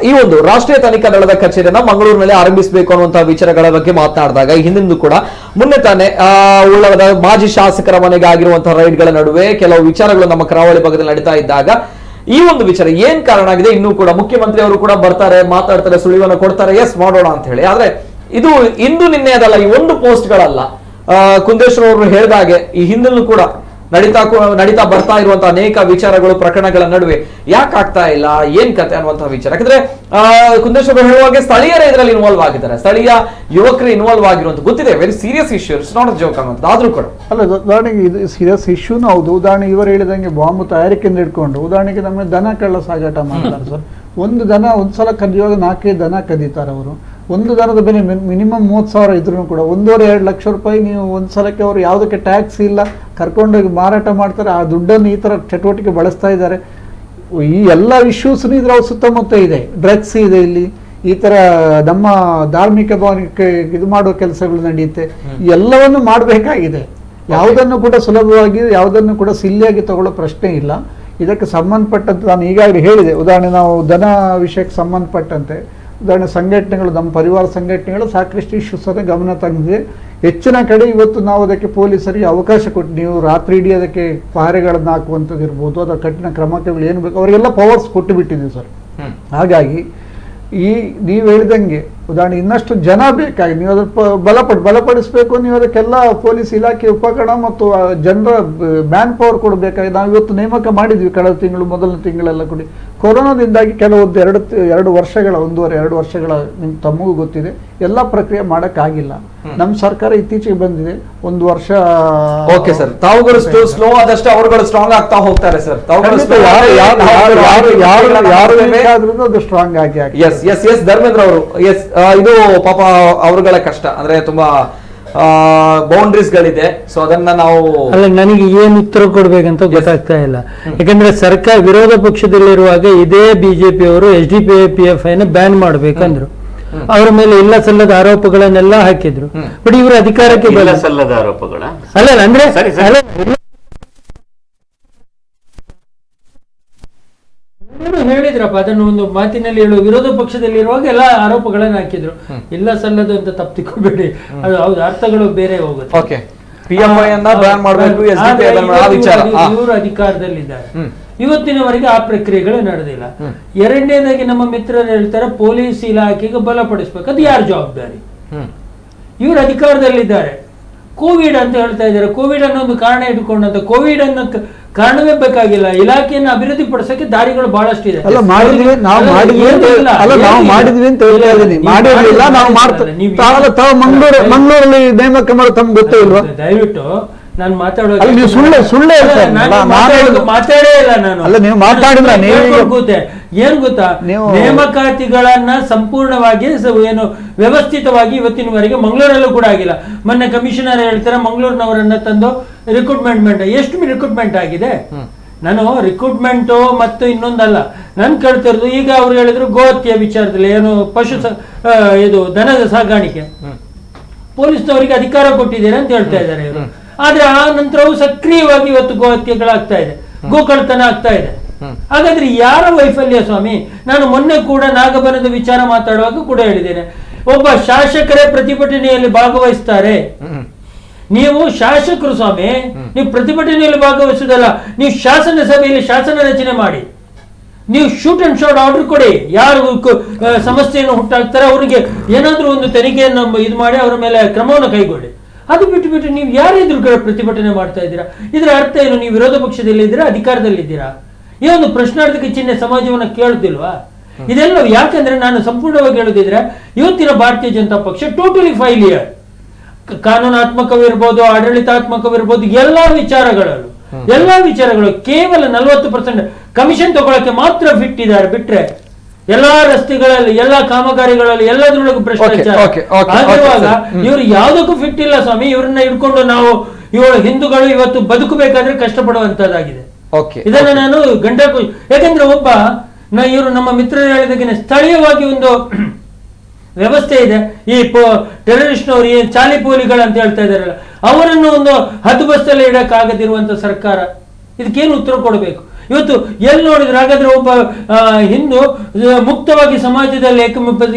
ಈ ಒಂದು ರಾಷ್ಟ್ರೀಯ ತನಿಖಾ ದಳದ ಕಚೇರಿಯನ್ನ ಮಂಗಳೂರಿನಲ್ಲಿ ಆರಂಭಿಸಬೇಕು ಅನ್ನುವಂತಹ ವಿಚಾರಗಳ ಬಗ್ಗೆ ಮಾತನಾಡಿದಾಗ, ಹಿಂದಿಂದು ಕೂಡ ಮೊನ್ನೆ ತಾನೆ ಉಳ್ಳದ ಮಾಜಿ ಶಾಸಕರ ಮನೆಗೆ ಆಗಿರುವಂತಹ ರೈಡ್ಗಳ ನಡುವೆ ಕೆಲವು ವಿಚಾರಗಳು ನಮ್ಮ ಕರಾವಳಿ ಭಾಗದಲ್ಲಿ ನಡೀತಾ ಇದ್ದಾಗ ಈ ಒಂದು ವಿಚಾರ ಏನ್ ಕಾರಣ ಆಗಿದೆ, ಇನ್ನೂ ಕೂಡ ಮುಖ್ಯಮಂತ್ರಿ ಅವರು ಕೂಡ ಬರ್ತಾರೆ, ಮಾತಾಡ್ತಾರೆ, ಸುಳಿವನ್ನು ಕೊಡ್ತಾರೆ, ಎಸ್ ಮಾಡೋಣ ಅಂತ ಹೇಳಿ. ಆದ್ರೆ ಇದು ಇಂದು ನಿನ್ನೆ ಅದಲ್ಲ, ಈ ಒಂದು ಪೋಸ್ಟ್ ಗಳಲ್ಲ. ಕುಂದೇಶ್ವರ ಅವರು ಹೇಳಿದಾಗೆ ಈ ಹಿಂದಲ್ಲೂ ಕೂಡ ನಡೀತಾ ಬರ್ತಾ ಇರುವಂತಹ ಅನೇಕ ವಿಚಾರಗಳು ಪ್ರಕರಣಗಳ ನಡುವೆ ಯಾಕೆ ಆಗ್ತಾ ಇಲ್ಲ, ಏನ್ ಕತೆ ಅನ್ನುವಂತಹ ವಿಚಾರ. ಯಾಕಂದ್ರೆ ಕುಂದೇಶ್ವರ ಹೇಳುವಾಗೆ ಸ್ಥಳೀಯರೇ ಇದರಲ್ಲಿ ಇನ್ವಾಲ್ವ್ ಆಗಿದ್ದಾರೆ, ಸ್ಥಳೀಯ ಯುವಕರು ಇನ್ವಾಲ್ವ್ ಆಗಿರುವಂತ ಗೊತ್ತಿದೆ. Very serious issue, it's not joke ಅನ್ನೋದು. ಆದ್ರೂ ಕೂಡ ಅಲ್ಲ, ಉದಾಹರಣೆಗೆ ಇದು ಸೀರಿಯಸ್ ಇಶ್ಯೂನು ಹೌದು. ಉದಾಹರಣೆ ಇವರು ಹೇಳಿದಂಗೆ ಬಾಂಬ್ ತಯಾರಿಕೆಯಿಂದ ಹಿಡ್ಕೊಂಡು ಉದಾಹರಣೆಗೆ ನಮ್ಮ ದನ ಕಳ್ಳ ಸಾಗಾಟ ಮಾಡ್ತಾರೆ ಸರ್. ಒಂದು ದನ ಒಂದ್ಸಲ ಕದಿಯುವಾಗ 4-5 ದನ ಕದೀತಾರೆ ಅವರು. ಒಂದು ದನದ ಬೆಲೆ ಮಿನಿಮಮ್ 30,000 ಇದ್ರೂ ಕೂಡ 1.5-2 ಲಕ್ಷ ರೂಪಾಯಿ ನೀವು ಒಂದ್ಸಲಕ್ಕೆ ಅವರು ಯಾವುದಕ್ಕೆ ಟ್ಯಾಕ್ಸ್ ಇಲ್ಲ ಕರ್ಕೊಂಡೋಗಿ ಮಾರಾಟ ಮಾಡ್ತಾರೆ. ಆ ದುಡ್ಡನ್ನು ಈ ಥರ ಚಟುವಟಿಕೆ ಬಳಸ್ತಾ ಇದ್ದಾರೆ. ಈ ಎಲ್ಲ ಇಶ್ಯೂಸ್ನು ಇದ್ರ ಸುತ್ತಮುತ್ತ ಇದೆ. ಡ್ರಗ್ಸ್ ಇದೆ ಇಲ್ಲಿ, ಈ ತರ ನಮ್ಮ ಧಾರ್ಮಿಕ ಭಾವನೆಗೆ ಇದು ಮಾಡುವ ಕೆಲಸಗಳು ನಡೆಯುತ್ತೆ. ಎಲ್ಲವನ್ನು ಮಾಡಬೇಕಾಗಿದೆ. ಯಾವುದನ್ನು ಕೂಡ ಸುಲಭವಾಗಿ, ಯಾವುದನ್ನು ಕೂಡ ಸಿಲ್ಲಿಯಾಗಿ ತಗೊಳ್ಳೋ ಪ್ರಶ್ನೆ ಇಲ್ಲ. ಇದಕ್ಕೆ ಸಂಬಂಧಪಟ್ಟಂತೆ ನಾನು ಈಗಾಗಲೇ ಹೇಳಿದೆ. ಉದಾಹರಣೆ ನಾವು ದನ ವಿಷಯಕ್ಕೆ ಸಂಬಂಧಪಟ್ಟಂತೆ ಉದಾಹರಣೆ ಸಂಘಟನೆಗಳು, ನಮ್ಮ ಪರಿವಾರ ಸಂಘಟನೆಗಳು ಸಾಕಷ್ಟು ಇಶ್ಯೂಸ್ ಅನ್ನು ಗಮನ ತಂದಿದೆ. ಹೆಚ್ಚಿನ ಕಡೆ ಇವತ್ತು ನಾವು ಅದಕ್ಕೆ ಪೊಲೀಸರಿಗೆ ಅವಕಾಶ ಕೊಟ್ಟು, ನೀವು ರಾತ್ರಿ ಇಡೀ ಅದಕ್ಕೆ ಪಹರೆಗಳನ್ನು ಹಾಕುವಂಥದ್ದು ಇರ್ಬೋದು, ಅದರ ಕಠಿಣ ಕ್ರಮಗಳು ಏನು ಬೇಕು ಅವರಿಗೆಲ್ಲ ಪವರ್ಸ್ ಕೊಟ್ಟು ಬಿಟ್ಟಿದ್ದೀವಿ ಸರ್. ಹಾಗಾಗಿ ನೀವು ಹೇಳಿದಂಗೆ ಉದಾಹರಣೆ ಇನ್ನಷ್ಟು ಜನ ಬೇಕಾಗಿ ನೀವು ಅದರ ಬಲಪಡಿಸಬೇಕು. ನೀವು ಅದಕ್ಕೆಲ್ಲ ಪೊಲೀಸ್ ಇಲಾಖೆ ಉಪಕರಣ ಮತ್ತು ಜನರ ಮ್ಯಾನ್ ಪವರ್ ಕೊಡಬೇಕಾಗಿ ನಾವು ಇವತ್ತು ನೇಮಕ ಮಾಡಿದ್ವಿ ಕಳೆದ ತಿಂಗಳು, ಮೊದಲನೇ ತಿಂಗಳೆಲ್ಲ ಕೊಡಿ. ಕೊರೋನಾದಿಂದಾಗಿ ಕೆಲವೊಂದು 1.5 ವರ್ಷಗಳ ನಿಮ್ಗೆ ತಮಗೂ ಗೊತ್ತಿದೆ, ಎಲ್ಲ ಪ್ರಕ್ರಿಯೆ ಮಾಡೋಕ್ಕಾಗಿಲ್ಲ. ನಮ್ಮ ಸರ್ಕಾರ ಇತ್ತೀಚೆಗೆ ಬಂದಿದೆ, 1 ವರ್ಷ. ಓಕೆ ಸರ್, ತಾವುಗಳು ಸ್ಲೋ ಆದಷ್ಟು ಅವರುಗಳು ಸ್ಟ್ರಾಂಗ್ ಆಗ್ತಾ ಹೋಗ್ತಾರೆ ಸರ್. ಅದು ಸ್ಟ್ರಾಂಗ್ ಆಗಿ. ಎಸ್ ಧರ್ಮೇಂದ್ರ ಅವರು, ಎಸ್ ಇದು ಪಾಪ ಅವರುಗಳ ಕಷ್ಟ ಅಂದ್ರೆ ತುಂಬಾ ಬೌಂಡ್ರೀಸ್ ಗಳಿದೆ. ಸೊ ಅದನ್ನ ನಾವು ಅಲ್ಲ, ನನಗೆ ಏನು ಉತ್ತರ ಕೊಡ್ಬೇಕಂತ ಗೊತ್ತಾಗ್ತಾ ಇಲ್ಲ. ಯಾಕಂದ್ರೆ ಸರ್ಕಾರ ವಿರೋಧ ಪಕ್ಷದಲ್ಲಿರುವಾಗ ಇದೇ ಬಿಜೆಪಿ ಅವರು SDPIF ಬ್ಯಾನ್ ಮಾಡ್ಬೇಕಂದ್ರು, ಅವರ ಮೇಲೆ ಇಲ್ಲ ಸಲ್ಲದ ಆರೋಪಗಳನ್ನೆಲ್ಲ ಹಾಕಿದ್ರು. ಬಟ್ ಇವರು ಅಧಿಕಾರಕ್ಕೆ ಇಲ್ಲ ಸಲ್ಲದ ಆರೋಪಗಳ ಅಲ್ಲ ಅಂದ್ರೆ ಹೇಳಿದ್ರಪ್ಪ, ಅದನ್ನು ಒಂದು ಮಾತಿನಲ್ಲಿ ಹೇಳುವ ವಿರೋಧ ಪಕ್ಷದಲ್ಲಿರುವಾಗ ಎಲ್ಲ ಆರೋಪಗಳನ್ನ ಹಾಕಿದ್ರು. ಇಲ್ಲ ಸಲ್ಲದು ಅಂತ ತಪ್ಪಿಕೊಬೇಡಿ, ಅದು ಹೌದು, ಅರ್ಥಗಳು ಬೇರೆ ಹೋಗುತ್ತೆ. ಓಕೆ, PMI ಅನ್ನ ಬ್ಯಾನ್ ಮಾಡಬೇಕು, ಇವರು ಅಧಿಕಾರದಲ್ಲಿದ್ದಾರೆ. ಇವತ್ತಿನವರೆಗೆ ಆ ಪ್ರಕ್ರಿಯೆಗಳು ನಡೆದಿಲ್ಲ. ಎರಡನೇದಾಗಿ ನಮ್ಮ ಮಿತ್ರರು ಹೇಳ್ತಾರೆ ಪೊಲೀಸ್ ಇಲಾಖೆಗೆ ಬಲಪಡಿಸ್ಬೇಕು. ಅದು ಯಾರ ಜವಾಬ್ದಾರಿ? ಇವರು ಅಧಿಕಾರದಲ್ಲಿದ್ದಾರೆ. ಕೋವಿಡ್ ಅಂತ ಹೇಳ್ತಾ ಇದ್ದಾರೆ. ಕೋವಿಡ್ ಅನ್ನೋ ಒಂದು ಕಾರಣ ಇಟ್ಕೊಂಡಂತ ಕೋವಿಡ್ ಅನ್ನೋ ಕಾರಣವೇ ಬೇಕಾಗಿಲ್ಲ. ಇಲಾಖೆಯನ್ನು ಅಭಿವೃದ್ಧಿ ಪಡಿಸಕ್ಕೆ ದಾರಿಗಳು ಬಹಳಷ್ಟು ಇದೆ. ಅಲ್ಲ, ಮಾಡಿದ್ವಿ ನಾವು ಮಾಡಿದ್ವಿ ಅಂತ ಹೇಳ್ತಾ ಇದ್ದೀನಿ. ಮಾಡಿರಲಿಲ್ಲ, ನಾವು ಮಾಡ್ತೀವಿ. ಮಂಗಳೂರಲ್ಲಿ ನೇಮಕ ಮಾಡೋದು ತಮ್ಗೆ ಗೊತ್ತೇ ಇಲ್ವಾ? ದಯವಿಟ್ಟು ನಾನು ಮಾತಾಡೋ ಮಾತಾಡೇ ಇಲ್ಲ ನಾನು. ಅಲ್ಲ, ನೀವು ಮಾತಾಡಿಲ್ಲ. ಏನ್ ಗೊತ್ತಾ, ನೇಮಕಾತಿಗಳನ್ನ ಸಂಪೂರ್ಣವಾಗಿ ಏನು ವ್ಯವಸ್ಥಿತವಾಗಿ ಇವತ್ತಿನವರೆಗೆ ಮಂಗಳೂರಲ್ಲೂ ಕೂಡ ಆಗಿಲ್ಲ. ಮೊನ್ನೆ ಕಮಿಷನರ್ ಹೇಳ್ತಾರೆ ಮಂಗಳೂರಿನವರನ್ನ ತಂದು ರಿಕ್ರೂಟ್ಮೆಂಟ್ ಎಷ್ಟು ರಿಕ್ರೂಟ್ಮೆಂಟ್ ಆಗಿದೆ. ನಾನು ರಿಕ್ರೂಟ್ಮೆಂಟ್ ಮತ್ತು ಇನ್ನೊಂದಲ್ಲ, ನಾನು ಕೇಳ್ತಿರೋದು ಈಗ ಅವ್ರು ಹೇಳಿದ್ರು ಗೋಹತ್ಯೆ ವಿಚಾರದಲ್ಲಿ ಏನು ಇದು ದನದ ಸಾಗಾಣಿಕೆ ಪೊಲೀಸ್ನವರಿಗೆ ಅಧಿಕಾರ ಕೊಟ್ಟಿದ್ದಾರೆ ಅಂತ ಹೇಳ್ತಾ ಇದ್ದಾರೆ ಇವರು. ಆದ್ರೆ ಆ ನಂತರವೂ ಸಕ್ರಿಯವಾಗಿ ಇವತ್ತು ಗೋಹತ್ಯೆಗಳಾಗ್ತಾ ಇದೆ, ಗೋಕಳ್ತನ ಆಗ್ತಾ ಇದೆ. ಹಾಗಾದ್ರೆ ಯಾರ ವೈಫಲ್ಯ ಸ್ವಾಮಿ? ನಾನು ಮೊನ್ನೆ ಕೂಡ ನಾಗಬನದ ವಿಚಾರ ಮಾತಾಡುವಾಗ ಕೂಡ ಹೇಳಿದ್ದೇನೆ, ಒಬ್ಬ ಶಾಸಕರೇ ಪ್ರತಿಭಟನೆಯಲ್ಲಿ ಭಾಗವಹಿಸ್ತಾರೆ. ನೀವು ಶಾಸಕರು ಸ್ವಾಮಿ, ನೀವು ಪ್ರತಿಭಟನೆಯಲ್ಲಿ ಭಾಗವಹಿಸುವುದಲ್ಲ, ನೀವು ಶಾಸನ ಸಭೆಯಲ್ಲಿ ಶಾಸನ ರಚನೆ ಮಾಡಿ, ನೀವು ಶೂಟ್ ಅಂಡ್ ಶಾಟ್ ಆರ್ಡರ್ ಕೊಡಿ. ಯಾರು ಸಮಸ್ಯೆಯನ್ನು ಹುಟ್ಟಾಕ್ತಾರೆ ಅವರಿಗೆ ಏನಾದ್ರೂ ಒಂದು ತನಿಖೆಯನ್ನು ಇದು ಮಾಡಿ ಅವರ ಮೇಲೆ ಕ್ರಮವನ್ನು ಕೈಗೊಳ್ಳಿ. ಅದು ಬಿಟ್ಟು ನೀವು ಯಾರಿದ್ರು ಪ್ರತಿಭಟನೆ ಮಾಡ್ತಾ ಇದ್ದೀರಾ? ಇದರ ಅರ್ಥ ಏನು? ನೀವು ವಿರೋಧ ಪಕ್ಷದಲ್ಲಿ ಇದ್ದೀರಾ, ಅಧಿಕಾರದಲ್ಲಿದ್ದೀರಾ? ಈ ಒಂದು ಪ್ರಶ್ನಾರ್ಥಕ ಚಿಹ್ನೆ ಸಮಾಜವನ್ನ ಕೇಳುದಿಲ್ವಾ? ಇದೆಲ್ಲ ಯಾಕಂದ್ರೆ ನಾನು ಸಂಪೂರ್ಣವಾಗಿ ಹೇಳುದಿದ್ರೆ ಇವತ್ತಿನ ಭಾರತೀಯ ಜನತಾ ಪಕ್ಷ ಟೋಟಲಿ ಫೈಲಿಯರ್. ಕಾನೂನಾತ್ಮಕವಿರ್ಬೋದು, ಆಡಳಿತಾತ್ಮಕವಿರ್ಬೋದು, ಎಲ್ಲಾ ವಿಚಾರಗಳು ಕೇವಲ 40% ಕಮಿಷನ್ ತಗೊಳಕ್ಕೆ ಮಾತ್ರ ಫಿಟ್ ಇದ್ದಾರೆ. ಬಿಟ್ರೆ ಎಲ್ಲಾ ರಸ್ತೆಗಳಲ್ಲಿ, ಎಲ್ಲಾ ಕಾಮಗಾರಿಗಳಲ್ಲಿ, ಎಲ್ಲದರೊಳಗೂ ಭ್ರಷ್ಟಾಚಾರ. ಆಗಿರುವಾಗ ಇವರು ಯಾವುದಕ್ಕೂ ಫಿಟ್ ಇಲ್ಲ ಸ್ವಾಮಿ. ಇವ್ರನ್ನ ಹಿಡ್ಕೊಂಡು ನಾವು ಹಿಂದೂಗಳು ಇವತ್ತು ಬದುಕಬೇಕಾದ್ರೆ ಕಷ್ಟಪಡುವಂತದ್ದಾಗಿದೆ. ಇದನ್ನ ನಾನು ಯಾಕಂದ್ರೆ ಇವರು ನಮ್ಮ ಮಿತ್ರರು ಹೇಳಿದಾಗೆ ಸ್ಥಳೀಯವಾಗಿ ಒಂದು ವ್ಯವಸ್ಥೆ ಇದೆ. ಈ ಟೆರರಿಸ್ಟ್ನವರು ಏನ್ ಚಾಲಿಪೋಲಿಗಳು ಅಂತ ಹೇಳ್ತಾ ಇದಾರಲ್ಲ, ಅವರನ್ನು ಒಂದು ಹದ್ದುಬಸ್ತಲ್ಲಿ ಇಡಕ್ಕಾಗದಿರುವಂತ ಸರ್ಕಾರ ಇದಕ್ಕೇನು ಉತ್ತರ ಕೊಡಬೇಕು? ಇವತ್ತು ಎಲ್ಲಿ ನೋಡಿದ್ರೆ ಹಾಗಾದ್ರೆ ಒಬ್ಬ ಹಿಂದೂ ಮುಕ್ತವಾಗಿ ಸಮಾಜದಲ್ಲಿ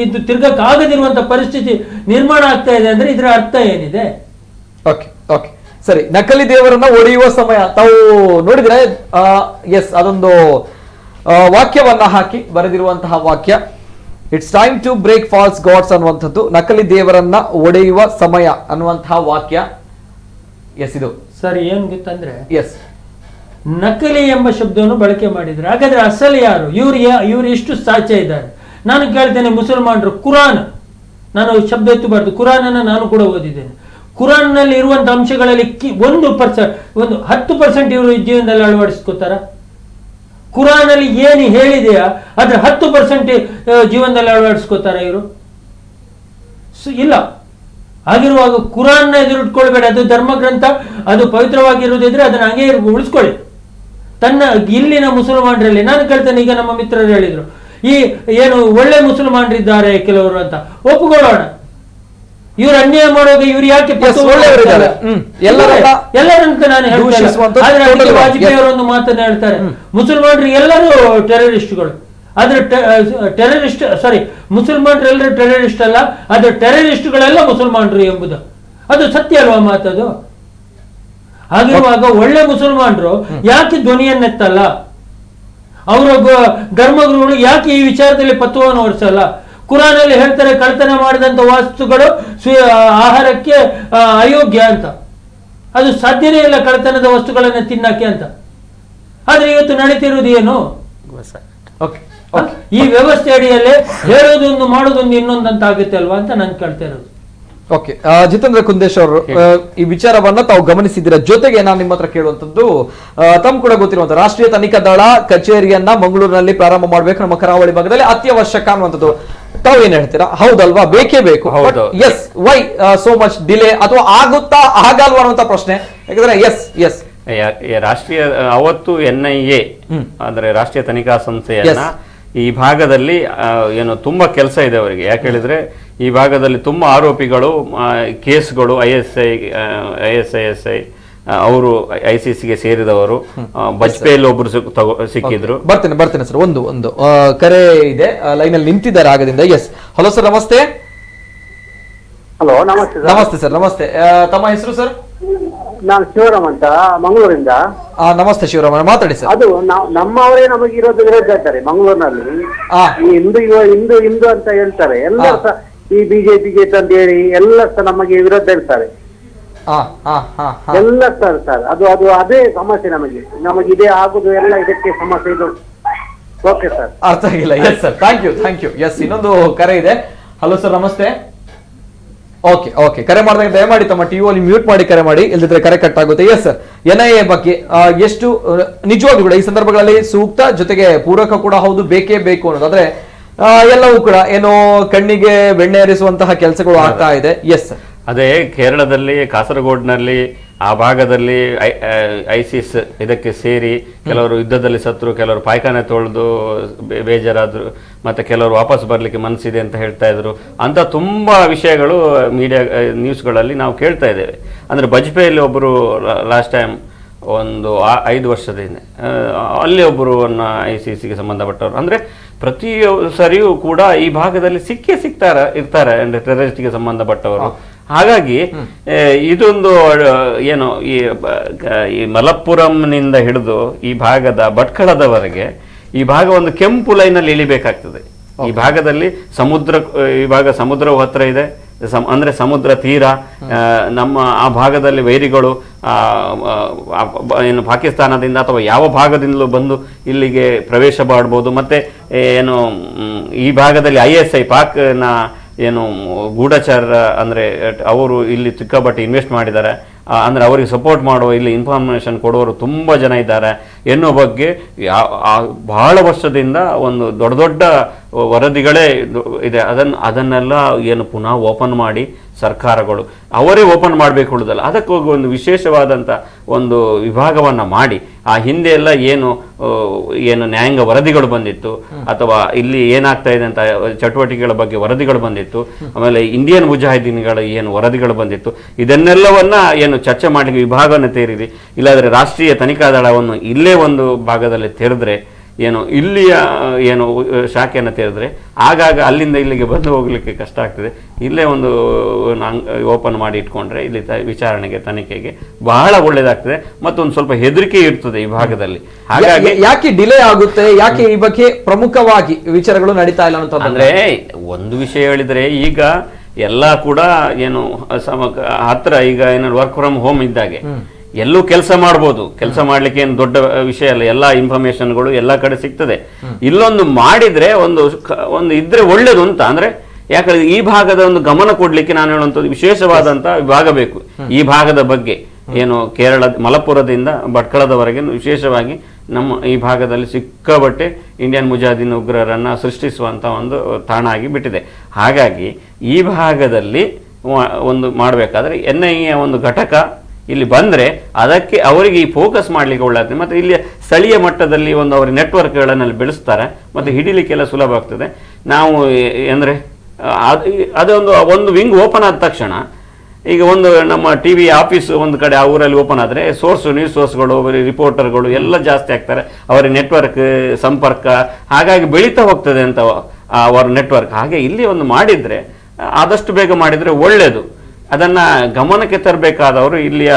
ಇದ್ದು ತಿರ್ಗಕ್ಕಾಗದಿರುವಂತ ಪರಿಸ್ಥಿತಿ ನಿರ್ಮಾಣ ಆಗ್ತಾ ಇದೆ ಅಂದ್ರೆ ಇದರ ಅರ್ಥ ಏನಿದೆ? ಸರಿ, ನಕಲಿ ದೇವರನ್ನ ಒಡೆಯುವ ಸಮಯ ತಾವು ನೋಡಿದ್ರೆ ಎಸ್, ಅದೊಂದು ವಾಕ್ಯವನ್ನ ಹಾಕಿ ಬರೆದಿರುವಂತಹ ವಾಕ್ಯ, it's time to break false gods ಅನ್ನುವಂಥದ್ದು, ನಕಲಿ ದೇವರನ್ನ ಒಡೆಯುವ ಸಮಯ ಅನ್ನುವಂತಹ ವಾಕ್ಯ. ಎಸ್, ಇದು ಸರ್ ಏನ್ ಗೊತ್ತಂದ್ರೆ ಎಸ್, ನಕಲಿ ಎಂಬ ಶಬ್ದವನ್ನು ಬಳಕೆ ಮಾಡಿದ್ರು. ಹಾಗಾದ್ರೆ ಅಸಲು ಯಾರು? ಇವ್ರು ಎಷ್ಟು ಸಾಚೆ ಇದ್ದಾರೆ? ನಾನು ಕೇಳ್ತೇನೆ, ಮುಸಲ್ಮಾನರು ಕುರಾನ್, ನಾನು ಶಬ್ದ ಎತ್ತಬಾರ್ದು, ಕುರಾನ್ ಅನ್ನ ನಾನು ಕೂಡ ಓದಿದ್ದೇನೆ. ಕುರಾನ್ ನಲ್ಲಿ ಇರುವಂತ ಅಂಶಗಳಲ್ಲಿ 10% ಇವರು ಜೀವನದಲ್ಲಿ ಅಳವಡಿಸ್ಕೋತಾರ? ಕುರಾನ್ ಅಲ್ಲಿ ಏನು ಹೇಳಿದೆಯಾ ಅದ್ರ 10% ಜೀವನದಲ್ಲಿ ಅಳವಡಿಸ್ಕೋತಾರ ಇವರು? ಇಲ್ಲ. ಆಗಿರುವಾಗ ಕುರಾನ್ ನ ಎದುರಿಟ್ಕೊಳ್ಬೇಡಿ, ಅದು ಧರ್ಮ ಗ್ರಂಥ, ಅದು ಪವಿತ್ರವಾಗಿರುವುದಿದ್ರೆ ಅದನ್ನ ಹಂಗೆ ಉಳಿಸ್ಕೊಳ್ಳಿ. ತನ್ನ ಇಲ್ಲಿನ ಮುಸಲ್ಮಾನರಲ್ಲಿ ನಾನು ಕೇಳ್ತೇನೆ, ಈಗ ನಮ್ಮ ಮಿತ್ರರು ಹೇಳಿದ್ರು ಈ ಏನು ಒಳ್ಳೆ ಮುಸಲ್ಮಾನರಿದ್ದಾರೆ ಕೆಲವರು ಅಂತ, ಒಪ್ಪುಕೊಳ್ಳೋಣ. ಇವ್ರು ಅನ್ಯಾಯ ಮಾಡುವಾಗ ಇವ್ರು ಯಾಕೆ ಎಲ್ಲರಂತ ನಾನು ಹೇಳ್ತೇನೆ. ಆದ್ರೆ ಅದಕ್ಕೆ ವಾಜಪೇಯಿ ಅವರೊಂದು ಮಾತನ್ನ ಹೇಳ್ತಾರೆ, ಮುಸಲ್ಮಾನರು ಎಲ್ಲರೂ ಟೆರರಿಸ್ಟ್ಗಳು. ಆದ್ರೆ ಮುಸಲ್ಮಾನರು ಎಲ್ಲರೂ ಟೆರರಿಸ್ಟ್ ಅಲ್ಲ, ಆದ್ರೆ ಟೆರರಿಸ್ಟ್ಗಳೆಲ್ಲ ಮುಸಲ್ಮಾನರು ಎಂಬುದು ಅದು ಸತ್ಯ ಅಲ್ವಾ ಮಾತದು? ಹಾಗಿರುವಾಗ ಒಳ್ಳೆ ಮುಸಲ್ಮಾನರು ಯಾಕೆ ಧ್ವನಿಯನ್ನೆತ್ತಲ್ಲ? ಅವರ ಧರ್ಮಗುರುಗಳು ಯಾಕೆ ಈ ವಿಚಾರದಲ್ಲಿ ಪತ್ವವನ್ನು ಹೊರಿಸಲ್ಲ? ಕುರಾನಲ್ಲಿ ಹೇಳ್ತಾರೆ ಕಳ್ತನ ಮಾಡಿದಂತ ವಸ್ತುಗಳು ಆಹಾರಕ್ಕೆ ಅಯೋಗ್ಯ ಅಂತ. ಅದು ಸಾಧ್ಯನೇ ಇಲ್ಲ ಕಳ್ತನದ ವಸ್ತುಗಳನ್ನ ತಿನ್ನಕ್ಕೆ ಅಂತ. ಆದ್ರೆ ಇವತ್ತು ನಡೀತಿರುವುದು ಏನು? ಈ ವ್ಯವಸ್ಥೆ ಅಡಿಯಲ್ಲೇ ಹೇಳೋದೊಂದು ಮಾಡೋದೊಂದು ಇನ್ನೊಂದಂತ ಆಗುತ್ತೆ ಅಲ್ವಾ ಅಂತ ನಾನು ಕೇಳ್ತಾ ಇರೋದು. ಓಕೆ, ಜಿತೇಂದ್ರ ಕುಂದೇಶ್ ಅವರು, ಈ ವಿಚಾರವನ್ನ ತಾವು ಗಮನಿಸಿದ್ದೀರಾ. ಜೊತೆಗೆ ನಾನು ನಿಮ್ಮ ಹತ್ರ ಕೇಳುವಂತದ್ದು, ತಮ್ಮ ಕೂಡ ಗೊತ್ತಿರುವಂತ ರಾಷ್ಟ್ರೀಯ ತನಿಖಾ ದಳ ಕಚೇರಿಯನ್ನ ಮಂಗಳೂರಿನಲ್ಲಿ ಪ್ರಾರಂಭ ಮಾಡ್ಬೇಕು ನಮ್ಮ ಕರಾವಳಿ ಭಾಗದಲ್ಲಿ, ಅತ್ಯವಶ್ಯಕ ಅನ್ನುವಂಥದ್ದು ತಾವು ಏನ್ ಹೇಳ್ತೀರಾ? ಹೌದಲ್ವಾ? ಬೇಕೇ ಬೇಕು. Yes, why so much delay? ಅಥವಾ ಆಗುತ್ತಾ ಆಗಲ್ವಾ ಅನ್ನುವಂತ ಪ್ರಶ್ನೆ. ಯಾಕಂದ್ರೆ ಎಸ್ ರಾಷ್ಟ್ರೀಯ ಅವತ್ತು NIA ಅಂದ್ರೆ ರಾಷ್ಟ್ರೀಯ ತನಿಖಾ ಸಂಸ್ಥೆಯನ್ನ ಈ ಭಾಗದಲ್ಲಿ ಏನು ತುಂಬಾ ಕೆಲಸ ಇದೆ ಅವರಿಗೆ. ಯಾಕೆ ಹೇಳಿದ್ರೆ ಈ ಭಾಗದಲ್ಲಿ ತುಂಬಾ ಆರೋಪಿಗಳು, ಕೇಸ್ಗಳು, ISI ಅವರು ICCಗೆ ಸೇರಿದವರು, ಬಜ್ಪೇಯಲ್ಲಿ ಒಬ್ರು ಸಿಕ್ಕಿದ್ರು. ಬರ್ತೇನೆ ಸರ್. ಒಂದು ಕರೆ ಇದೆ, ಲೈನ್ ಅಲ್ಲಿ ನಿಂತಿದ್ದಾರೆ ಆಗದಿಂದ. ಎಸ್, ಹಲೋ ಸರ್, ನಮಸ್ತೆ. ಹಲೋ, ನಮಸ್ತೆ. ನಮಸ್ತೆ ಸರ್, ನಮಸ್ತೆ. ತಮ್ಮ ಹೆಸರು ಸರ್? ನಾನು ಶಿವರಾಮ್ ಅಂತ, ಮಂಗಳೂರಿಂದ. ನಮಸ್ತೆ ಶಿವರಾಮ್, ಮಾತಾಡಿ ಸರ್. ಅದು ನಮ್ಮವರೇ ನಮಗೆ ಇರೋದು ವಿರೋಧ ಇದ್ದಾರೆ ಮಂಗಳೂರಿನಲ್ಲಿ. ಈ ಹಿಂದೂ ಅಂತ ಹೇಳ್ತಾರೆ ಎಲ್ಲ, ಈ ಬಿಜೆಪಿಗೆ ಅಂತ ಹೇಳಿ ಎಲ್ಲ ನಮಗೆ ವಿರೋಧ ಇರ್ತಾರೆ ಎಲ್ಲ ಸರ್. ಅದು ಅದೇ ಸಮಸ್ಯೆ ನಮಗೆ ಇದೇ ಆಗುದು ಎಲ್ಲ, ಇದಕ್ಕೆ ಸಮಸ್ಯೆ ಇದು. ಓಕೆ ಸರ್, ಅರ್ಥ ಆಗಿಲ್ಲ. Yes sir, thank you. Yes, ಇನ್ನೊಂದು ಕರೆ ಇದೆ. ಹಲೋ ಸರ್, ನಮಸ್ತೆ. ಓಕೆ, ಕರೆ ಮಾಡಿದಾಗ ದಯಮಾಡಿ ತಮ್ಮ ಟಿವಿ ಅಲ್ಲಿ ಮ್ಯೂಟ್ ಮಾಡಿ ಕರೆ ಮಾಡಿ, ಇಲ್ಲದಿದ್ರೆ ಕರೆ ಕಟ್ ಆಗುತ್ತೆ. ಎಸ್ ಸರ್, NIA ಬಗ್ಗೆ ಎಷ್ಟು ನಿಜವಾಗ್ಲೂ ಕೂಡ ಈ ಸಂದರ್ಭಗಳಲ್ಲಿ ಸೂಕ್ತ, ಜೊತೆಗೆ ಪೂರಕ ಕೂಡ ಹೌದು, ಬೇಕೇ ಬೇಕು ಅನ್ನೋದಾದ್ರೆ ಎಲ್ಲವೂ ಕೂಡ ಏನೋ ಕಣ್ಣಿಗೆ ಬೆಣ್ಣೆ ಹರಿಸುವಂತಹ ಕೆಲಸಗಳು ಆಗ್ತಾ ಇದೆ. ಎಸ್ ಸರ್, ಅದೇ ಕೇರಳದಲ್ಲಿ, ಕಾಸರಗೋಡ್ನಲ್ಲಿ, ಆ ಭಾಗದಲ್ಲಿ ISIS ಇದಕ್ಕೆ ಸೇರಿ ಕೆಲವರು ಯುದ್ಧದಲ್ಲಿ ಸತ್ರು, ಕೆಲವರು ಪಾಯ್ಖಾನೆ ತೊಳೆದು ಬೇಜಾರಾದ್ರು, ಮತ್ತೆ ಕೆಲವರು ವಾಪಸ್ ಬರ್ಲಿಕ್ಕೆ ಮನಸ್ಸಿದೆ ಅಂತ ಹೇಳ್ತಾ ಇದ್ರು ಅಂತ ತುಂಬಾ ವಿಷಯಗಳು ಮೀಡಿಯಾ ನ್ಯೂಸ್ಗಳಲ್ಲಿ ನಾವು ಕೇಳ್ತಾ ಇದ್ದೇವೆ. ಅಂದ್ರೆ ಬಜ್ಪೇಯಲ್ಲಿ ಒಬ್ಬರು ಲಾಸ್ಟ್ ಟೈಮ್ ಒಂದು 5 ವರ್ಷದ ಹಿಂದೆ ಅಲ್ಲಿ ಒಬ್ಬರು ICCಗೆ ಸಂಬಂಧಪಟ್ಟವರು. ಅಂದ್ರೆ ಪ್ರತಿ ಸರಿಯೂ ಕೂಡ ಈ ಭಾಗದಲ್ಲಿ ಇರ್ತಾರೆ ಅಂದ್ರೆ ಟೆರರಿಸ್ಟ್ಗೆ ಸಂಬಂಧಪಟ್ಟವರು. ಹಾಗಾಗಿ ಇದೊಂದು ಏನು ಈ ಮಲಪ್ಪುರಂನಿಂದ ಹಿಡಿದು ಈ ಭಾಗದ ಭಟ್ಕಳದವರೆಗೆ ಈ ಭಾಗ ಒಂದು ಕೆಂಪು ಲೈನಲ್ಲಿ ಇಳಿಬೇಕಾಗ್ತದೆ. ಈ ಭಾಗದಲ್ಲಿ ಈ ಭಾಗ ಸಮುದ್ರವು ಹತ್ರ ಇದೆ, ಅಂದ್ರೆ ಸಮುದ್ರ ತೀರ. ನಮ್ಮ ಆ ಭಾಗದಲ್ಲಿ ವೈರಿಗಳು ಏನು ಪಾಕಿಸ್ತಾನದಿಂದ ಅಥವಾ ಯಾವ ಭಾಗದಿಂದಲೂ ಬಂದು ಇಲ್ಲಿಗೆ ಪ್ರವೇಶ ಮಾಡಬಹುದು. ಮತ್ತೆ ಏನು ಈ ಭಾಗದಲ್ಲಿ ISI ಪಾಕ್ನ ಏನು ಗೂಢಚಾರ ಅಂದ್ರೆ ಅವರು ಇಲ್ಲಿ ಸಿಕ್ಕಾಪಟ್ಟೆ ಇನ್ವೆಸ್ಟ್ ಮಾಡಿದ್ದಾರೆ. ಅಂದ್ರೆ ಅವರಿಗೆ ಸಪೋರ್ಟ್ ಮಾಡುವ, ಇಲ್ಲಿ ಇನ್ಫಾರ್ಮೇಶನ್ ಕೊಡುವವರು ತುಂಬಾ ಜನ ಇದ್ದಾರೆ ಎನ್ನುವ ಬಗ್ಗೆ ಬಹಳ ವರ್ಷದಿಂದ ಒಂದು ದೊಡ್ಡ ವರದಿಗಳೇ ಇದೆ. ಅದನ್ನೆಲ್ಲ ಏನು ಪುನಃ ಓಪನ್ ಮಾಡಿ ಸರ್ಕಾರಗಳು ಅವರೇ ಓಪನ್ ಮಾಡಬೇಕು ಉಳಿದಲ್ಲ, ಅದಕ್ಕೋಗಿ ಒಂದು ವಿಶೇಷವಾದಂಥ ಒಂದು ವಿಭಾಗವನ್ನ ಮಾಡಿ, ಆ ಹಿಂದೆ ಎಲ್ಲ ಏನು ನ್ಯಾಯಾಂಗ ವರದಿಗಳು ಬಂದಿತ್ತು ಅಥವಾ ಇಲ್ಲಿ ಏನಾಗ್ತಾ ಇದೆ ಅಂತ ಚಟುವಟಿಕೆಗಳ ಬಗ್ಗೆ ವರದಿಗಳು ಬಂದಿತ್ತು, ಆಮೇಲೆ ಇಂಡಿಯನ್ ಮುಜಾಹಿದೀನ್ಗಳ ಏನು ವರದಿಗಳು ಬಂದಿತ್ತು, ಇದನ್ನೆಲ್ಲವನ್ನ ಏನು ಚರ್ಚೆ ಮಾಡಲಿಕ್ಕೆ ವಿಭಾಗವನ್ನು ತೆರೀರಿ. ಇಲ್ಲಾಂದ್ರೆ ರಾಷ್ಟ್ರೀಯ ತನಿಖಾ ದಳವನ್ನು ಇಲ್ಲೇ ಒಂದು ಭಾಗದಲ್ಲಿ ತೆರೆದ್ರೆ, ಏನು ಇಲ್ಲಿಯ ಏನು ಶಾಖೆಯನ್ನು ತೆರೆದ್ರೆ ಆಗಾಗ ಅಲ್ಲಿಂದ ಇಲ್ಲಿಗೆ ಬಂದು ಹೋಗ್ಲಿಕ್ಕೆ ಕಷ್ಟ ಆಗ್ತದೆ. ಇಲ್ಲೇ ಒಂದು ಓಪನ್ ಮಾಡಿ ಇಟ್ಕೊಂಡ್ರೆ ಇಲ್ಲಿ ವಿಚಾರಣೆಗೆ, ತನಿಖೆಗೆ ಬಹಳ ಒಳ್ಳೇದಾಗ್ತದೆ. ಮತ್ತೊಂದು ಸ್ವಲ್ಪ ಹೆದರಿಕೆ ಇರ್ತದೆ ಈ ಭಾಗದಲ್ಲಿ. ಹಾಗಾಗಿ ಯಾಕೆ ಡಿಲೇ ಆಗುತ್ತೆ, ಯಾಕೆ ಈ ಬಗ್ಗೆ ಪ್ರಮುಖವಾಗಿ ವಿಚಾರಗಳು ನಡೀತಾ ಇಲ್ಲ ಅಂತ ಅಂದ್ರೆ ಒಂದು ವಿಷಯ ಹೇಳಿದ್ರೆ, ಈಗ ಎಲ್ಲ ಕೂಡ ಏನು ಹತ್ರ ಈಗ ಏನಾದ್ರು ವರ್ಕ್ ಫ್ರಮ್ ಹೋಮ್ ಇದ್ದಾಗೆ ಎಲ್ಲೂ ಕೆಲಸ ಮಾಡ್ಬೋದು, ಕೆಲಸ ಮಾಡ್ಲಿಕ್ಕೆ ಏನು ದೊಡ್ಡ ವಿಷಯ ಅಲ್ಲ, ಎಲ್ಲಾ ಇನ್ಫಾರ್ಮೇಶನ್ಗಳು ಎಲ್ಲಾ ಕಡೆ ಸಿಗ್ತದೆ. ಇಲ್ಲೊಂದು ಮಾಡಿದ್ರೆ ಒಂದು ಇದ್ರೆ ಒಳ್ಳೇದು ಅಂತ. ಅಂದ್ರೆ ಯಾಕಂದ್ರೆ ಈ ಭಾಗದ ಒಂದು ಗಮನ ಕೊಡ್ಲಿಕ್ಕೆ ನಾನು ಹೇಳುವಂಥದ್ದು ವಿಶೇಷವಾದಂತ ವಿಭಾಗ ಬೇಕು. ಈ ಭಾಗದ ಬಗ್ಗೆ ಏನು ಕೇರಳ ಮಲಪುರದಿಂದ ಭಟ್ಕಳದವರೆಗೆ ವಿಶೇಷವಾಗಿ ನಮ್ಮ ಈ ಭಾಗದಲ್ಲಿ ಸಿಕ್ಕಾಬಟ್ಟೆ ಇಂಡಿಯನ್ ಮುಜಾಹಿದೀನ್ ಉಗ್ರರನ್ನ ಸೃಷ್ಟಿಸುವಂತ ಒಂದು ತಾಣ ಆಗಿ ಬಿಟ್ಟಿದೆ. ಹಾಗಾಗಿ ಈ ಭಾಗದಲ್ಲಿ ಒಂದು ಮಾಡಬೇಕಾದ್ರೆ NIA ಒಂದು ಘಟಕ ಇಲ್ಲಿ ಬಂದ್ರೆ ಅದಕ್ಕೆ ಅವರಿಗೆ ಈ ಫೋಕಸ್ ಮಾಡ್ಲಿಕ್ಕೆ ಒಳ್ಳೆ, ಮತ್ತೆ ಇಲ್ಲಿ ಸ್ಥಳೀಯ ಮಟ್ಟದಲ್ಲಿ ಒಂದು ಅವರ ನೆಟ್ವರ್ಕ್ಗಳಲ್ಲಿ ಬೆಳೆಸ್ತಾರೆ, ಮತ್ತೆ ಹಿಡಿಲಿಕ್ಕೆಲ್ಲ ಸುಲಭ ಆಗ್ತದೆ. ನಾವು ಅಂದ್ರೆ ಅದೊಂದು ವಿಂಗ್ ಓಪನ್ ಆದ ತಕ್ಷಣ ಈಗ ಒಂದು ನಮ್ಮ ಟಿವಿ ಆಫೀಸ್ ಒಂದು ಕಡೆ ಆ ಊರಲ್ಲಿ ಓಪನ್ ಆದ್ರೆ ನ್ಯೂಸ್ ಸೋರ್ಸ್ಗಳು ರಿಪೋರ್ಟರ್ಗಳು ಎಲ್ಲ ಜಾಸ್ತಿ ಆಗ್ತಾರೆ, ಅವರ ನೆಟ್ವರ್ಕ್ ಸಂಪರ್ಕ ಹಾಗಾಗಿ ಬೆಳೀತಾ ಹೋಗ್ತದೆ ಅಂತ ಅವರ ನೆಟ್ವರ್ಕ್. ಹಾಗೆ ಇಲ್ಲಿ ಒಂದು ಮಾಡಿದ್ರೆ ಆದಷ್ಟು ಬೇಗ ಮಾಡಿದ್ರೆ ಒಳ್ಳೇದು. ಅದನ್ನ ಗಮನಕ್ಕೆ ತರಬೇಕಾದವರು ಇಲ್ಲಿಯ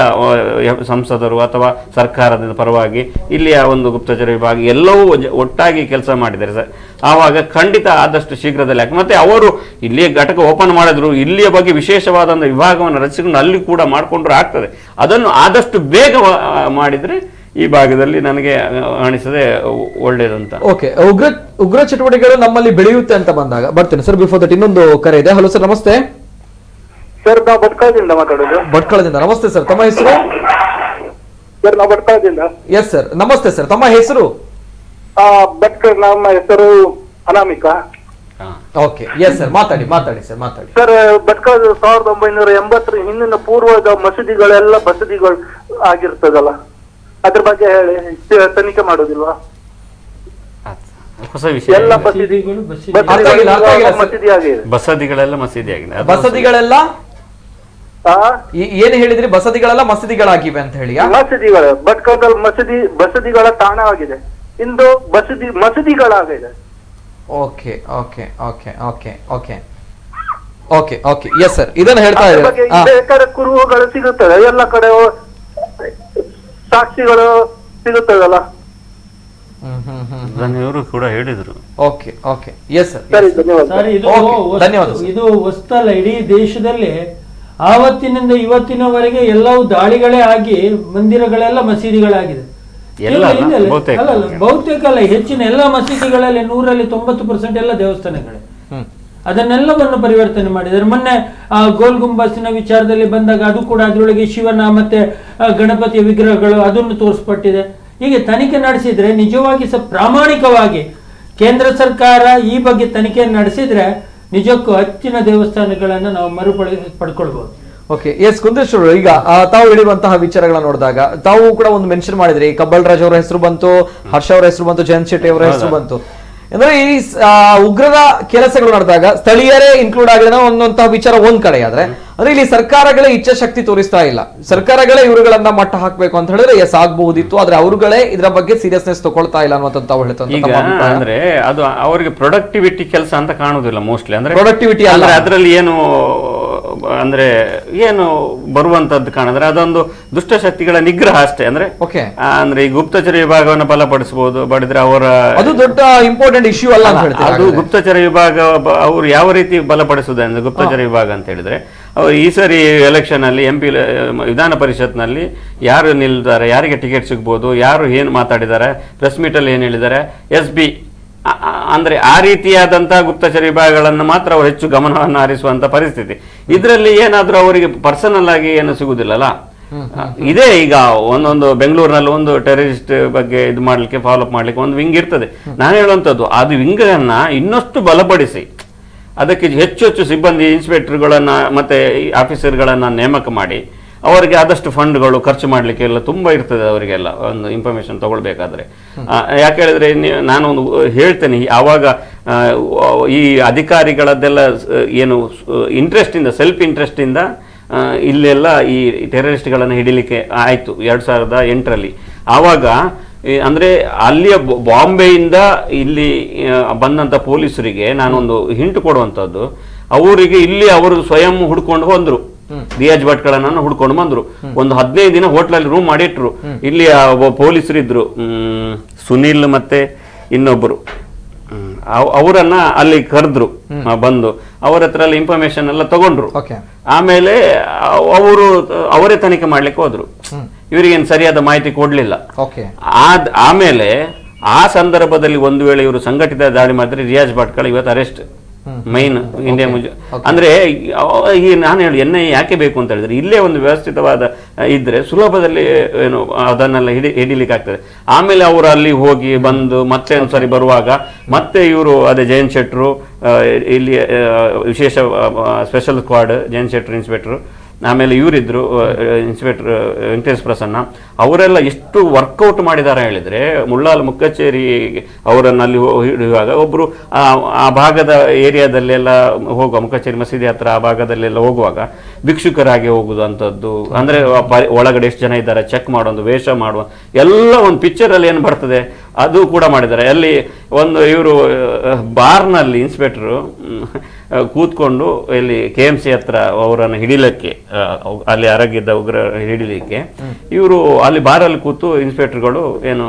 ಸಂಸದರು ಅಥವಾ ಸರ್ಕಾರದ ಪರವಾಗಿ ಇಲ್ಲಿಯ ಒಂದು ಗುಪ್ತಚರ ವಿಭಾಗ ಎಲ್ಲವೂ ಒಟ್ಟಾಗಿ ಕೆಲಸ ಮಾಡಿದ್ದಾರೆ ಸರ್. ಆವಾಗ ಖಂಡಿತ ಆದಷ್ಟು ಶೀಘ್ರದಲ್ಲಿ ಮತ್ತೆ ಅವರು ಇಲ್ಲಿಯ ಘಟಕ ಓಪನ್ ಮಾಡಿದ್ರು, ಇಲ್ಲಿಯ ಬಗ್ಗೆ ವಿಶೇಷವಾದ ವಿಭಾಗವನ್ನು ರಚಿಸಿಕೊಂಡು ಅಲ್ಲಿ ಕೂಡ ಮಾಡಿಕೊಂಡ್ರು ಆಗ್ತದೆ. ಅದನ್ನು ಆದಷ್ಟು ಬೇಗ ಮಾಡಿದ್ರೆ ಈ ಭಾಗದಲ್ಲಿ ನನಗೆ ಅನಿಸದೆ ಒಳ್ಳೇದಂತ. ಓಕೆ, ಉಗ್ರ ಚಟುವಟಿಕೆಗಳು ನಮ್ಮಲ್ಲಿ ಬೆಳೆಯುತ್ತೆ ಅಂತ ಬಂದಾಗ ಬರ್ತೇನೆ ಸರ್. ಬಿಫೋರ್ ದಟ್ ಇನ್ನೊಂದು ಕರೆ ಇದೆ. ಹಲೋ ಸರ್, ನಮಸ್ತೆ ಸರ್. ನಾವು ಭಟ್ಕಳದಿಂದ ಮಾತಾಡೋದು. ಭಟ್ಕಳದಿಂದ. ನಮಸ್ತೆ ಸರ್, ತಮ್ಮ ಹೆಸರು? ಸರ್ ನಾವು ಭಟ್ಕಳದಿಂದ. ಎಸ್ ಸರ್, ನಮಸ್ತೆ ಸರ್, ತಮ್ಮ ಹೆಸರು? ಭಟ್ಕಳ, ನಮ್ಮ ಹೆಸರು ಅನಾಮಿಕಾ. ಓಕೆ, ಎಸ್ ಸರ್, ಮಾತಾಡಿ ಸರ್, ಮಾತಾಡಿ ಸರ್. ಭಟ್ಕಳ 1980 ಹಿಂದಿನ ಪೂರ್ವದ ಮಸೀದಿಗಳೆಲ್ಲ ಬಸದಿಗಳು ಆಗಿರ್ತದಲ್ಲ, ಅದ್ರ ಬಗ್ಗೆ ಹೇಳಿ. ತನಿಖೆ ಮಾಡೋದಿಲ್ವಾ? ಹೊಸ ವಿಷಯ. ಎಲ್ಲ ಬಸದಿಗಳು ಮಸೀದಿ ಆಗಿದೆ. ಬಸದಿಗಳೆಲ್ಲ ಮಸೀದಿ ಆಗಿದೆ. ಬಸದಿಗಳೆಲ್ಲ ಏನು ಹೇಳಿದ್ರಿ? ಬಸದಿಗಳೆಲ್ಲ ಮಸೀದಿಗಳಾಗಿವೆ ಅಂತ ಹೇಳಿ? ಮಸೀದಿಗಳು ಭಟ್ಕಳದಲ್ಲಿ ಬಸದಿಗಳ ತಾಣವಾಗಿದೆ, ಇಂದು ಮಸೀದಿಗಳಾಗಿದೆ. Okay okay okay okay okay okay okay yes sir, ಇದನ್ನ ಹೇಳ್ತಾ ಇದ್ದಾರೆ. ಕುರುಹುಗಳು ಸಿಗುತ್ತವೆ, ಎಲ್ಲ ಕಡೆ ಸಾಕ್ಷಿಗಳು ಸಿಗುತ್ತದಲ್ಲ, ಇವರು ಕೂಡ ಹೇಳಿದ್ರು. ಓಕೆ ಓಕೆ ಎಸ್ ಸರ್, ಧನ್ಯವಾದ. ಇದು ಹೊಸ್ತಲ್ಲ, ಇಡೀ ದೇಶದಲ್ಲಿ ಆವತ್ತಿನಿಂದ ಇವತ್ತಿನವರೆಗೆ ಎಲ್ಲವೂ ದಾಳಿಗಳೇ ಆಗಿ ಮಂದಿರಗಳೆಲ್ಲ ಮಸೀದಿಗಳಾಗಿದೆ. ಬಹುತೇಕ ಅಲ್ಲ, ಹೆಚ್ಚಿನ ಎಲ್ಲ ಮಸೀದಿಗಳಲ್ಲಿ 100% ಎಲ್ಲ ದೇವಸ್ಥಾನಗಳೇ. ಅದನ್ನೆಲ್ಲವನ್ನು ಪರಿವರ್ತನೆ ಮಾಡಿದ್ದಾರೆ. ಮೊನ್ನೆ ಗೋಲ್ ಗುಂಬಾಸಿನ ವಿಚಾರದಲ್ಲಿ ಬಂದಾಗ ಅದು ಕೂಡ ಅದರೊಳಗೆ ಶಿವನ ಮತ್ತೆ ಗಣಪತಿಯ ವಿಗ್ರಹಗಳು ಅದನ್ನು ತೋರಿಸ್ಪಟ್ಟಿದೆ. ಹೀಗೆ ತನಿಖೆ ನಡೆಸಿದ್ರೆ ನಿಜವಾಗಿ ಪ್ರಾಮಾಣಿಕವಾಗಿ ಕೇಂದ್ರ ಸರ್ಕಾರ ಈ ಬಗ್ಗೆ ತನಿಖೆ ನಡೆಸಿದ್ರೆ ನಿಜಕ್ಕೂ ಹೆಚ್ಚಿನ ದೇವಸ್ಥಾನಗಳನ್ನ ನಾವು ಪಡ್ಕೊಳ್ಬಹುದು. ಓಕೆ, ಎಸ್ ಕುಂದೇಶ್ವರ, ಈಗ ತಾವು ಹೇಳಿರುವಂತಹ ವಿಚಾರಗಳನ್ನ ನೋಡಿದಾಗ ತಾವು ಕೂಡ ಒಂದು ಮೆನ್ಷನ್ ಮಾಡಿದ್ರಿ. ಕಬ್ಬಲ್ ರಾಜ್ ಅವರ ಹೆಸರು ಬಂತು, ಹರ್ಷ ಅವರ ಹೆಸರು ಬಂತು, ಜಯಂತ್ ಶೆಟ್ಟಿ ಅವರ ಹೆಸರು ಬಂತು. ಅಂದ್ರೆ ಈ ಉಗ್ರರ ಕೆಲಸಗಳು ನಡೆದಾಗ ಸ್ಥಳೀಯರೇ ಇನ್ಕ್ಲೂಡ್ ಆಗಿರೋ ಅನ್ನುವಂತಹ ವಿಚಾರ ಒಂದ್ ಕಡೆ ಆದ್ರೆ, ಅಂದ್ರೆ ಇಲ್ಲಿ ಸರ್ಕಾರಗಳೇ ಇಚ್ಛಾಶಕ್ತಿ ತೋರಿಸ್ತಾ ಇಲ್ಲ. ಸರ್ಕಾರಗಳೇ ಇವುಗಳನ್ನ ಮಟ್ಟ ಹಾಕ್ಬೇಕು ಅಂತ ಹೇಳಿದ್ರೆ ಎಸ್ ಆಗ್ಬಹುದಿತ್ತು, ಆದ್ರೆ ಅವರುಗಳೇ ಇದರ ಬಗ್ಗೆ ಸೀರಿಯಸ್ನೆಸ್ ತಗೊಳ್ತಾ ಇಲ್ಲ ಅನ್ನುವಂತ ತಾವು ಹೇಳ್ತಾರೆ. ಅಂದ್ರೆ ಅದು ಅವರಿಗೆ ಪ್ರೊಡಕ್ಟಿವಿಟಿ ಕೆಲಸ ಅಂತ ಕಾಣುದಿಲ್ಲ ಮೋಸ್ಟ್ಲಿ. ಅಂದ್ರೆ ಪ್ರೊಡಕ್ಟಿವಿಟಿ ಅಂದ್ರೆ ಅದರಲ್ಲಿ ಏನು ಅಂದ್ರೆ ಏನು ಬರುವಂತದ್ದು ಕಾಣಿದ್ರೆ ಅದೊಂದು ದುಷ್ಟಶಕ್ತಿಗಳ ನಿಗ್ರಹ ಅಷ್ಟೇ. ಅಂದ್ರೆ ಅಂದ್ರೆ ಈ ಗುಪ್ತಚರ ವಿಭಾಗವನ್ನು ಬಲಪಡಿಸಬಹುದು, ಬಡಿದ್ರೆ ಅವರ ಅದು ದೊಡ್ಡ ಇಂಪಾರ್ಟೆಂಟ್ ಇಶ್ಯೂ ಅಲ್ಲ ಅಂತ ಹೇಳ್ತಾರೆ. ಅದು ಗುಪ್ತಚರ ವಿಭಾಗ ಅವರು ಯಾವ ರೀತಿ ಬಲಪಡಿಸುವುದು ಅಂದ್ರೆ ಗುಪ್ತಚರ ವಿಭಾಗ ಅಂತ ಹೇಳಿದ್ರೆ ಅವರು ಈ ಸರಿ ಎಲೆಕ್ಷನ್ ಅಲ್ಲಿ MP ವಿಧಾನ ಪರಿಷತ್ನಲ್ಲಿ ಯಾರು ನಿಲ್ತಾರೆ, ಯಾರಿಗೆ ಟಿಕೆಟ್ ಸಿಗ್ಬೋದು, ಯಾರು ಏನು ಮಾತಾಡಿದ್ದಾರೆ, ಪ್ರೆಸ್ ಮೀಟ್ ಅಲ್ಲಿ ಏನ್ ಹೇಳಿದ್ದಾರೆ, SB ಅಂದ್ರೆ ಆ ರೀತಿಯಾದಂತಹ ಗುಪ್ತಚರ ವಿಭಾಗಗಳನ್ನು ಮಾತ್ರ ಅವರು ಹೆಚ್ಚು ಗಮನವನ್ನು ಹರಿಸುವಂತ ಪರಿಸ್ಥಿತಿ. ಇದರಲ್ಲಿ ಏನಾದ್ರೂ ಅವರಿಗೆ ಪರ್ಸನಲ್ ಆಗಿ ಏನು ಸಿಗುದಿಲ್ಲಲ್ಲ. ಇದೇ ಈಗ ಒಂದೊಂದು ಬೆಂಗಳೂರಿನಲ್ಲಿ ಒಂದು ಟೆರರಿಸ್ಟ್ ಬಗ್ಗೆ ಇದು ಮಾಡ್ಲಿಕ್ಕೆ ಫಾಲೋ ಅಪ್ ಮಾಡ್ಲಿಕ್ಕೆ ಒಂದು ವಿಂಗ್ ಇರ್ತದೆ. ನಾನು ಹೇಳುವಂತದ್ದು ಅದು ವಿಂಗ್ ಅನ್ನ ಇನ್ನಷ್ಟು ಬಲಪಡಿಸಿ ಅದಕ್ಕೆ ಹೆಚ್ಚು ಹೆಚ್ಚು ಸಿಬ್ಬಂದಿ ಇನ್ಸ್ಪೆಕ್ಟರ್ಗಳನ್ನ ಮತ್ತೆ ಆಫೀಸರ್ಗಳನ್ನ ನೇಮಕ ಮಾಡಿ ಅವರಿಗೆ ಆದಷ್ಟು ಫಂಡ್ಗಳು ಖರ್ಚು ಮಾಡ್ಲಿಕ್ಕೆ ಎಲ್ಲ ತುಂಬಾ ಇರ್ತದೆ. ಅವರಿಗೆಲ್ಲ ಒಂದು ಇನ್ಫಾರ್ಮೇಶನ್ ತಗೊಳ್ಬೇಕಾದ್ರೆ ಯಾಕೆ ಹೇಳಿದ್ರೆ ನಾನು ಒಂದು ಹೇಳ್ತೇನೆ, ಆವಾಗ ಈ ಅಧಿಕಾರಿಗಳದ್ದೆಲ್ಲ ಏನು ಇಂಟ್ರೆಸ್ಟ್ ಇಂದ ಸೆಲ್ಫ್ ಇಂಟ್ರೆಸ್ಟ್ ಇಂದ ಇಲ್ಲೆಲ್ಲ ಈ ಟೆರರಿಸ್ಟ್ಗಳನ್ನು ಹಿಡಿಲಿಕ್ಕೆ ಆಯ್ತು 2008ರಲ್ಲಿ. ಆವಾಗ ಅಂದ್ರೆ ಅಲ್ಲಿಯ ಬಾಂಬೆಯಿಂದ ಇಲ್ಲಿ ಬಂದಂತ ಪೊಲೀಸರಿಗೆ ನಾನೊಂದು ಹಿಂಟ್ ಕೊಡುವಂತದ್ದು, ಅವರಿಗೆ ಇಲ್ಲಿ ಅವರು ಸ್ವಯಂ ಹುಡ್ಕೊಂಡು ಬಂದ್ರು, ದಿಯಾಜ್ ಭಟ್ಕಳನ್ನ ಹುಡ್ಕೊಂಡು ಬಂದ್ರು. ಒಂದು 15 ದಿನ ಹೋಟ್ಲಲ್ಲಿ ರೂಮ್ ಮಾಡಿಟ್ರು. ಇಲ್ಲಿ ಪೊಲೀಸರು ಇದ್ರು, ಸುನೀಲ್ ಮತ್ತೆ ಇನ್ನೊಬ್ರು, ಅವರನ್ನ ಅಲ್ಲಿ ಕರೆದ್ರು, ಬಂದು ಅವರ ಹತ್ರ ಎಲ್ಲ ಇನ್ಫಾರ್ಮೇಶನ್ ಎಲ್ಲ ತಗೊಂಡ್ರು. ಆಮೇಲೆ ಅವರೇ ತನಿಖೆ ಮಾಡ್ಲಿಕ್ಕೆ ಹೋದ್ರು. ಇವರಿಗೇನು ಸರಿಯಾದ ಮಾಹಿತಿ ಕೊಡ್ಲಿಲ್ಲ. ಓಕೆ. ಆಮೇಲೆ ಆ ಸಂದರ್ಭದಲ್ಲಿ ಒಂದು ವೇಳೆ ಇವರು ಸಂಘಟಿತ ದಾಳಿ ಮಾಡಿದ್ರೆ ರಿಯಾಜ್ ಭಟ್ಕಳ ಇವತ್ತು ಅರೆಸ್ಟ್ ಮೈನ್ ಇಂಡಿಯಾ ಅಂದ್ರೆ ಈ ನಾನು ಹೇಳಿ NIA ಯಾಕೆ ಬೇಕು ಅಂತ ಹೇಳಿದ್ರೆ ಇಲ್ಲೇ ಒಂದು ವ್ಯವಸ್ಥಿತವಾದ ಇದ್ರೆ ಸುಲಭದಲ್ಲಿ ಏನು ಅದನ್ನೆಲ್ಲ ಹಿಡಿಲಿಕ್ಕೆ ಆಗ್ತದೆ. ಆಮೇಲೆ ಅವರು ಅಲ್ಲಿ ಹೋಗಿ ಬಂದು ಮತ್ತೆ ಒಂದ್ಸರಿ ಬರುವಾಗ ಮತ್ತೆ ಇವರು ಅದೇ ಜಯಂತ್ ಶೆಟ್ರು ಇಲ್ಲಿ ವಿಶೇಷ ಸ್ಪೆಷಲ್ ಸ್ಕ್ವಾಡ್ ಜಯಂತ್ ಶೆಟ್ರು ಇನ್ಸ್ಪೆಕ್ಟರ್, ಆಮೇಲೆ ಇವರಿದ್ರು ಇನ್ಸ್ಪೆಕ್ಟರ್ ವೆಂಕಟೇಶ್ ಪ್ರಸನ್ನ, ಅವರೆಲ್ಲ ಎಷ್ಟು ವರ್ಕೌಟ್ ಮಾಡಿದ್ದಾರೆ ಹೇಳಿದ್ರೆ ಮುಳ್ಳಾಲ್ ಮುಕ್ಕಚೇರಿ ಅವರನ್ನು ಅಲ್ಲಿ ಹಿಡಿಯುವಾಗ ಒಬ್ರು ಆ ಭಾಗದ ಏರಿಯಾದಲ್ಲೆಲ್ಲ ಹೋಗುವ ಮುಕ್ಕಚೇರಿ ಮಸೀದಿ ಹತ್ರ ಆ ಭಾಗದಲ್ಲೆಲ್ಲ ಹೋಗುವಾಗ ಭಿಕ್ಷುಕರಾಗಿ ಹೋಗುದು ಅಂತದ್ದು, ಅಂದ್ರೆ ಒಳಗಡೆ ಎಷ್ಟು ಜನ ಇದ್ದಾರೆ ಚೆಕ್ ಮಾಡುವ ವೇಷ ಮಾಡುವ ಎಲ್ಲ ಒಂದು ಪಿಕ್ಚರ್ ಅಲ್ಲಿ ಏನು ಬರ್ತದೆ ಅದು ಕೂಡ ಮಾಡಿದ್ದಾರೆ. ಅಲ್ಲಿ ಒಂದು ಇವರು ಬಾರ್ನಲ್ಲಿ ಇನ್ಸ್ಪೆಕ್ಟರ್ ಕೂತ್ಕೊಂಡು ಇಲ್ಲಿ KMC ಹತ್ರ ಅವರನ್ನು ಹಿಡಿಲಿಕ್ಕೆ ಅಲ್ಲಿ ಅರಗಿದ್ದ ಉಗ್ರ ಹಿಡಿಲಿಕ್ಕೆ ಇವರು ಅಲ್ಲಿ ಬಾರಲ್ಲಿ ಕೂತು ಇನ್ಸ್ಪೆಕ್ಟರ್ಗಳು ಏನು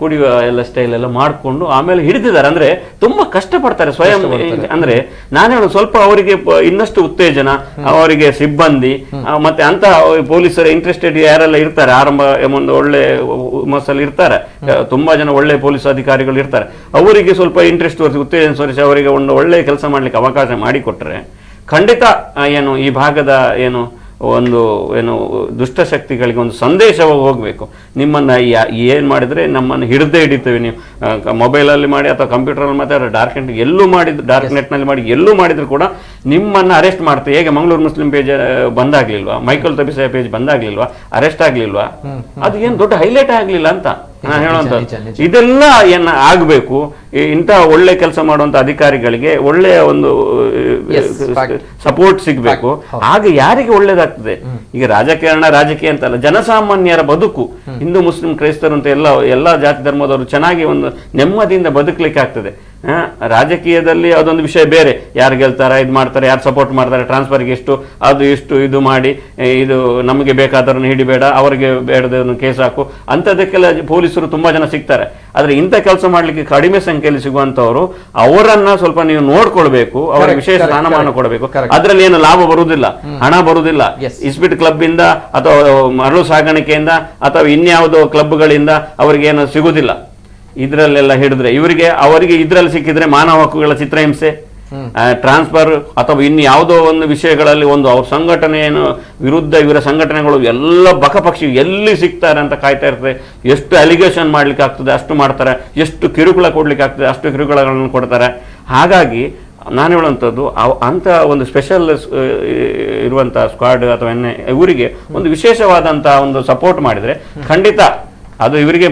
ಕುಡಿಯುವ ಎಲ್ಲ ಸ್ಟೈಲ್ ಎಲ್ಲ ಮಾಡಿಕೊಂಡು ಆಮೇಲೆ ಹಿಡಿದಿದ್ದಾರೆ. ಅಂದ್ರೆ ತುಂಬಾ ಕಷ್ಟಪಡ್ತಾರೆ ಸ್ವಯಂ. ಅಂದ್ರೆ ನಾನು ಹೇಳೋದು ಸ್ವಲ್ಪ ಅವರಿಗೆ ಇನ್ನಷ್ಟು ಉತ್ತೇಜನ, ಅವರಿಗೆ ಸಿಬ್ಬಂದಿ ಮತ್ತೆ ಅಂತ ಪೊಲೀಸರ ಇಂಟ್ರೆಸ್ಟೆಡ್ ಯಾರೆಲ್ಲ ಇರ್ತಾರೆ ಆರಂಭ ಒಂದು ಒಳ್ಳೆ ಹುಮ್ಮಸ್ಸಲ್ಲಿ ಇರ್ತಾರೆ, ತುಂಬಾ ಜನ ಒಳ್ಳೆ ಪೊಲೀಸ್ ಅಧಿಕಾರಿಗಳು ಇರ್ತಾರೆ, ಅವರಿಗೆ ಸ್ವಲ್ಪ ಇಂಟ್ರೆಸ್ಟ್ ತೋರಿಸಿ ಉತ್ತೇಜನ ತೋರಿಸಿ ಅವರಿಗೆ ಒಂದು ಒಳ್ಳೆ ಕೆಲಸ ಮಾಡ್ಲಿಕ್ಕೆ ಅವಕಾಶ ಮಾಡಿಕೊಟ್ರೆ ಖಂಡಿತ ಏನು ಈ ಭಾಗದ ಏನು ಒಂದು ಏನು ದುಷ್ಟಶಕ್ತಿಗಳಿಗೆ ಒಂದು ಸಂದೇಶವಾಗಿ ಹೋಗಬೇಕು. ನಿಮ್ಮನ್ನು ಏನು ಮಾಡಿದರೆ ನಮ್ಮನ್ನು ಹಿಡಿದೇ ಹಿಡಿತೇವೆ, ನೀವು ಮೊಬೈಲಲ್ಲಿ ಮಾಡಿ ಅಥವಾ ಕಂಪ್ಯೂಟರಲ್ಲಿ ಮಾತಾಡ ಡಾರ್ಕ್ ನೆಟ್ ಎಲ್ಲೂ ಮಾಡಿದ್ರು ಡಾರ್ಕ್ ನೆಟ್ನಲ್ಲಿ ಮಾಡಿ ಎಲ್ಲೂ ಮಾಡಿದ್ರು ಕೂಡ ನಿಮ್ಮನ್ನು ಅರೆಸ್ಟ್ ಮಾಡ್ತೇವೆ. ಹೇಗೆ ಮಂಗಳೂರು ಮುಸ್ಲಿಂ ಪೇಜ್ ಬಂದಾಗ್ಲಿಲ್ವಾ, ಮೈಕಲ್ ತಬಿಸಾಯ ಪೇಜ್ ಬಂದಾಗ್ಲಿಲ್ವಾ, ಅರೆಸ್ಟ್ ಆಗ್ಲಿಲ್ವಾ, ಅದು ಏನು ದೊಡ್ಡ ಹೈಲೈಟ್ ಆಗ್ಲಿಲ್ಲ ಅಂತ ನಾನು ಹೇಳುವಂತ. ಇದೆಲ್ಲ ಏನ ಆಗ್ಬೇಕು, ಇಂಥ ಒಳ್ಳೆ ಕೆಲಸ ಮಾಡುವಂತ ಅಧಿಕಾರಿಗಳಿಗೆ ಒಳ್ಳೆಯ ಒಂದು ಸಪೋರ್ಟ್ ಸಿಗ್ಬೇಕು. ಆಗ ಯಾರಿಗೆ ಒಳ್ಳೇದಾಗ್ತದೆ. ಈಗ ರಾಜಕೀಯ ಅಂತಲ್ಲ, ಜನಸಾಮಾನ್ಯರ ಬದುಕು, ಹಿಂದೂ ಮುಸ್ಲಿಂ ಕ್ರೈಸ್ತರು ಅಂತ ಎಲ್ಲ ಜಾತಿ ಧರ್ಮದವರು ಚೆನ್ನಾಗಿ ಒಂದು ನೆಮ್ಮದಿಯಿಂದ ಬದುಕಲಿಕ್ಕೆ ಆಗ್ತದೆ. ರಾಜಕೀಯದಲ್ಲಿ ಅದೊಂದು ವಿಷಯ ಬೇರೆ, ಯಾರು ಗೆಲ್ತಾರೆ, ಇದು ಮಾಡ್ತಾರೆ, ಯಾರು ಸಪೋರ್ಟ್ ಮಾಡ್ತಾರೆ, ಟ್ರಾನ್ಸ್ಫರ್ಗೆ ಎಷ್ಟು ಅದು ಇಷ್ಟು ಇದು ಮಾಡಿ ಇದು ನಮಗೆ ಬೇಕಾದವ್ರನ್ನ ಹಿಡಿಬೇಡ, ಅವರಿಗೆ ಬೇಡದವ್ರನ್ನ ಕೇಸ್ ಹಾಕು ಅಂಥದಕ್ಕೆಲ್ಲ ಪೊಲೀಸರು ತುಂಬಾ ಜನ ಸಿಗ್ತಾರೆ. ಆದ್ರೆ ಇಂಥ ಕೆಲಸ ಮಾಡ್ಲಿಕ್ಕೆ ಕಡಿಮೆ ಸಂಖ್ಯೆಯಲ್ಲಿ ಸಿಗುವಂತವರು ಅವರನ್ನ ಸ್ವಲ್ಪ ನೀವು ನೋಡ್ಕೊಳ್ಬೇಕು, ಅವರಿಗೆ ವಿಶೇಷ ಸ್ಥಾನಮಾನ ಕೊಡಬೇಕು. ಅದ್ರಲ್ಲಿ ಏನು ಲಾಭ ಬರುವುದಿಲ್ಲ, ಹಣ ಬರುವುದಿಲ್ಲ. ಇಸ್ಪಿಟ್ ಕ್ಲಬ್ ಇಂದ ಅಥವಾ ಮರಳು ಸಾಗಾಣಿಕೆಯಿಂದ ಅಥವಾ ಇನ್ಯಾವುದೋ ಕ್ಲಬ್ಗಳಿಂದ ಅವರಿಗೆ ಏನು ಸಿಗುವುದಿಲ್ಲ. ಇದ್ರಲ್ಲೆಲ್ಲ ಹಿಡಿದ್ರೆ ಅವರಿಗೆ ಇದ್ರಲ್ಲಿ ಸಿಕ್ಕಿದ್ರೆ ಮಾನವ ಹಕ್ಕುಗಳ ಚಿತ್ರಹಿಂಸೆ, ಟ್ರಾನ್ಸ್ಫರ್ ಅಥವಾ ಇನ್ನು ಯಾವುದೋ ಒಂದು ವಿಷಯಗಳಲ್ಲಿ ಒಂದು ಅವ್ರ ಸಂಘಟನೆಯನ್ನು ವಿರುದ್ಧ ಇವರ ಸಂಘಟನೆಗಳು ಎಲ್ಲ ಬಕಪಕ್ಷಿ ಎಲ್ಲಿ ಸಿಗ್ತಾರೆ ಅಂತ ಕಾಯ್ತಾ ಇರ್ತದೆ. ಎಷ್ಟು ಅಲಿಗೇಷನ್ ಮಾಡ್ಲಿಕ್ಕೆ ಆಗ್ತದೆ ಅಷ್ಟು ಮಾಡ್ತಾರೆ, ಎಷ್ಟು ಕಿರುಕುಳ ಕೊಡ್ಲಿಕ್ಕೆ ಆಗ್ತದೆ ಅಷ್ಟು ಕಿರುಕುಳಗಳನ್ನು ಕೊಡ್ತಾರೆ. ಹಾಗಾಗಿ ನಾನು ಹೇಳುವಂಥದ್ದು ಅಂತ ಒಂದು ಸ್ಪೆಷಲ್ ಇರುವಂಥ ಸ್ಕ್ವಾಡ್ ಅಥವಾ ಇವರಿಗೆ ಒಂದು ವಿಶೇಷವಾದಂತಹ ಒಂದು ಸಪೋರ್ಟ್ ಮಾಡಿದ್ರೆ ಖಂಡಿತ ಅದು ಇವರಿಗೆ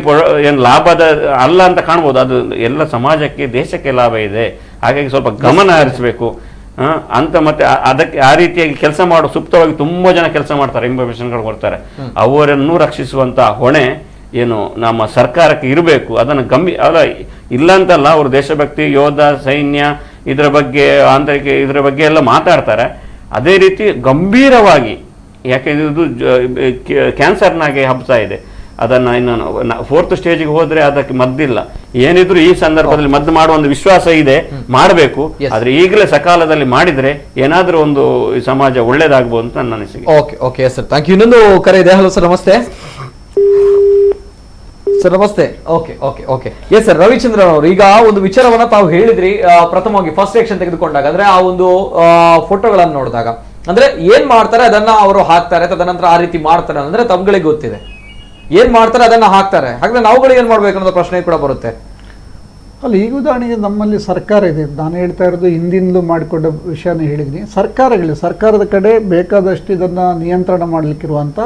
ಏನು ಲಾಭದ ಅಲ್ಲ ಅಂತ ಕಾಣ್ಬೋದು, ಅದು ಎಲ್ಲ ಸಮಾಜಕ್ಕೆ ದೇಶಕ್ಕೆ ಲಾಭ ಇದೆ. ಹಾಗಾಗಿ ಸ್ವಲ್ಪ ಗಮನ ಹರಿಸಬೇಕು ಅಂತ. ಮತ್ತೆ ಅದಕ್ಕೆ ಆ ರೀತಿಯಾಗಿ ಕೆಲಸ ಮಾಡೋ ಸೂಕ್ತವಾಗಿ ತುಂಬಾ ಜನ ಕೆಲಸ ಮಾಡ್ತಾರೆ, ಇನ್ಫಾರ್ಮೇಶನ್ಗಳು ಕೊಡ್ತಾರೆ. ಅವರನ್ನು ರಕ್ಷಿಸುವಂತ ಹೊಣೆ ಏನು ನಮ್ಮ ಸರ್ಕಾರಕ್ಕೆ ಇರಬೇಕು. ಅದನ್ನು ಇಲ್ಲ ಅಂತಲ್ಲ, ಅವರು ದೇಶಭಕ್ತಿ, ಯೋಧ, ಸೈನ್ಯ ಇದರ ಬಗ್ಗೆ ಆಂತರಿಕ ಇದರ ಬಗ್ಗೆ ಎಲ್ಲ ಮಾತಾಡ್ತಾರೆ. ಅದೇ ರೀತಿ ಗಂಭೀರವಾಗಿ, ಯಾಕೆ ಇದು ಕ್ಯಾನ್ಸರ್ನಾಗೆ ಹಬ್ತಾ ಇದೆ, ಅದನ್ನ ಇನ್ನು 4th ಸ್ಟೇಜಿಗೆ ಹೋದ್ರೆ ಅದಕ್ಕೆ ಮದ್ದಿಲ್ಲ. ಏನಿದ್ರು ಈ ಸಂದರ್ಭದಲ್ಲಿ ಮದ್ದು ಮಾಡುವ ಒಂದು ವಿಶ್ವಾಸ ಇದೆ, ಮಾಡಬೇಕು. ಆದ್ರೆ ಈಗಲೇ ಸಕಾಲದಲ್ಲಿ ಮಾಡಿದ್ರೆ ಏನಾದ್ರೂ ಒಂದು ಸಮಾಜ ಒಳ್ಳೇದಾಗಬಹುದು ಅಂತ ನನ್ನ ಅನಿಸಿಕೆ. Okay sir, thank you. ಇನ್ನೊಂದು ಕರೆ ಇದೆ. ಹಲೋ ಸರ್, ನಮಸ್ತೆ ಸರ್. ನಮಸ್ತೆ. ಓಕೆ ಎಸ್ ಸರ್, ರವಿಚಂದ್ರನ್ ಅವರು ಈಗ ಒಂದು ವಿಚಾರವನ್ನ ತಾವು ಹೇಳಿದ್ರಿ. ಪ್ರಥಮವಾಗಿ ಫಸ್ಟ್ ಆಕ್ಷನ್ ತೆಗೆದುಕೊಂಡಾಗ ಅಂದ್ರೆ ಆ ಒಂದು ಫೋಟೋಗಳನ್ನು ನೋಡಿದಾಗ ಅಂದ್ರೆ ಏನ್ ಮಾಡ್ತಾರೆ ಅದನ್ನ ಅವರು ಹಾಕ್ತಾರೆ, ತದನಂತರ ಆ ರೀತಿ ಮಾಡ್ತಾರೆ ಅಂದ್ರೆ ತಮ್ಗಳಿಗೆ ಗೊತ್ತಿದೆ ಏನ್ ಮಾಡ್ತಾರೆ ಅದನ್ನ ಹಾಕ್ತಾರೆ. ಹಾಗಾದ್ರೆ ನಾವುಗಳು ಏನ್ ಮಾಡ್ಬೇಕು ಅನ್ನೋ ಪ್ರಶ್ನೆ ಕೂಡ ಬರುತ್ತೆ. ಅಲ್ಲ, ಈಗ ಉದಾಹರಣೆಗೆ ನಮ್ಮಲ್ಲಿ ಸರ್ಕಾರ ಇದೆ, ನಾನು ಹೇಳ್ತಾ ಇರೋದು ಹಿಂದಿಂದಲೂ ಮಾಡಿಕೊಂಡ ವಿಷಯನ ಹೇಳಿದ್ದೀನಿ. ಸರ್ಕಾರದ ಕಡೆ ಬೇಕಾದಷ್ಟು ಇದನ್ನ ನಿಯಂತ್ರಣ ಮಾಡ್ಲಿಕ್ಕಿರುವಂತ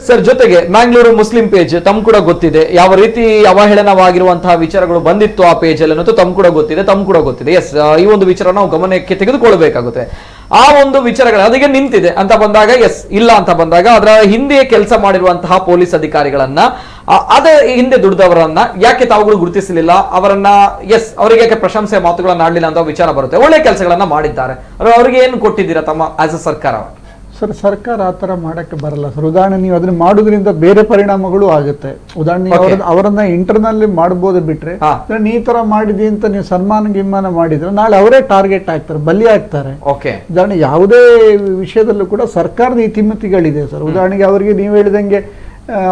ಸರ್. ಜೊತೆಗೆ ಮ್ಯಾಂಗ್ಳೂರು ಮುಸ್ಲಿಂ ಪೇಜ್ ತಮ್ ಕೂಡ ಗೊತ್ತಿದೆ, ಯಾವ ರೀತಿ ಅವಹೇಳನವಾಗಿರುವಂತಹ ವಿಚಾರಗಳು ಬಂದಿತ್ತು ಆ ಪೇಜ್ ಅಲ್ಲಿ ಅನ್ನೋದು ತಮ್ ಕೂಡ ಗೊತ್ತಿದೆ. ಎಸ್, ಈ ಒಂದು ವಿಚಾರ ನಾವು ಗಮನಕ್ಕೆ ತೆಗೆದುಕೊಳ್ಬೇಕಾಗುತ್ತೆ. ಆ ಒಂದು ವಿಚಾರಗಳು ಅದಕ್ಕೆ ನಿಂತಿದೆ ಅಂತ ಬಂದಾಗ ಎಸ್, ಇಲ್ಲ ಅಂತ ಬಂದಾಗ ಅದರ ಹಿಂದೆ ಕೆಲಸ ಮಾಡಿರುವಂತಹ ಪೊಲೀಸ್ ಅಧಿಕಾರಿಗಳನ್ನ, ಅದೇ ಹಿಂದೆ ದುಡಿದವರನ್ನ ಯಾಕೆ ತಾವುಗಳು ಗುರುತಿಸಲಿಲ್ಲ, ಅವರನ್ನ ಎಸ್ ಅವರಿಗೆ ಯಾಕೆ ಪ್ರಶಂಸೆ ಮಾತುಗಳನ್ನ ಆಡ್ಲಿಲ್ಲ ಅಂತ ವಿಚಾರ ಬರುತ್ತೆ. ಒಳ್ಳೆ ಕೆಲಸಗಳನ್ನ ಮಾಡಿದ್ದಾರೆ, ಅವರಿಗೆ ಏನು ಕೊಟ್ಟಿದ್ದೀರಾ ತಮ್ಮ ಆಸ್ ಅ ಸರ್ಕಾರ? ಸರ್, ಸರ್ಕಾರ ಆ ಥರ ಮಾಡಕ್ಕೆ ಬರಲ್ಲ ಸರ್. ಉದಾಹರಣೆ ನೀವು ಅದನ್ನ ಮಾಡೋದ್ರಿಂದ ಬೇರೆ ಪರಿಣಾಮಗಳು ಆಗುತ್ತೆ. ಉದಾಹರಣೆ ಅವರನ್ನ ಇಂಟರ್ನಲ್ಲಿ ಮಾಡ್ಬೋದು ಬಿಟ್ರೆ, ಈ ತರ ಮಾಡಿದಿ ಅಂತ ನೀವು ಗಿಮ್ಮಾನ ಮಾಡಿದ್ರೆ ನಾಳೆ ಅವರೇ ಟಾರ್ಗೆಟ್ ಆಗ್ತಾರೆ, ಬಲಿ ಆಗ್ತಾರೆ. ಉದಾಹರಣೆ ಯಾವುದೇ ವಿಷಯದಲ್ಲೂ ಕೂಡ ಸರ್ಕಾರದ ಇತಿಮಿತಿಗಳಿದೆ ಸರ್. ಉದಾಹರಣೆಗೆ ಅವರಿಗೆ ನೀವು ಹೇಳಿದಂಗೆ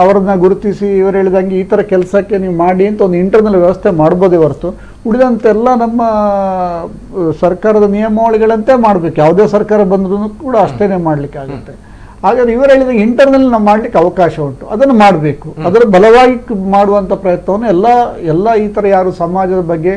ಅವರನ್ನ ಗುರುತಿಸಿ ಇವರು ಹೇಳಿದಂಗೆ ಈ ಥರ ಕೆಲಸಕ್ಕೆ ನೀವು ಮಾಡಿ ಅಂತ ಒಂದು ಇಂಟರ್ನಲ್ ವ್ಯವಸ್ಥೆ ಮಾಡ್ಬೋದೇ ಹೊರತು ಉಳಿದಂತೆಲ್ಲ ನಮ್ಮ ಸರ್ಕಾರದ ನಿಯಮಾವಳಿಗಳಂತೆ ಮಾಡಬೇಕು. ಯಾವುದೇ ಸರ್ಕಾರ ಬಂದ್ರೂ ಕೂಡ ಅಷ್ಟೇ ಮಾಡಲಿಕ್ಕೆ ಆಗುತ್ತೆ. ಹಾಗಾದ್ರೆ ಇವರು ಹೇಳಿದಾಗ ಇಂಟರ್ನಲ್ ನಾವು ಮಾಡಲಿಕ್ಕೆ ಅವಕಾಶ ಉಂಟು, ಅದನ್ನು ಮಾಡಬೇಕು. ಅದರ ಬಲವಾಗಿ ಮಾಡುವಂಥ ಪ್ರಯತ್ನವನ್ನು ಎಲ್ಲ ಈ ಥರ ಯಾರು ಸಮಾಜದ ಬಗ್ಗೆ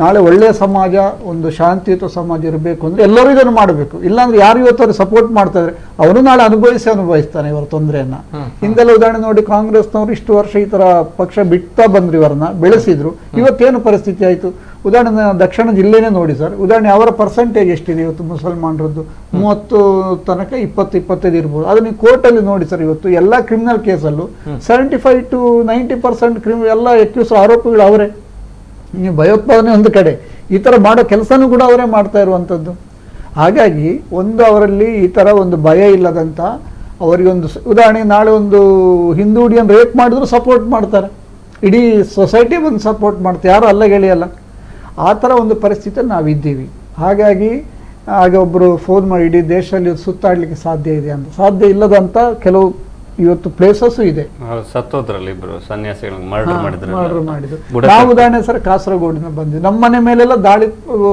ನಾಳೆ ಒಳ್ಳೆಯ ಸಮಾಜ, ಒಂದು ಶಾಂತಿಯುತ ಸಮಾಜ ಇರಬೇಕು ಅಂದರೆ ಎಲ್ಲರೂ ಇದನ್ನು ಮಾಡಬೇಕು. ಇಲ್ಲಾಂದ್ರೆ ಯಾರು ಇವತ್ತು ಅವ್ರಿಗೆ ಸಪೋರ್ಟ್ ಮಾಡ್ತಾ ಇದ್ದಾರೆ ಅವನು ನಾಳೆ ಅನುಭವಿಸ್ತಾನೆ ಇವರ ತೊಂದರೆಯನ್ನ. ಹಿಂದೆಲ್ಲ ಉದಾಹರಣೆ ನೋಡಿ, ಕಾಂಗ್ರೆಸ್ನವರು ಇಷ್ಟು ವರ್ಷ ಈ ತರ ಪಕ್ಷ ಬಿಡ್ತಾ ಬಂದ್ರು, ಇವರನ್ನ ಬೆಳೆಸಿದ್ರು. ಇವತ್ತೇನು ಪರಿಸ್ಥಿತಿ ಆಯಿತು? ಉದಾಹರಣೆ ದಕ್ಷಿಣ ಜಿಲ್ಲೆನೇ ನೋಡಿ ಸರ್, ಉದಾಹರಣೆ ಅವರ ಪರ್ಸೆಂಟೇಜ್ ಎಷ್ಟಿದೆ ಇವತ್ತು ಮುಸಲ್ಮಾನರದ್ದು? 30 ತನಕ 20-25 ಇರ್ಬೋದು. ಅದು ನೀವು ಕೋರ್ಟಲ್ಲಿ ನೋಡಿ ಸರ್, ಇವತ್ತು ಎಲ್ಲ ಕ್ರಿಮಿನಲ್ ಕೇಸಲ್ಲೂ 75 to 90% ಎಲ್ಲ ಎಕ್ಯೂಸ್ ಆರೋಪಿಗಳು ಅವರೇ. ನೀವು ಭಯೋತ್ಪಾದನೆ ಒಂದು ಕಡೆ, ಈ ಥರ ಮಾಡೋ ಕೆಲಸನೂ ಕೂಡ ಅವರೇ ಮಾಡ್ತಾ ಇರುವಂಥದ್ದು. ಹಾಗಾಗಿ ಒಂದು ಅವರಲ್ಲಿ ಈ ಥರ ಒಂದು ಭಯ ಇಲ್ಲದಂಥ ಅವರಿಗೊಂದು ಉದಾಹರಣೆ, ನಾಳೆ ಒಂದು ಹಿಂದೂ ಹುಡುಗಿಯನ್ನು ರೇಪ್ ಮಾಡಿದ್ರು ಸಪೋರ್ಟ್ ಮಾಡ್ತಾರೆ, ಇಡೀ ಸೊಸೈಟಿ ಬಂದು ಸಪೋರ್ಟ್ ಮಾಡ್ತಾರೆ, ಯಾರು ಅಲ್ಲಗೆಳೆಯಲ್ಲ. ಆ ಥರ ಒಂದು ಪರಿಸ್ಥಿತಿಯಲ್ಲಿ ನಾವಿದ್ದೀವಿ. ಹಾಗಾಗಿ ಆಗ ಒಬ್ಬರು ಫೋನ್ ಮಾಡಿ ಇಡೀ ದೇಶದಲ್ಲಿ ಸುತ್ತಾಡಲಿಕ್ಕೆ ಸಾಧ್ಯ ಇದೆ ಅಂತ, ಸಾಧ್ಯ ಇಲ್ಲದಂಥ ಕೆಲವು ಇವತ್ತು ಪ್ಲೇಸಸ್ಸು ಇದೆ. ಸತ್ತೋದ್ರಲ್ಲಿ ಇಬ್ರು ಸನ್ಯಾಸಿಗಳು ಮರ್ಡರ್ ಮಾಡಿದ್ರು. ನಾವು ಉದಾಹರಣೆ ಸರ್ ಕಾಸರಗೋಡಿನ ಬಂದ್ವಿ, ನಮ್ಮ ಮನೆ ಮೇಲೆಲ್ಲ ದಾಳಿ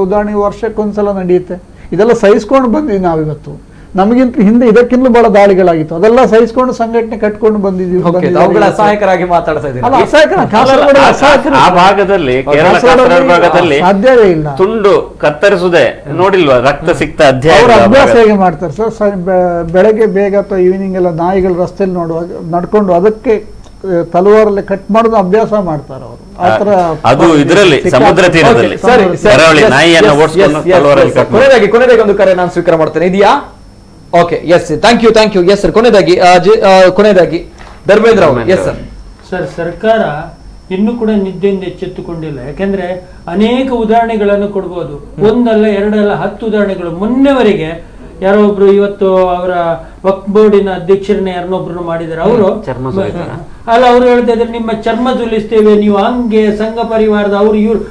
ಉದಾಹರಣೆ ವರ್ಷಕ್ಕೊಂದ್ಸಲ ನಡೆಯುತ್ತೆ. ಇದೆಲ್ಲ ಸಹಿಸ್ಕೊಂಡು ಬಂದ್ವಿ ನಾವಿವತ್ತು. ನಮಗಿಂತ ಹಿಂದೆ ಇದಕ್ಕಿಂತಲೂ ಬಹಳ ದಾಳಿಗಳಾಗಿತ್ತು, ಅದೆಲ್ಲ ಸಹಿಸ್ಕೊಂಡು ಸಂಘಟನೆ ಕಟ್ಕೊಂಡು ಬಂದಿದ್ದೀವಿ. ಅಸಹಾಯಕರಾಗಿ ಮಾತಾಡ್ತಾ ಇದ್ದೀವಿ. ಆ ಭಾಗದಲ್ಲಿ ಸಾಧ್ಯವೇ ಇಲ್ಲ. ತುಂಡು ಕತ್ತರಿಸುದೇ ನೋಡಿಲ್ವಾ, ರಕ್ತ ಸಿಕ್ತ ಅವ್ರ ಅಭ್ಯಾಸ ಹೇಗೆ ಮಾಡ್ತಾರೆ ಸರ್, ಬೆಳಗ್ಗೆ ಬೇಗ ಅಥವಾ ಈವ್ನಿಂಗ್ ಎಲ್ಲ ನಾಯಿಗಳು ರಸ್ತೆಯಲ್ಲಿ ನೋಡುವಾಗ ನಡ್ಕೊಂಡು ಅದಕ್ಕೆ ತಲವಾರಲ್ಲಿ ಕಟ್ ಮಾಡೋದು ಅಭ್ಯಾಸ ಮಾಡ್ತಾರೆ ಅವರು. ಆತರ ಅದು ಇದರಲ್ಲಿ ಸಮುದ್ರ ತೀರದಲ್ಲಿ ಕೊನೆದಾಗಿ ಒಂದು ಕರೆ ನಾನು ಸ್ವೀಕಾರ ಮಾಡ್ತೇನೆ. ಇದೆಯಾ? Okay, yes, thank you yes sir. ಕೊನೆದಾಗಿ ಧರ್ಮೇಂದ್ರ ಅವರು. Yes sir. ಸರ್, ಸರ್ಕಾರ ಇನ್ನೂ ಕೂಡ ನಿದ್ದೆಯಿಂದ ಎಚ್ಚೆತ್ತುಕೊಂಡಿಲ್ಲ. ಯಾಕೆಂದ್ರೆ ಅನೇಕ ಉದಾಹರಣೆಗಳನ್ನು ಕೊಡ್ಬೋದು, ಒಂದಲ್ಲ ಎರಡಲ್ಲ 10 ಉದಾಹರಣೆಗಳು. ಮೊನ್ನೆವರೆಗೆ ಯಾರೋ ಒಬ್ರು ಇವತ್ತು ಅವರ ವಕ್ಫ್ ಬೋರ್ಡಿನ ಅಧ್ಯಕ್ಷರನ್ನ ಯಾರನ್ನೊಬ್ರು ಮಾಡಿದ್ದಾರೆ. ಅವರು ಅಲ್ಲ, ಅವ್ರು ಹೇಳ್ತಾ ಇದ್ರೆ ನಿಮ್ಮ ಚರ್ಮ ಜುಲಿಸ್ತೇವೆ, ನೀವು ಹಂಗೆ ಸಂಘ ಪರಿವಾರದ ಅವ್ರು ಇವ್ರು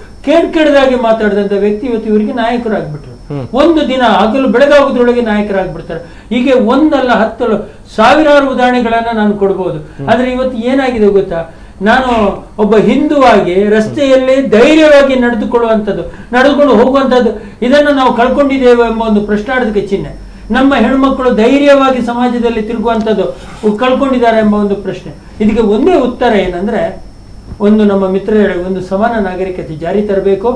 ಕೆಡದಾಗಿ ಮಾತಾಡಿದಂತ ವ್ಯಕ್ತಿ ಇವತ್ತು ಇವರಿಗೆ ನಾಯಕರಾಗ್ಬಿಟ್ರು. ಒಂದು ದಿನ ಹಗಲು ಬೆಳಗಾಗುದ್ರೊಳಗೆ ನಾಯಕರಾಗ್ಬಿಡ್ತಾರೆ. ಹೀಗೆ ಒಂದಲ್ಲ 10 ಸಾವಿರಾರು ಉದಾಹರಣೆಗಳನ್ನ ನಾನು ಕೊಡ್ಬೋದು. ಆದ್ರೆ ಇವತ್ತು ಏನಾಗಿದೆ ಗೊತ್ತಾ, ನಾನು ಒಬ್ಬ ಹಿಂದುವಾಗಿ ರಸ್ತೆಯಲ್ಲಿ ಧೈರ್ಯವಾಗಿ ನಡೆದುಕೊಂಡು ಹೋಗುವಂಥದ್ದು, ಇದನ್ನು ನಾವು ಕಳ್ಕೊಂಡಿದ್ದೇವೆ ಎಂಬ ಒಂದು ಪ್ರಶ್ನಾರ್ಥಕ ಚಿಹ್ನೆ. ನಮ್ಮ ಹೆಣ್ಮಕ್ಳು ಧೈರ್ಯವಾಗಿ ಸಮಾಜದಲ್ಲಿ ತಿರುಗುವಂಥದ್ದು ಕಳ್ಕೊಂಡಿದ್ದಾರೆ ಎಂಬ ಒಂದು ಪ್ರಶ್ನೆ. ಇದಕ್ಕೆ ಒಂದೇ ಉತ್ತರ ಏನಂದ್ರೆ, ಒಂದು ನಮ್ಮ ಮಿತ್ರರ ಒಂದು ಸಮಾನ ನಾಗರಿಕತೆ ಜಾರಿ ತರಬೇಕು.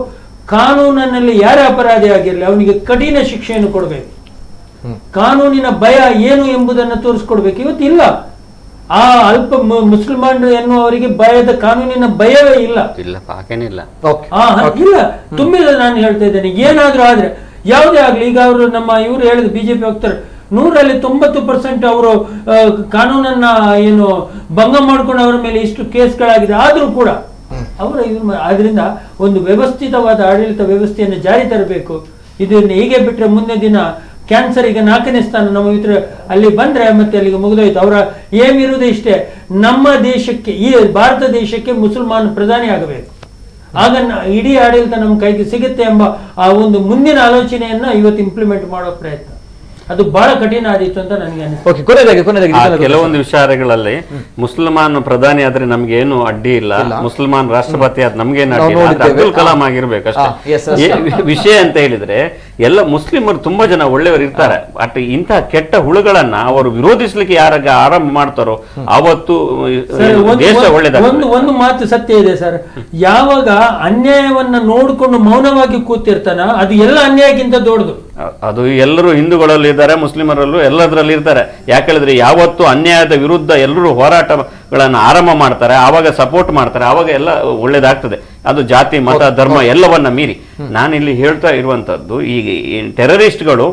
ಕಾನೂನಿನಲ್ಲಿ ಯಾರೇ ಅಪರಾಧಿ ಆಗಿರಲಿ ಅವನಿಗೆ ಕಠಿಣ ಶಿಕ್ಷೆಯನ್ನು ಕೊಡಬೇಕು. ಕಾನೂನಿನ ಭಯ ಏನು ಎಂಬುದನ್ನು ತೋರಿಸ್ಕೊಡ್ಬೇಕು. ಇವತ್ತಿಲ್ಲ. ಆ ಅಲ್ಪ ಮುಸಲ್ಮಾನರು ಎನ್ನುವವರಿಗೆ ಭಯದ ಕಾನೂನಿನ ಭಯವೇ ಇಲ್ಲ. ಇಲ್ಲ, ತುಂಬಿಲ್ಲ. ನಾನು ಹೇಳ್ತಾ ಇದ್ದೇನೆ, ಏನಾದ್ರೂ ಆದ್ರೆ ಯಾವುದೇ ಆಗ್ಲಿ. ಈಗ ಅವರು ನಮ್ಮ ಇವರು ಹೇಳಿದ ಬಿಜೆಪಿ ಹೋಗ್ತಾರೆ, 100ರಲ್ಲಿ 90% ಅವರು ಕಾನೂನನ್ನ ಏನು ಭಂಗ ಮಾಡ್ಕೊಂಡು ಅವರ ಮೇಲೆ ಇಷ್ಟು ಕೇಸ್ಗಳಾಗಿದೆ. ಆದ್ರೂ ಕೂಡ ಅವರು ಆದ್ರಿಂದ ಒಂದು ವ್ಯವಸ್ಥಿತವಾದ ಆಡಳಿತ ವ್ಯವಸ್ಥೆಯನ್ನು ಜಾರಿ ತರಬೇಕು. ಇದನ್ನ ಹೀಗೆ ಬಿಟ್ರೆ ಮುಂದೆ ದಿನ ಕ್ಯಾನ್ಸರ್ ಈಗ 4ನೇ ಸ್ಥಾನ ನಮ್ಮ ಮಿತ್ರ ಅಲ್ಲಿ ಬಂದ್ರೆ ಮತ್ತೆ ಅಲ್ಲಿಗೆ ಮುಗಿದೋಯ್ತು. ಅವರ ಏನಿರುವುದೇ ಇಷ್ಟೇ, ನಮ್ಮ ದೇಶಕ್ಕೆ, ಈ ಭಾರತ ದೇಶಕ್ಕೆ ಮುಸಲ್ಮಾನ್ ಪ್ರಧಾನಿ ಆಗಬೇಕು, ಆಗ ಇಡೀ ಆಡಳಿತ ನಮ್ಮ ಕೈಗೆ ಸಿಗುತ್ತೆ ಎಂಬ ಆ ಒಂದು ಮುಂದಿನ ಆಲೋಚನೆಯನ್ನ ಇವತ್ತು ಇಂಪ್ಲಿಮೆಂಟ್ ಮಾಡೋ ಪ್ರಯತ್ನ ಅದು ಬಹಳ ಕಠಿಣ ಆದಿತ್ತು ಅಂತ ನನಗೆ ಅನಿಸುತ್ತೆ. ಕೆಲವೊಂದು ವಿಚಾರಗಳಲ್ಲಿ ಮುಸಲ್ಮಾನ್ ಪ್ರಧಾನಿ ಆದ್ರೆ ನಮ್ಗೆ ಏನು ಅಡ್ಡಿ ಇಲ್ಲ, ಮುಸಲ್ಮಾನ್ ರಾಷ್ಟ್ರಪತಿ ಆದ್ರೆ ನಮ್ಗೇನು ಅಡ್ಡಿ ಇಲ್ಲ, ಅಬ್ದುಲ್ ಕಲಾಂ ಆಗಿರ್ಬೇಕಷ್ಟೇ. ವಿಷಯ ಅಂತ ಹೇಳಿದ್ರೆ ಎಲ್ಲ ಮುಸ್ಲಿಮರು ತುಂಬಾ ಜನ ಒಳ್ಳೆಯವರು ಇರ್ತಾರೆ. ಬಟ್ ಇಂತಹ ಕೆಟ್ಟ ಹುಳುಗಳನ್ನ ಅವರು ವಿರೋಧಿಸ್ಲಿಕ್ಕೆ ಯಾರಾಗ ಆರಂಭ ಮಾಡ್ತಾರೋ ಅವತ್ತು ದೇಶ ಒಳ್ಳೆದಾಗ್ತದೆ. ಒಂದು ಮಾತು ಸತ್ಯ ಇದೆ ಸರ್, ಯಾವಾಗ ಅನ್ಯಾಯವನ್ನ ನೋಡಿಕೊಂಡು ಮೌನವಾಗಿ ಕೂತಿರ್ತಾನ ಅದು ಎಲ್ಲ ಅನ್ಯಾಯಕ್ಕಿಂತ ದೊಡ್ಡದು. ಅದು ಎಲ್ಲರೂ ಹಿಂದೂಗಳಲ್ಲಿ ಇದ್ದಾರೆ, ಮುಸ್ಲಿಮರಲ್ಲೂ ಎಲ್ಲದರಲ್ಲಿ ಇರ್ತಾರೆ. ಯಾಕೇಳಿದ್ರೆ ಯಾವತ್ತು ಅನ್ಯಾಯದ ವಿರುದ್ಧ ಎಲ್ಲರೂ ಹೋರಾಟಗಳನ್ನ ಆರಂಭ ಮಾಡ್ತಾರೆ, ಆವಾಗ ಸಪೋರ್ಟ್ ಮಾಡ್ತಾರೆ, ಆವಾಗ ಎಲ್ಲ ಒಳ್ಳೇದಾಗ್ತದೆ. ಅದು ಜಾತಿ ಮತ ಧರ್ಮ ಎಲ್ಲವನ್ನ ಮೀರಿ. ನಾನಿಲ್ಲಿ ಹೇಳ್ತಾ ಇರುವಂತದ್ದು ಈ ಟೆರರಿಸ್ಟ್ಗಳು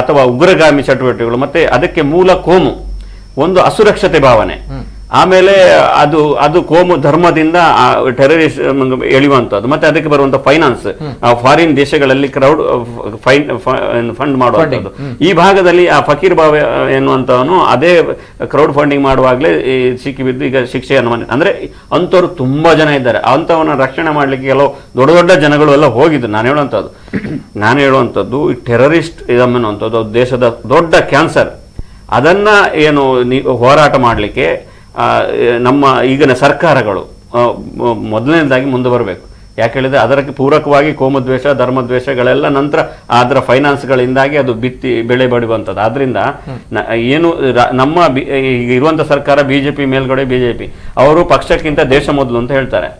ಅಥವಾ ಉಗ್ರಗಾಮಿ ಚಟುವಟಿಕೆಗಳು ಮತ್ತೆ ಅದಕ್ಕೆ ಮೂಲ ಕೋಮು, ಒಂದು ಅಸುರಕ್ಷತೆ ಭಾವನೆ, ಆಮೇಲೆ ಅದು ಕೋಮು ಧರ್ಮದಿಂದ ಟೆರರಿಸ್ಟ್ ಎಳೆಯುವಂಥದ್ದು, ಮತ್ತೆ ಅದಕ್ಕೆ ಬರುವಂತ ಫೈನಾನ್ಸ್, ಫಾರಿನ್ ದೇಶಗಳಲ್ಲಿ ಕ್ರೌಡ್ ಫಂಡ್ ಮಾಡುವಂಥದ್ದು. ಈ ಭಾಗದಲ್ಲಿ ಆ ಫಕೀರ್ ಭಾವ ಎನ್ನುವಂಥವನು ಅದೇ ಕ್ರೌಡ್ ಫಂಡಿಂಗ್ ಮಾಡುವಾಗಲೇ ಸಿಕ್ಕಿಬಿದ್ದು ಈಗ ಶಿಕ್ಷೆಯನ್ನು ಅಂದ್ರೆ ಅಂಥವ್ರು ತುಂಬಾ ಜನ ಇದ್ದಾರೆ. ಅಂಥವನ್ನ ರಕ್ಷಣೆ ಮಾಡ್ಲಿಕ್ಕೆ ಕೆಲವು ದೊಡ್ಡ ದೊಡ್ಡ ಜನಗಳು ಎಲ್ಲ ಹೋಗಿದ್ದು. ನಾನು ಹೇಳುವಂಥದ್ದು ಈ ಟೆರರಿಸ್ಟ್ ಅನ್ನುವಂಥದ್ದು ದೇಶದ ದೊಡ್ಡ ಕ್ಯಾನ್ಸರ್. ಅದನ್ನ ಏನು ಹೋರಾಟ ಮಾಡಲಿಕ್ಕೆ ನಮ್ಮ ಈಗಿನ ಸರ್ಕಾರಗಳು ಮೊದಲನೇದಾಗಿ ಮುಂದೆ ಬರಬೇಕು. ಯಾಕೆ ಹೇಳಿದ್ರೆ ಅದಕ್ಕೆ ಪೂರಕವಾಗಿ ಕೋಮದ್ವೇಷ ಧರ್ಮದ್ವೇಷಗಳೆಲ್ಲ ನಂತರ ಅದರ ಫೈನಾನ್ಸ್ಗಳಿಂದಾಗಿ ಅದು ಬಿತ್ತಿ ಬೆಳೆ ಬಡುವಂಥದ್ದು. ಆದ್ರಿಂದ ಏನು ನಮ್ಮ ಈಗ ಇರುವಂತ ಸರ್ಕಾರ ಬಿಜೆಪಿ ಮೇಲ್ಗಡೆ ಬಿಜೆಪಿ ಅವರು ಪಕ್ಷಕ್ಕಿಂತ ದೇಶ ಮೊದಲು ಅಂತ ಹೇಳ್ತಾರೆ.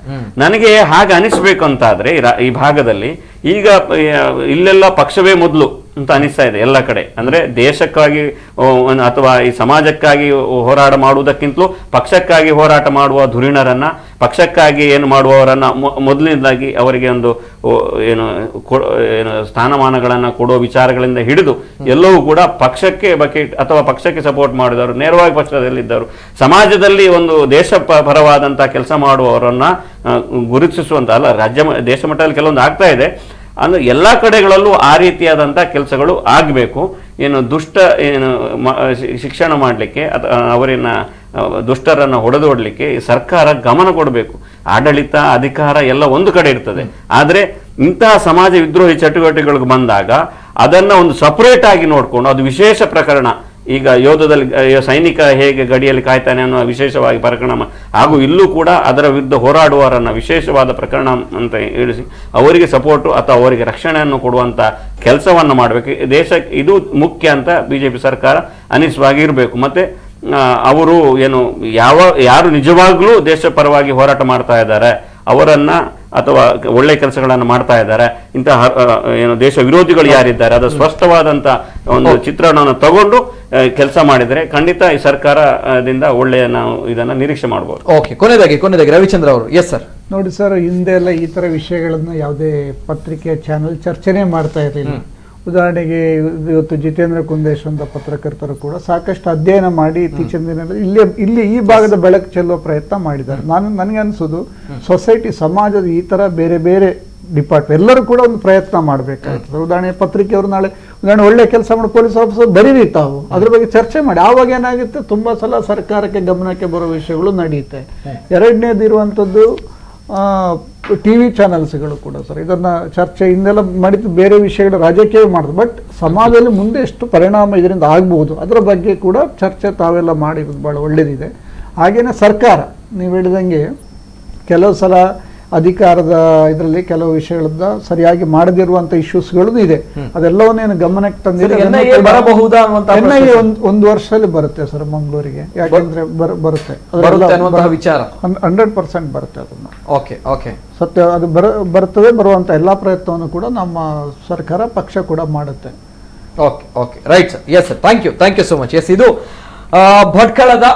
ನನಗೆ ಹಾಗೆ ಅನಿಸ್ಬೇಕು ಅಂತ ಆದ್ರೆ ಈ ಭಾಗದಲ್ಲಿ ಈಗ ಇಲ್ಲೆಲ್ಲ ಪಕ್ಷವೇ ಮೊದಲು ಅಂತ ಅನಿಸ್ತಾ ಇದೆ ಎಲ್ಲ ಕಡೆ. ಅಂದ್ರೆ ದೇಶಕ್ಕಾಗಿ ಅಥವಾ ಈ ಸಮಾಜಕ್ಕಾಗಿ ಹೋರಾಟ ಮಾಡುವುದಕ್ಕಿಂತಲೂ ಪಕ್ಷಕ್ಕಾಗಿ ಹೋರಾಟ ಮಾಡುವ ಧುರೀಣರನ್ನ, ಪಕ್ಷಕ್ಕಾಗಿ ಏನು ಮಾಡುವವರನ್ನ ಮೊದಲನೇದಾಗಿ ಅವರಿಗೆ ಒಂದು ಏನು ಸ್ಥಾನಮಾನಗಳನ್ನ ಕೊಡುವ ವಿಚಾರಗಳಿಂದ ಹಿಡಿದು ಎಲ್ಲವೂ ಕೂಡ ಪಕ್ಷಕ್ಕೆ ಬಕೆಟ್ ಅಥವಾ ಪಕ್ಷಕ್ಕೆ ಸಪೋರ್ಟ್ ಮಾಡಿದವರು, ನೇರವಾಗಿ ಪಕ್ಷದಲ್ಲಿದ್ದವರು, ಸಮಾಜದಲ್ಲಿ ಒಂದು ದೇಶ ಪರವಾದಂತಹ ಕೆಲಸ ಮಾಡುವವರನ್ನ ಗುರುತಿಸುವಂತ ಅಲ್ಲ, ದೇಶ ಮಟ್ಟದಲ್ಲಿ ಕೆಲವೊಂದು ಆಗ್ತಾ ಇದೆ. ಅಂದ್ರೆ ಎಲ್ಲಾ ಕಡೆಗಳಲ್ಲೂ ಆ ರೀತಿಯಾದಂತಹ ಕೆಲಸಗಳು ಆಗಬೇಕು. ಏನು ದುಷ್ಟ ಏನು ಶಿಕ್ಷಣ ಮಾಡಲಿಕ್ಕೆ ಅಥವಾ ಅವರನ್ನ ದುಷ್ಟರನ್ನ ಹೊಡೆದೋಡ್ಲಿಕ್ಕೆ ಸರ್ಕಾರ ಗಮನ ಕೊಡಬೇಕು. ಆಡಳಿತ ಅಧಿಕಾರ ಎಲ್ಲ ಒಂದು ಕಡೆ ಇರ್ತದೆ. ಆದ್ರೆ ಇಂತಹ ಸಮಾಜ ವಿದ್ರೋಹಿ ಚಟುವಟಿಕೆಗಳಿಗೆ ಬಂದಾಗ ಅದನ್ನ ಒಂದು ಸಪರೇಟ್ ಆಗಿ ನೋಡ್ಕೊಂಡು ಅದು ವಿಶೇಷ ಪ್ರಕರಣ. ಈಗ ಯೋಧದಲ್ಲಿ ಸೈನಿಕ ಹೇಗೆ ಗಡಿಯಲ್ಲಿ ಕಾಯ್ತಾನೆ ಅನ್ನೋ ವಿಶೇಷವಾಗಿ ಪ್ರಕರಣ ಹಾಗೂ ಇಲ್ಲೂ ಕೂಡ ಅದರ ವಿರುದ್ಧ ಹೋರಾಡುವವರನ್ನ ವಿಶೇಷವಾದ ಪ್ರಕರಣ ಅಂತ ಹೇಳಿಸಿ ಅವರಿಗೆ ಸಪೋರ್ಟು ಅಥವಾ ಅವರಿಗೆ ರಕ್ಷಣೆಯನ್ನು ಕೊಡುವಂತ ಕೆಲಸವನ್ನು ಮಾಡಬೇಕು. ದೇಶಕ್ಕೆ ಇದು ಮುಖ್ಯ ಅಂತ ಬಿಜೆಪಿ ಸರ್ಕಾರ ಅನಿಸುವಾಗಿ ಇರಬೇಕು. ಮತ್ತೆ ಅವರು ಏನು ಯಾರು ನಿಜವಾಗ್ಲೂ ದೇಶ ಪರವಾಗಿ ಹೋರಾಟ ಮಾಡ್ತಾ ಇದ್ದಾರೆ ಅವರನ್ನ ಅಥವಾ ಒಳ್ಳೆ ಕೆಲಸಗಳನ್ನು ಮಾಡ್ತಾ ಇದ್ದಾರೆ, ಇಂತಹ ಏನು ದೇಶ ವಿರೋಧಿಗಳು ಯಾರಿದ್ದಾರೆ ಅದರ ಸ್ಪಷ್ಟವಾದಂತ ಒಂದು ಚಿತ್ರಣವನ್ನು ತಗೊಂಡು ಕೆಲಸ ಮಾಡಿದರೆ ಖಂಡಿತ ಈ ಸರ್ಕಾರದಿಂದ ಒಳ್ಳೆಯ ನಾವು ಇದನ್ನ ನಿರೀಕ್ಷೆ ಮಾಡಬಹುದು. ಓಕೆ, ಕೊನೆಯದಾಗಿ ರವಿಚಂದ್ರ ಅವರು. Yes sir. ನೋಡಿ ಸರ್, ಹಿಂದೆ ಎಲ್ಲ ಈ ತರ ವಿಷಯಗಳನ್ನ ಯಾವುದೇ ಪತ್ರಿಕೆ ಚಾನೆಲ್ ಚರ್ಚೆನೆ ಮಾಡ್ತಾ ಇರಲಿಲ್ಲ. ಉದಾಹರಣೆಗೆ ಇವತ್ತು ಜಿತೇಂದ್ರ ಕುಂದೇಶ್ ಅಂತ ಪತ್ರಕರ್ತರು ಕೂಡ ಸಾಕಷ್ಟು ಅಧ್ಯಯನ ಮಾಡಿ ಇತ್ತೀಚಿನ ದಿನಗಳಲ್ಲಿ ಇಲ್ಲಿ ಈ ಭಾಗದ ಬೆಳಕು ಚೆಲ್ಲುವ ಪ್ರಯತ್ನ ಮಾಡಿದ್ದಾರೆ. ನನಗೆ ಅನಿಸೋದು ಸೊಸೈಟಿ, ಸಮಾಜದ ಈ ತರ ಬೇರೆ ಬೇರೆ ಡಿಪಾರ್ಟ್ಮೆಂಟ್ ಎಲ್ಲರೂ ಕೂಡ ಒಂದು ಪ್ರಯತ್ನ ಮಾಡಬೇಕಾಗ್ತದೆ. ಉದಾಹರಣೆ ಪತ್ರಿಕೆಯವರು ನಾಳೆ ಒಳ್ಳೆ ಕೆಲಸ ಮಾಡಿ ಪೊಲೀಸ್ ಆಫೀಸರ್ ಬರೀರಿ ತಾವು ಅದ್ರ ಬಗ್ಗೆ ಚರ್ಚೆ ಮಾಡಿ. ಆವಾಗ ಏನಾಗುತ್ತೆ, ತುಂಬಾ ಸಲ ಸರ್ಕಾರಕ್ಕೆ ಗಮನಕ್ಕೆ ಬರೋ ವಿಷಯಗಳು ನಡೆಯುತ್ತೆ. ಎರಡನೇದು ಇರುವಂಥದ್ದು ಟಿವಿ ಚಾನೆಲ್ಸ್ಗಳು ಕೂಡ ಸರ್ ಇದನ್ನ ಚರ್ಚೆ ಹಿಂದೆಲ್ಲ ಮಾಡಿದ್ದು ಬೇರೆ ವಿಷಯಗಳು ರಾಜಕೀಯ ಮಾಡಿದ್ರು. ಬಟ್ ಸಮಾಜದಲ್ಲಿ ಮುಂದೆ ಎಷ್ಟು ಪರಿಣಾಮ ಇದರಿಂದ ಆಗ್ಬಹುದು ಅದರ ಬಗ್ಗೆ ಕೂಡ ಚರ್ಚೆ ತಾವೆಲ್ಲ ಮಾಡಿರೋದು ಬಹಳ ಒಳ್ಳೇದಿದೆ. ಹಾಗೇನೆ ಸರ್ಕಾರ ನೀವು ಹೇಳಿದಂಗೆ ಕೆಲವು ಸಲ ಅಧಿಕಾರದ ಇದರಲ್ಲಿ ಕೆಲವು ವಿಷಯಗಳನ್ನ ಸರಿಯಾಗಿ ಮಾಡದಿರುವಂತ ಇಶ್ಯೂಸ್ಗಳು ಇದೆ. ಅದೆಲ್ಲವನ್ನೇನು ಗಮನಕ್ಕೆ ತಂದಿದೆ. NIA ಒಂದು ವರ್ಷದಲ್ಲಿ ಬರುತ್ತೆ ಸರ್ ಮಂಗಳೂರಿಗೆ, ಯಾಕಂದ್ರೆ ಬರುತ್ತೆ 100% ಬರುತ್ತೆ. ಅದನ್ನ ಸತ್ಯ ಅದು ಬರ್ತದೆ. ಬರುವಂತ ಎಲ್ಲಾ ಪ್ರಯತ್ನವನ್ನು ಕೂಡ ನಮ್ಮ ಸರ್ಕಾರ ಪಕ್ಷ ಕೂಡ ಮಾಡುತ್ತೆ. Right sir. Yes sir, thank you so much. Yes, ಇದು ಭಟ್ಕಳದ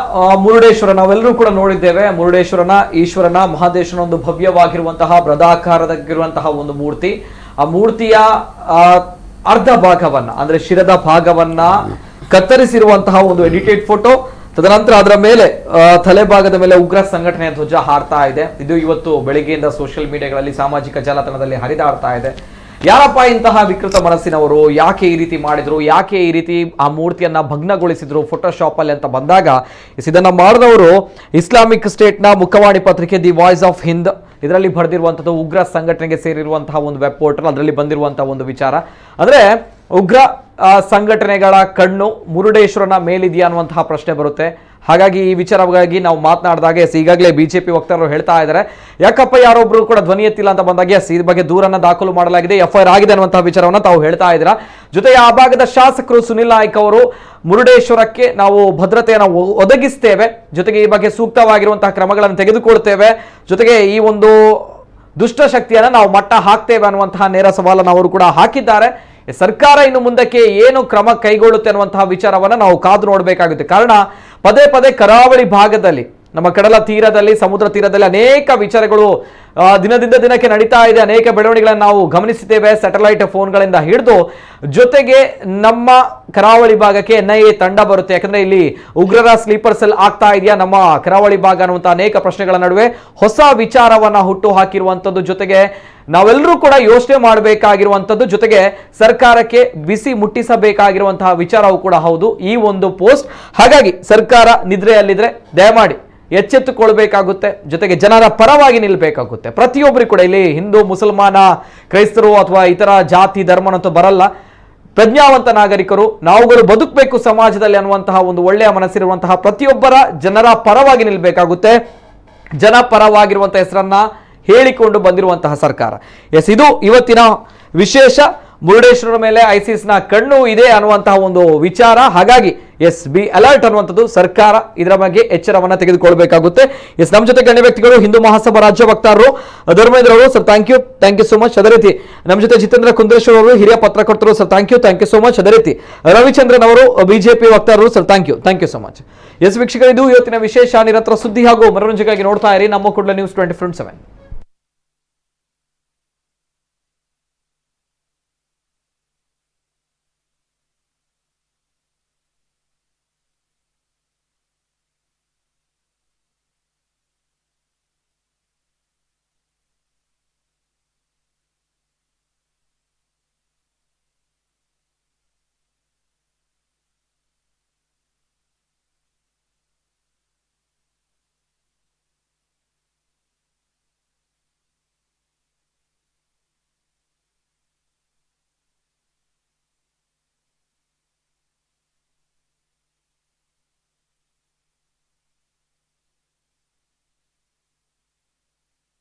ಮುರುಡೇಶ್ವರ ನಾವೆಲ್ಲರೂ ಕೂಡ ನೋಡಿದ್ದೇವೆ. ಮುರುಡೇಶ್ವರನ ಈಶ್ವರನ ಮಹಾದೇಶನ ಒಂದು ಭವ್ಯವಾಗಿರುವಂತಹ ಬೃಹದಾಕಾರದಲ್ಲಿರುವಂತಹ ಒಂದು ಮೂರ್ತಿ. ಆ ಮೂರ್ತಿಯ ಅರ್ಧ ಭಾಗವನ್ನ ಅಂದ್ರೆ ಶಿರದ ಭಾಗವನ್ನ ಕತ್ತರಿಸಿರುವಂತಹ ಒಂದು ಎಡಿಟೆಡ್ ಫೋಟೋ. ತದನಂತರ ಅದರ ಮೇಲೆ ತಲೆಭಾಗದ ಮೇಲೆ ಉಗ್ರ ಸಂಘಟನೆಯ ಧ್ವಜ ಹಾರ್ತಾ ಇದೆ. ಇದು ಇವತ್ತು ಬೆಳಿಗ್ಗೆಯಿಂದ ಸೋಷಿಯಲ್ ಮೀಡಿಯಾಗಳಲ್ಲಿ ಸಾಮಾಜಿಕ ಜಾಲತಾಣದಲ್ಲಿ ಹರಿದಾಡ್ತಾ ಇದೆ. ಯಾರಪ್ಪ ಇಂತಹ ವಿಕೃತ ಮನಸ್ಸಿನವರು, ಯಾಕೆ ಈ ರೀತಿ ಮಾಡಿದ್ರು, ಯಾಕೆ ಈ ರೀತಿ ಆ ಮೂರ್ತಿಯನ್ನ ಭಗ್ನಗೊಳಿಸಿದ್ರು ಫೋಟೋಶಾಪ್ ಅಲ್ಲಿ ಅಂತ ಬಂದಾಗ ಇದನ್ನ ಮಾಡಿದವರು ಇಸ್ಲಾಮಿಕ್ ಸ್ಟೇಟ್ ನ ಮುಖವಾಣಿ ಪತ್ರಿಕೆ ದಿ ವಾಯ್ಸ್ ಆಫ್ ಹಿಂದ್, ಇದರಲ್ಲಿ ಬರೆದಿರುವಂತದ್ದು ಉಗ್ರ ಸಂಘಟನೆಗೆ ಸೇರಿರುವಂತಹ ಒಂದು ವೆಬ್ ಪೋರ್ಟಲ್, ಅದರಲ್ಲಿ ಬಂದಿರುವಂತಹ ಒಂದು ವಿಚಾರ ಅಂದ್ರೆ ಉಗ್ರ ಸಂಘಟನೆಗಳ ಕಣ್ಣು ಮುರುಡೇಶ್ವರನ ಮೇಲಿದೆಯಾ ಅನ್ನುವಂತಹ ಪ್ರಶ್ನೆ ಬರುತ್ತೆ. ಹಾಗಾಗಿ ಈ ವಿಚಾರವಾಗಿ ನಾವು ಮಾತನಾಡಿದಾಗ ಈಗಾಗಲೇ ಬಿಜೆಪಿ ವಕ್ತಾರರು ಹೇಳ್ತಾ ಇದ್ದಾರೆ, ಯಾಕಪ್ಪ ಯಾರೊಬ್ರು ಕೂಡ ಧ್ವನಿ ಎತ್ತಿಲ್ಲ ಅಂತ ಬಂದಾಗ ಈ ಬಗ್ಗೆ ದೂರನ್ನ ದಾಖಲು ಮಾಡಲಾಗಿದೆ, FIR ಆಗಿದೆ ಅನ್ನುವಂತಹ ವಿಚಾರವನ್ನ ತಾವು ಹೇಳ್ತಾ ಇದ್ದೀರಾ. ಜೊತೆಗೆ ಆ ಭಾಗದ ಶಾಸಕರು ಸುನಿಲ್ ನಾಯ್ಕ್ ಅವರು ಮುರುಡೇಶ್ವರಕ್ಕೆ ನಾವು ಭದ್ರತೆಯನ್ನು ಒದಗಿಸ್ತೇವೆ, ಜೊತೆಗೆ ಈ ಬಗ್ಗೆ ಸೂಕ್ತವಾಗಿರುವಂತಹ ಕ್ರಮಗಳನ್ನು ತೆಗೆದುಕೊಳ್ತೇವೆ, ಜೊತೆಗೆ ಈ ಒಂದು ದುಷ್ಟಶಕ್ತಿಯನ್ನ ನಾವು ಮಟ್ಟ ಹಾಕ್ತೇವೆ ಅನ್ನುವಂತಹ ನೇರ ಸವಾಲನ್ನು ಅವರು ಕೂಡ ಹಾಕಿದ್ದಾರೆ. ಸರ್ಕಾರ ಇನ್ನು ಮುಂದಕ್ಕೆ ಏನು ಕ್ರಮ ಕೈಗೊಳ್ಳುತ್ತೆ ಅನ್ನುವಂತಹ ವಿಚಾರವನ್ನ ನಾವು ಕಾದು ನೋಡಬೇಕಾಗುತ್ತೆ. ಕಾರಣ ಪದೇ ಪದೇ ಕರಾವಳಿ ಭಾಗದಲ್ಲಿ, ನಮ್ಮ ಕಡಲ ತೀರದಲ್ಲಿ, ಸಮುದ್ರ ತೀರದಲ್ಲಿ ಅನೇಕ ವಿಚಾರಗಳು ದಿನದಿಂದ ದಿನಕ್ಕೆ ನಡೀತಾ ಇದೆ. ಅನೇಕ ಬೆಳವಣಿಗೆಗಳನ್ನು ನಾವು ಗಮನಿಸಿದ್ದೇವೆ, ಸ್ಯಾಟಲೈಟ್ ಫೋನ್ಗಳಿಂದ ಹಿಡಿದು. ಜೊತೆಗೆ ನಮ್ಮ ಕರಾವಳಿ ಭಾಗಕ್ಕೆ NIA ತಂಡ ಬರುತ್ತೆ. ಯಾಕಂದ್ರೆ ಇಲ್ಲಿ ಉಗ್ರರ ಸ್ಲೀಪರ್ ಸೆಲ್ ಆಗ್ತಾ ಇದೆಯಾ ನಮ್ಮ ಕರಾವಳಿ ಭಾಗ ಅನ್ನುವಂಥ ಅನೇಕ ಪ್ರಶ್ನೆಗಳ ನಡುವೆ ಹೊಸ ವಿಚಾರವನ್ನ ಹುಟ್ಟು ಹಾಕಿರುವಂಥದ್ದು. ಜೊತೆಗೆ ನಾವೆಲ್ಲರೂ ಕೂಡ ಯೋಚನೆ ಮಾಡಬೇಕಾಗಿರುವಂಥದ್ದು, ಜೊತೆಗೆ ಸರ್ಕಾರಕ್ಕೆ ಬಿಸಿ ಮುಟ್ಟಿಸಬೇಕಾಗಿರುವಂತಹ ವಿಚಾರವೂ ಕೂಡ ಹೌದು ಈ ಒಂದು ಪೋಸ್ಟ್. ಹಾಗಾಗಿ ಸರ್ಕಾರ ನಿದ್ರೆಯಲ್ಲಿದ್ರೆ ದಯಮಾಡಿ ಎಚ್ಚೆತ್ತುಕೊಳ್ಬೇಕಾಗುತ್ತೆ, ಜೊತೆಗೆ ಜನರ ಪರವಾಗಿ ನಿಲ್ಬೇಕಾಗುತ್ತೆ. ಪ್ರತಿಯೊಬ್ಬರು ಕೂಡ ಇಲ್ಲಿ ಹಿಂದೂ, ಮುಸಲ್ಮಾನ, ಕ್ರೈಸ್ತರು ಅಥವಾ ಇತರ ಜಾತಿ ಧರ್ಮ ಅಂತೂ ಬರಲ್ಲ. ಪ್ರಜ್ಞಾವಂತ ನಾಗರಿಕರು, ನಾವುಗಳು ಬದುಕಬೇಕು ಸಮಾಜದಲ್ಲಿ ಅನ್ನುವಂತಹ ಒಂದು ಒಳ್ಳೆಯ ಮನಸ್ಸಿರುವಂತಹ ಪ್ರತಿಯೊಬ್ಬರ ಜನರ ಪರವಾಗಿ ನಿಲ್ಬೇಕಾಗುತ್ತೆ. ಜನ ಪರವಾಗಿರುವಂತಹ ಹೆಸರನ್ನ ಹೇಳಿಕೊಂಡು ಬಂದಿರುವಂತಹ ಸರ್ಕಾರ. ಎಸ್, ಇದು ಇವತ್ತಿನ ವಿಶೇಷ. ಮುರುಡೇಶ್ವರ ಮೇಲೆ ಐಸಿಸ್ ನ ಕಣ್ಣು ಇದೆ ಅನ್ನುವಂತಹ ಒಂದು ವಿಚಾರ. ಹಾಗಾಗಿ ಎಸ್, ಬಿ ಅಲರ್ಟ್ ಅನ್ನುವಂಥದ್ದು ಸರ್ಕಾರ ಇದರ ಬಗ್ಗೆ ಎಚ್ಚರವನ್ನ ತೆಗೆದುಕೊಳ್ಬೇಕಾಗುತ್ತೆ. ಎಸ್, ನಮ್ಮ ಜೊತೆ ಗಣ್ಯ ವ್ಯಕ್ತಿಗಳು ಹಿಂದೂ ಮಹಾಸಭಾ ರಾಜ್ಯ ವಕ್ತಾರರು ಧರ್ಮೇಂದ್ರ ಅವರು, sir thank you so much. ಅದೇ ರೀತಿ ನಮ್ಮ ಜೊತೆ ಜಿತೇಂದ್ರ ಕುಂದ್ರೇಶ್ವರ್ ಅವರು, ಹಿರಿಯ ಪತ್ರಕರ್ತರು, sir thank you so much. ಅದೇ ರೀತಿ ರವಿಚಂದ್ರನ್ ಅವರು, ಬಿಜೆಪಿ ವಕ್ತಾರರು, sir thank you so much. Yes ವೀಕ್ಷಕರು, ಇದು ಇವತ್ತಿನ ವಿಶೇಷ. ನಿರಂತರ ಸುದ್ದಿ ಹಾಗೂ ಮನೋರಂಜನೆಗಾಗಿ ನೋಡ್ತಾ ಇರಿ ನಮ್ಮ ಕೂಡಲ ನ್ಯೂಸ್ 24/7.